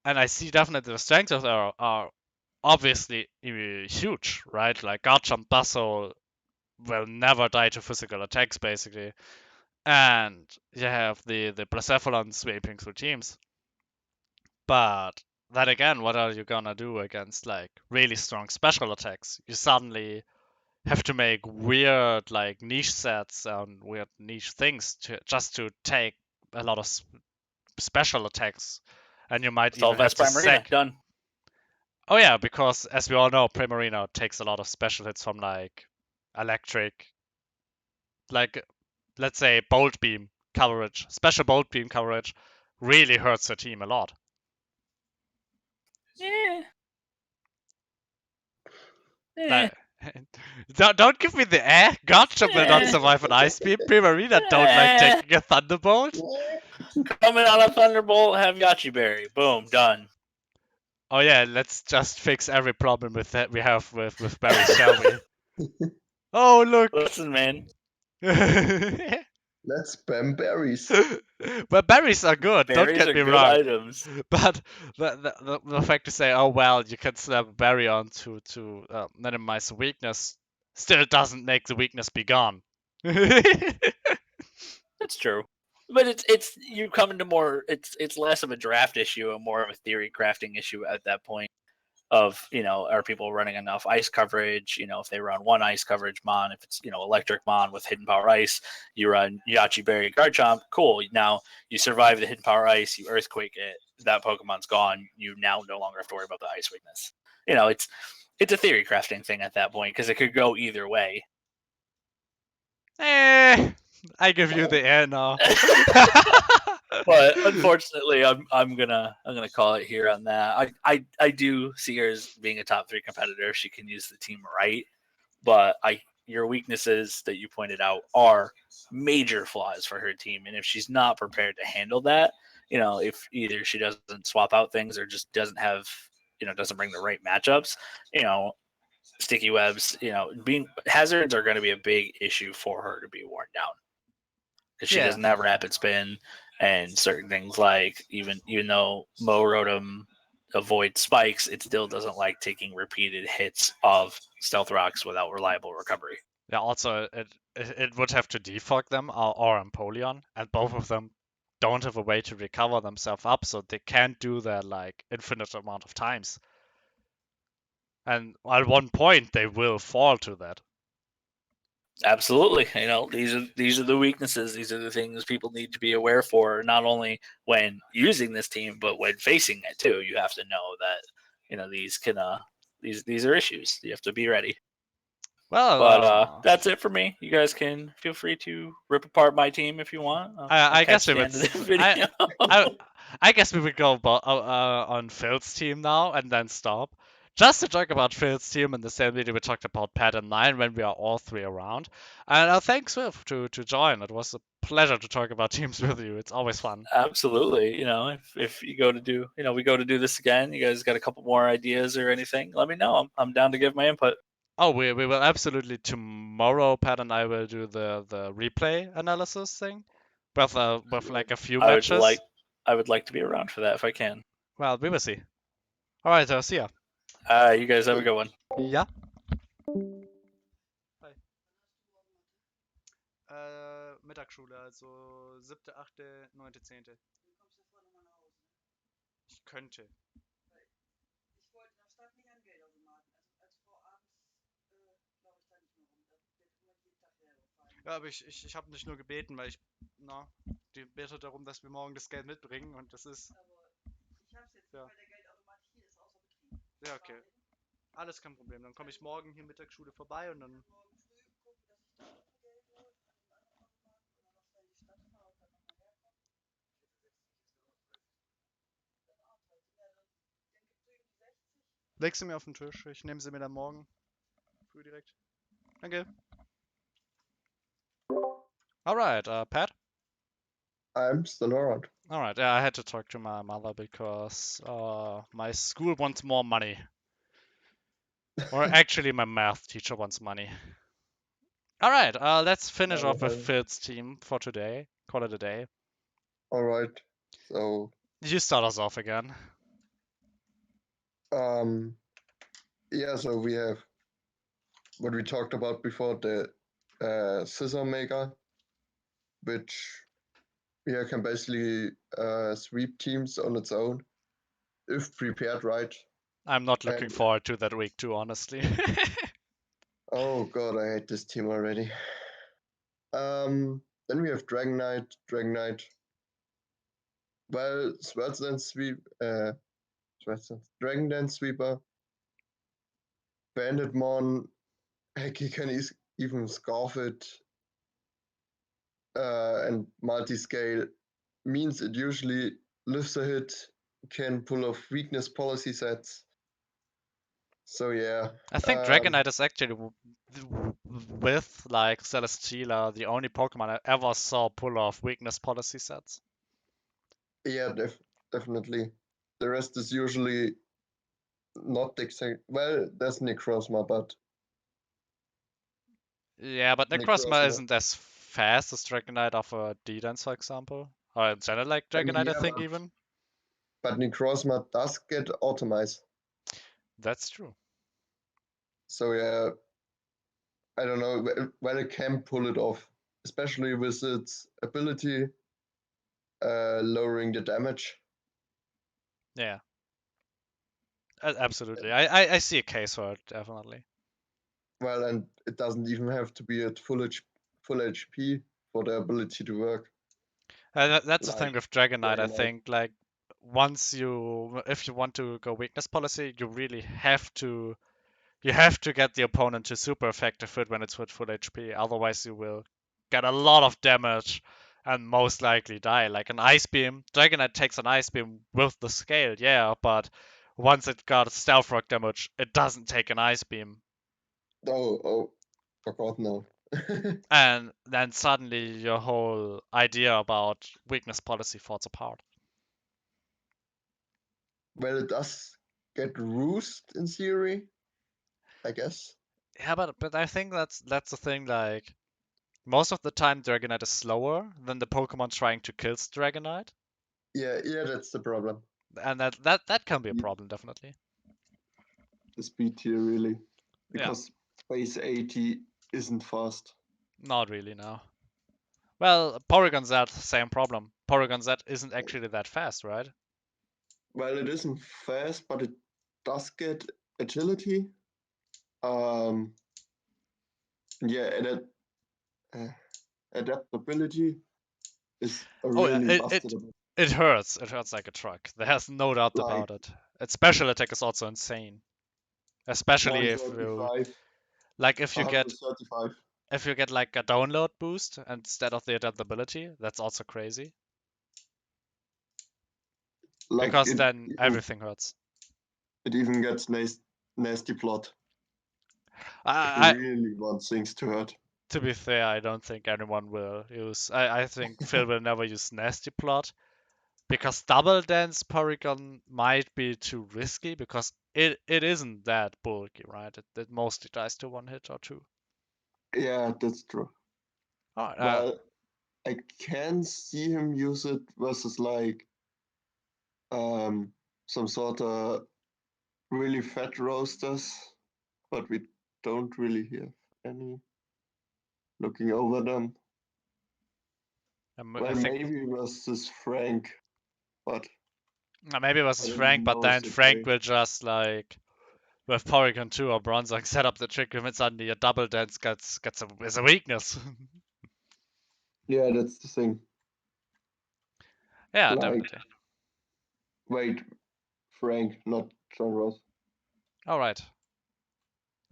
and I see definitely the strengths of her are obviously huge, right? Like Garchomp Bustle will never die to physical attacks, basically. And you have the Blacephalon sweeping through teams. But then again, what are you gonna do against like really strong special attacks? You suddenly have to make weird like niche sets and weird niche things to take a lot of special attacks, and you might It's all even have Vest to Primarina done. Oh yeah, because as we all know, Primarina takes a lot of special hits from like electric, like let's say bolt beam coverage. Special bolt beam coverage really hurts the team a lot. Yeah. Like, don't give me the air. Gotcha will not survive an ice beam. Primarina don't like taking a thunderbolt. Coming on a Thunderbolt, have Yachi Berry. Boom, done. Oh yeah, let's just fix every problem with that we have with berries, shall we? Oh look, Listen, man. Let's spam berries. But berries are good, don't Berries get are me good wrong. items. But the fact to say, oh well, you can slap a berry on to minimize the weakness, still doesn't make the weakness be gone. That's true. But it's you come into more it's less of a draft issue and more of a theory crafting issue at that point of, are people running enough ice coverage? If they run one ice coverage mon, if it's, electric mon with hidden power ice, you run Yachi Berry Garchomp, cool. Now you survive the hidden power ice, you earthquake it, that Pokemon's gone, you now no longer have to worry about the ice weakness. It's a theory crafting thing at that point because it could go either way. I give you the air now. But unfortunately, I'm gonna call it here on that. I do see her as being a top 3 competitor. She can use the team right, but your weaknesses that you pointed out are major flaws for her team, and if she's not prepared to handle that, if either she doesn't swap out things or just doesn't have, doesn't bring the right matchups, sticky webs, being hazards are going to be a big issue for her to be worn down because she Yeah. doesn't have rapid spin and certain things like even though Mo Rotom avoids spikes, it still doesn't like taking repeated hits of stealth rocks without reliable recovery. Yeah, also it would have to defog them or Empoleon, and both of them don't have a way to recover themselves up, so they can't do that like infinite amount of times. And at one point they will fall to that. Absolutely. These are the weaknesses. These are the things people need to be aware for, not only when using this team, but when facing it too. You have to know that, these can these are issues. You have to be ready. Well, But that's it for me. You guys can feel free to rip apart my team if you want. I'll I guess catch we the would. end of the video. I guess we would go on Phil's team now and then stop. Just to talk about Phil's team in the same video we talked about Pat and 9 when we are all 3 around. And thanks, Swift, to join. It was a pleasure to talk about teams with you. It's always fun. Absolutely. If you go to do, we go to do this again, you guys got a couple more ideas or anything, let me know. I'm down to give my input. Oh, we will absolutely tomorrow. Pat and I will do the replay analysis thing with like a few I would matches. like to be around for that if I can. Well, we will see. All right, see ya. You guys have a good one. Ja. Mittagsschule, also 7., 8., 9., 10. Ich könnte. Ja, aber ich habe nicht nur gebeten, weil die betet darum, dass wir morgen das Geld mitbringen und das ist. Ja. Ja, okay. Alles kein Problem. Dann komme ich morgen hier Mittagsschule vorbei und dann. Leg sie mir auf den Tisch. Ich nehme sie mir dann morgen früh direkt. Danke. Alright, Pat? I'm still around. Alright, yeah, I had to talk to my mother because my school wants more money. Or actually, my math teacher wants money. Alright, let's finish off with Phil's team for today. Call it a day. Alright, so You start us off again. yeah, so we have what we talked about before, the scissor maker, which can basically sweep teams on its own if prepared right. I'm not looking And forward to that week too, honestly. oh god, I hate this team already. Then we have Dragon Knight. Well, Swords Dance Sweep, Dragon Dance Sweeper, Bandit Mon, heck, he can even scarf it, and multi-scale means it usually lifts a hit, can pull off weakness policy sets. So yeah. I think Dragonite is actually with like Celesteela the only Pokemon I ever saw pull off weakness policy sets. Yeah, definitely. The rest is usually not exact. Well, there's Necrozma, but Yeah, but Necrozma Necrozma. isn't as fast as Dragonite of a D-Dance, for example. Or in general, like I mean, Dragonite, I yeah, think, even. but Necrozma does get automized. That's true. So yeah, I don't know whether it can pull it off, especially with its ability lowering the damage. Yeah, absolutely. I see a case for it, definitely. Well, and it doesn't even have to be at full HP for the ability to work. That's the thing Like with Dragonite, I Dragonite. think. Like, if you want to go weakness policy, you really have to get the opponent to super effective hit when it's with full HP. Otherwise, you will get a lot of damage and most likely die. Like an Ice Beam, Dragonite takes an Ice Beam with the scale, yeah, but once it got Stealth Rock damage, it doesn't take an Ice Beam. Oh, forgot now. And then suddenly your whole idea about weakness policy falls apart. Well, it does get roost in theory, I guess. Yeah, but I think that's the thing. Like most of the time, Dragonite is slower than the Pokemon trying to kill Dragonite, Yeah, that's the problem. and that can be a The problem, definitely. the speed tier really, Yeah, because base 80 isn't fast. not really, no. Well, Porygon Z, same problem. Porygon Z isn't actually that fast, right? Well, it isn't fast, but it does get agility. Um, yeah, and uh, adaptability is a Oh yeah, really it busted. it it hurts. It hurts like a truck. There's no doubt Like about it. Its special attack is also insane. Especially if you 135, like if you get like a download boost instead of the adaptability, that's also crazy. like Because then everything hurts. it even gets nasty plot if you I really want things to hurt. to be fair, I don't think anyone will use. I think Phil will never use Nasty Plot because Double Dance Porygon might be too risky because it isn't that bulky, right? It mostly dies to one hit or two. Yeah, that's true. Oh, Well, I can see him use it versus like um some sort of really fat roasters, but we don't really have any looking over them. I Well, think maybe versus Frank, but maybe it I was don't Frank, but know then the Frank way. will just like with Porygon 2 or Bronzong set up the trick room and suddenly a Double Dance is a weakness. Yeah, that's the thing. Yeah, Like, definitely. wait, Frank, not John Ross. All right.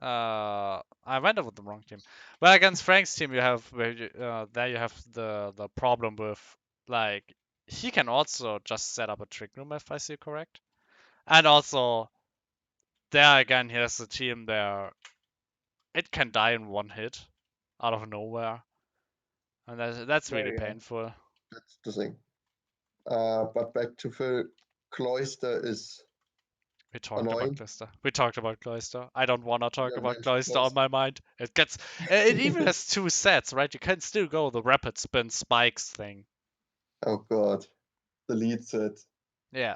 I went over the wrong team. Well, against Frank's team, you have there you have the problem with like he can also just set up a trick room if I see correct, and also there again he has a team there it can die in one hit out of nowhere, and that's Well, really yeah, painful. that's the thing. But back to Phil, Cloyster is We talked about annoying. Cloyster. We talked about Cloyster. I don't want to We talk don't about mention Cloyster on Cloyster. my mind. It even has two sets, right? You can still go the rapid spin spikes thing. Oh god, the lead set. Yeah.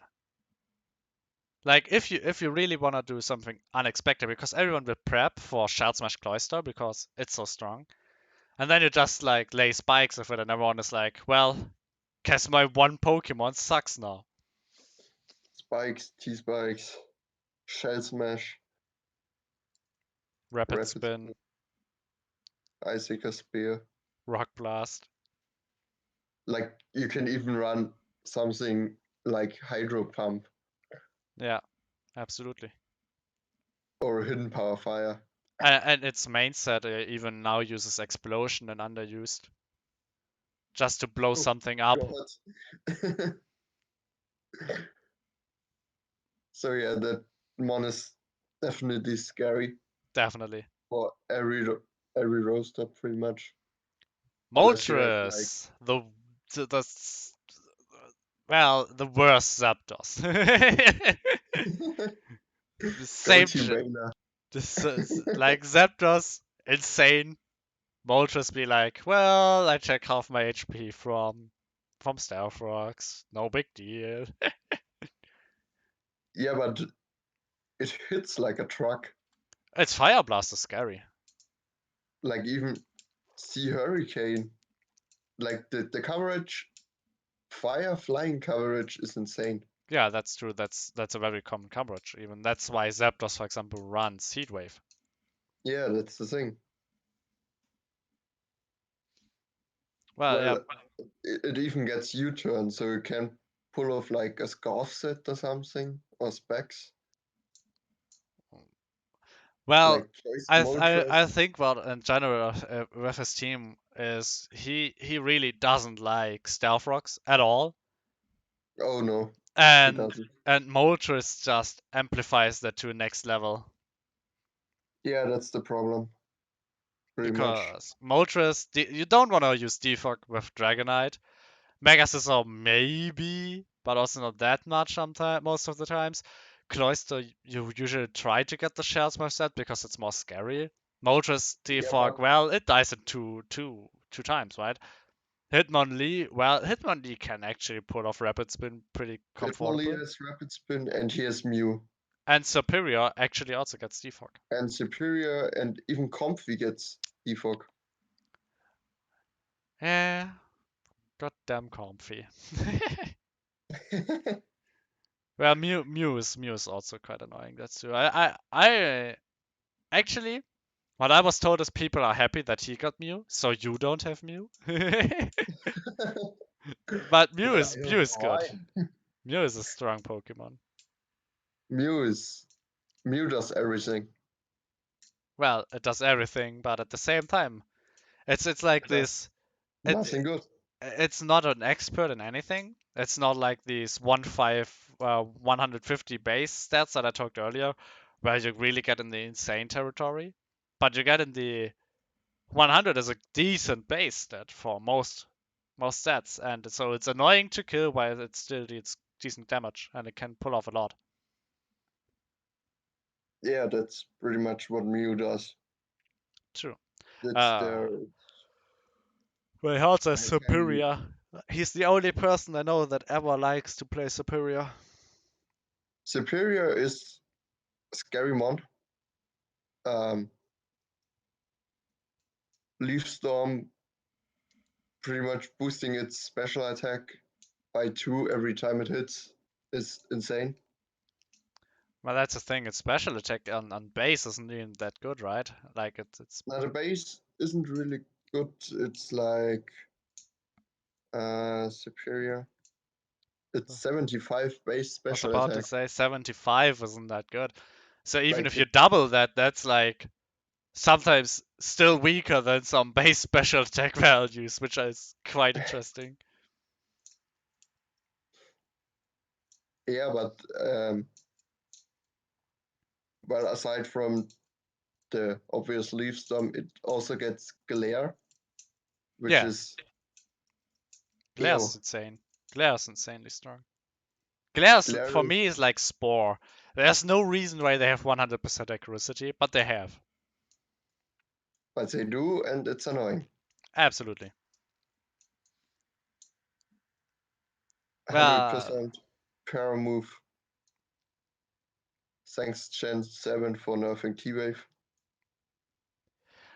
Like if you really want to do something unexpected, because everyone will prep for Shell Smash Cloyster because it's so strong, and then you just like lay spikes with it, and everyone is like, well, guess my one Pokemon sucks now. Spikes, T-Spikes, Shell Smash, Rapid Rapid Spin, Spin, Icicle Spear. Rock Blast. Like, you can even run something like Hydro Pump Yeah, absolutely. or Hidden Power Fire. And its main set even now uses Explosion and Underused just to blow Oh something up. god. So yeah, that mon is definitely scary Definitely. for every roaster pretty much. Unless you have like Moltres, the well, the worst Zapdos. The Go same Team shit. Vayner. This is like Zapdos, insane. Moltres be like, well, I check half my HP from Stealth Rocks. No big deal. Yeah, but it hits like a truck. Its Fire Blast is scary. Like even Sea Hurricane. Like the coverage, fire flying coverage is insane. Yeah, that's true. That's a very common coverage. Even that's why Zapdos, for example, runs Heatwave. Yeah, that's the thing. Well, yeah. Well, it even gets U-turn, so you can pull off like a scarf set or something, or specs, Well, like choice I Moltres. think what in general with his team is he really doesn't like Stealth Rocks at all, Oh no, he and doesn't. Moltres just amplifies that to a next level Yeah, that's the problem, pretty much. because Moltres you don't want to use Defog with Dragonite. Mega Scissor maybe, but also not that much sometimes most of the times. Cloyster you usually try to get the shells with that because it's more scary. Moltres Yeah, Defog, but well, it dies in two times, right? Hitmonlee, well, Hitmonlee can actually pull off Rapid Spin pretty Hitmonlee comfortable. has Rapid Spin and he has Mew. And Superior actually also gets Defog. And Superior and even Comfy gets Defog. Yeah, goddamn comfy. Well, Mew is also quite annoying. That's true. I actually, what I was told is people are happy that he got Mew, so you don't have Mew. But Well, I Mew don't know is good. why. Mew is a strong Pokemon. Mew is Mew does everything. Well, it does everything, but at the same time, it's like It does this. nothing good. It's not an expert in anything. It's not like these 150 base stats that I talked earlier, where you really get in the insane territory. But you get in the 100 is a decent base stat for most stats, and so it's annoying to kill while it still deals decent damage, and it can pull off a lot. Yeah, that's pretty much what Mew does. True. That's Uh, their well, he also has high value. Superior. He's the only person I know that ever likes to play Superior. Superior is Scary Mon. Um, Leaf Storm pretty much boosting its special attack by 2 every time it hits is insane. Well, that's the thing. Its special attack on base isn't even that good, right? Like it's Now the base isn't really good. It's like Superior. It's 75 base I was special about to attack. say 75 isn't that good. So even Like if you it, double that, that's like sometimes still weaker than some base special attack values, which is quite interesting. yeah, but well, aside from the obvious Leaf Storm, it also gets Glare, which Yeah, is Glare's ew. insane. Glare's insanely strong. Glare's Glare for is, me is like Spore. There's no reason why they have 100% accuracy, but they have. but they do, and it's annoying. Absolutely. Well, 100% power move. Thanks Gen 7 for nerfing T-Wave.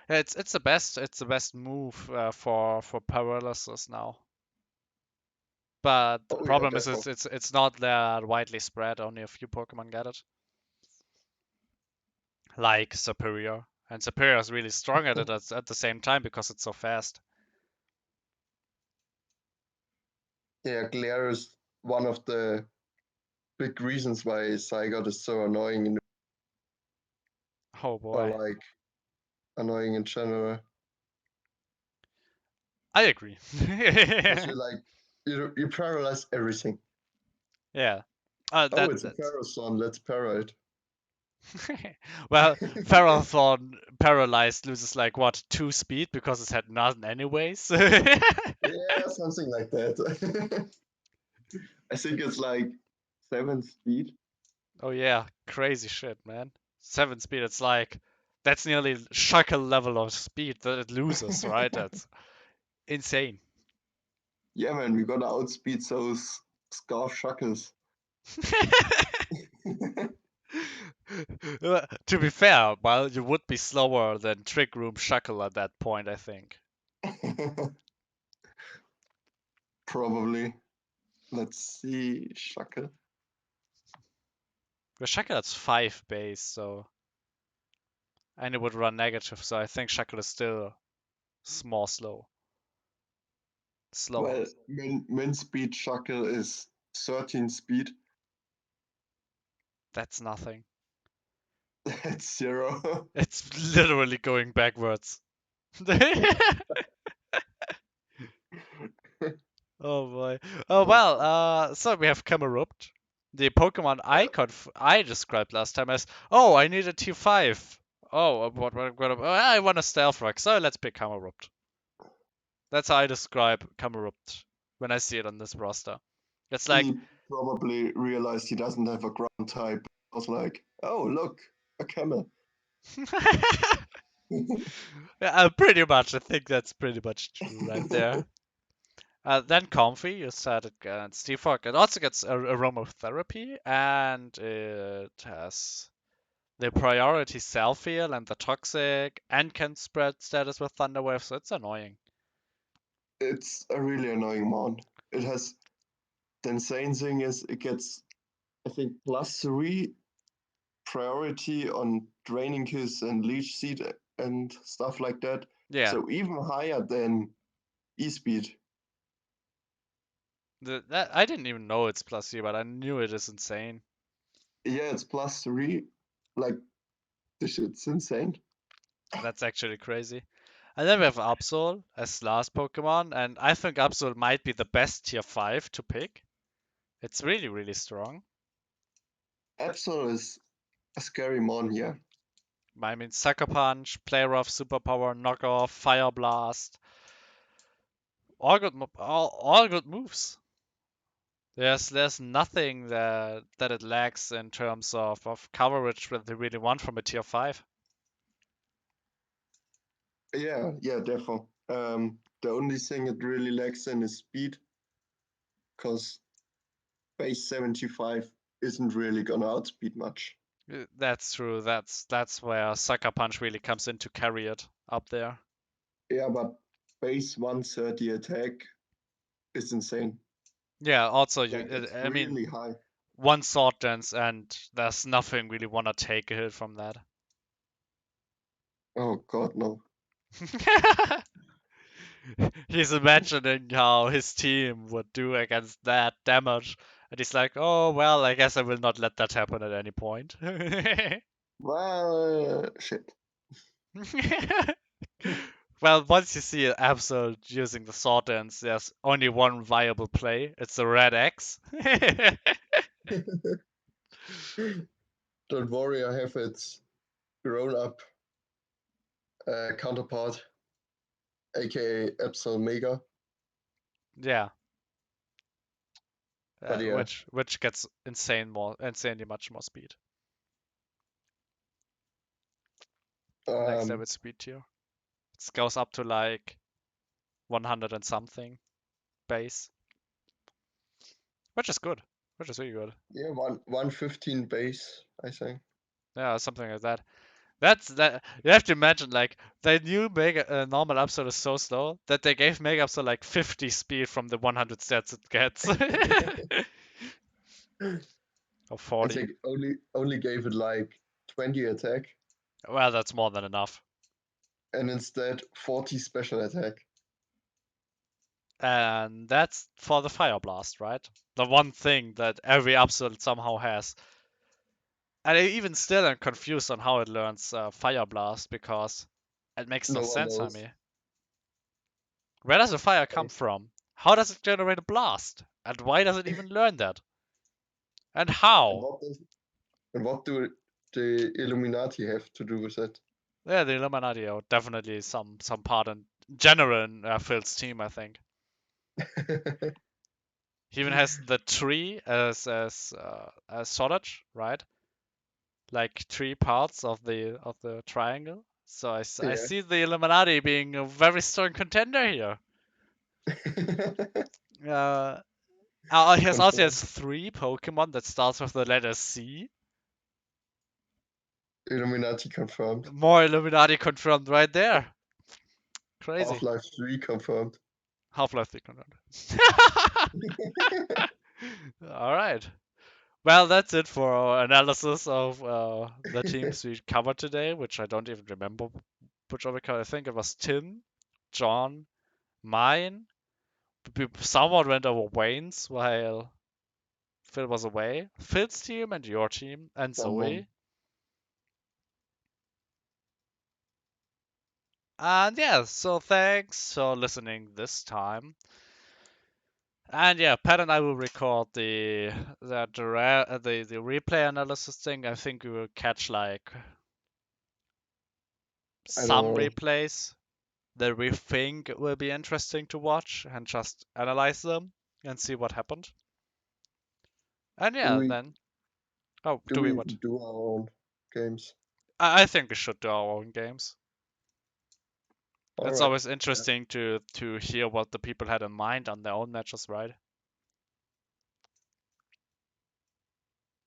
it's the best move for paralysis now. But the Oh yeah, problem is definitely. it's not that widely spread. Only a few Pokemon get it. Like Superior. And Superior is really strong at it at the same time because it's so fast. Yeah, Glare is one of the big reasons why Zygarde is so annoying, Oh or boy. like annoying in general. I agree. Because you like you paralyze everything. Yeah. Oh, That it's a that's Parason, let's para it. well, Ferrothorn paralyzed loses like what 2 speed because it's had none anyways. Yeah, something like that. I think it's like 7 speed. Oh yeah, crazy shit, man. 7 speed. It's like That's nearly Shackle level of speed that it loses, right? That's insane. Yeah, man, we gotta outspeed those Scarf Shuckles. To be fair, well, you would be slower than Trick Room Shackle at that point, I think. Probably. Let's see, Shuckle. The Shackle has 5 base, so. And it would run negative, so I think Shackle is still more slower. Well, min speed Shuckle is 13 speed. That's nothing. That's 0. It's literally going backwards. Oh boy. Oh well, so we have Camerupt. The Pokemon I described last time as, oh, I need a tier 5. Oh, I want a Stealth Rock, so let's pick Camerupt. That's how I describe Camerupt when I see it on this roster. It's like, He probably realized he doesn't have a ground type. I was like, oh, look, a camel. yeah, pretty much. I think that's pretty much true right there. Then Comfy, you said it gets Defog. It also gets aromatherapy, and it has the priority self heal and the toxic, and can spread status with Thunder Wave, so it's annoying. It's a really annoying mon. It has the insane thing is it gets, I think, +3 priority on Draining Kiss and Leech Seed and stuff like that. Yeah, So even higher than E-Speed. that I didn't even know it's plus C, but I knew it is insane. Yeah, it's +3. Like, this shit's insane. That's actually crazy. And then we have Absol as last Pokemon, and I think Absol might be the best tier 5 to pick. It's really, really strong. Absol is a scary mon, yeah. I mean, Sucker Punch, Play Rough, Superpower, Knockoff, Fire Blast. All good moves. There's nothing that it lacks in terms of coverage that they really want from a tier 5. Yeah, definitely. The only thing it really lacks in is speed, because base 75 isn't really gonna outspeed much. That's true. That's where Sucker Punch really comes in to carry it up there. Yeah, but base 130 attack is insane. Yeah, also Like, it's I mean, really high. one Sword Dance and there's nothing really wanna take a hit from that. Oh god, no. He's imagining how his team would do against that damage, and he's like, "Oh well, I guess I will not let that happen at any point." Well, shit. Well, once you see an Absol using the sword dance, there's only one viable play. It's the red X. Don't worry, I have its grown up counterpart, aka Epsilon Mega. Yeah, But yeah, which gets insanely much more speed. Next um, level speed tier. It goes up to like 100 and something base, which is good, which is really good. yeah, 115 base, I think. Yeah, something like that. That's that. You have to imagine, like, they knew Mega normal Absol is so slow that they gave Mega Absol like 50 speed from the 100 stats it gets, or I 40. think only gave it like 20 attack Well, that's more than enough. and instead 40 special attack. And that's for the Fire Blast, right? The one thing that every Absol somehow has. And I even still am confused on how it learns Fire Blast because it makes no No one sense on knows. me. Where does the fire I, come from? How does it generate a blast? And why does it even learn that? And and how? what do the Illuminati have to do with it? Yeah, the Illuminati are definitely some part in general in Phil's team, I think. He even has the tree as storage, right? like 3 parts of the triangle. So I Yeah. see the Illuminati being a very strong contender here. He also Confirmed. has 3 Pokemon that starts with the letter C. Illuminati confirmed. More Illuminati confirmed right there. Crazy. Half-Life 3 confirmed. Half-Life 3 confirmed. All right. Well, that's it for our analysis of the teams we covered today, which I don't even remember which one we covered. I think it was Tim, John, mine. Someone went over Wayne's while Phil was away. Phil's team and your team and Zoe. Someone. And yeah, so thanks for listening this time. And yeah, Pat and I will record the replay analysis thing. I think we will catch like I don't some know. replays that we think will be interesting to watch and just analyze them and see what happened. And yeah, we then oh, do do we we what? do our own games? I think we should do our own games. All It's right. always interesting to hear what the people had in mind on their own matches, right?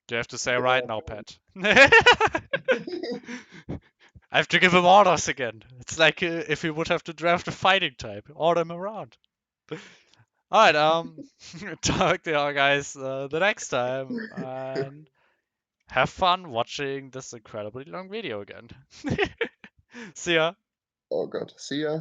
Do you have to say right now, Pat? I have to give him orders again. It's like if you would have to draft a fighting type, order him around. All right, talk to y'all guys the next time, and have fun watching this incredibly long video again. See ya. Oh god. See ya.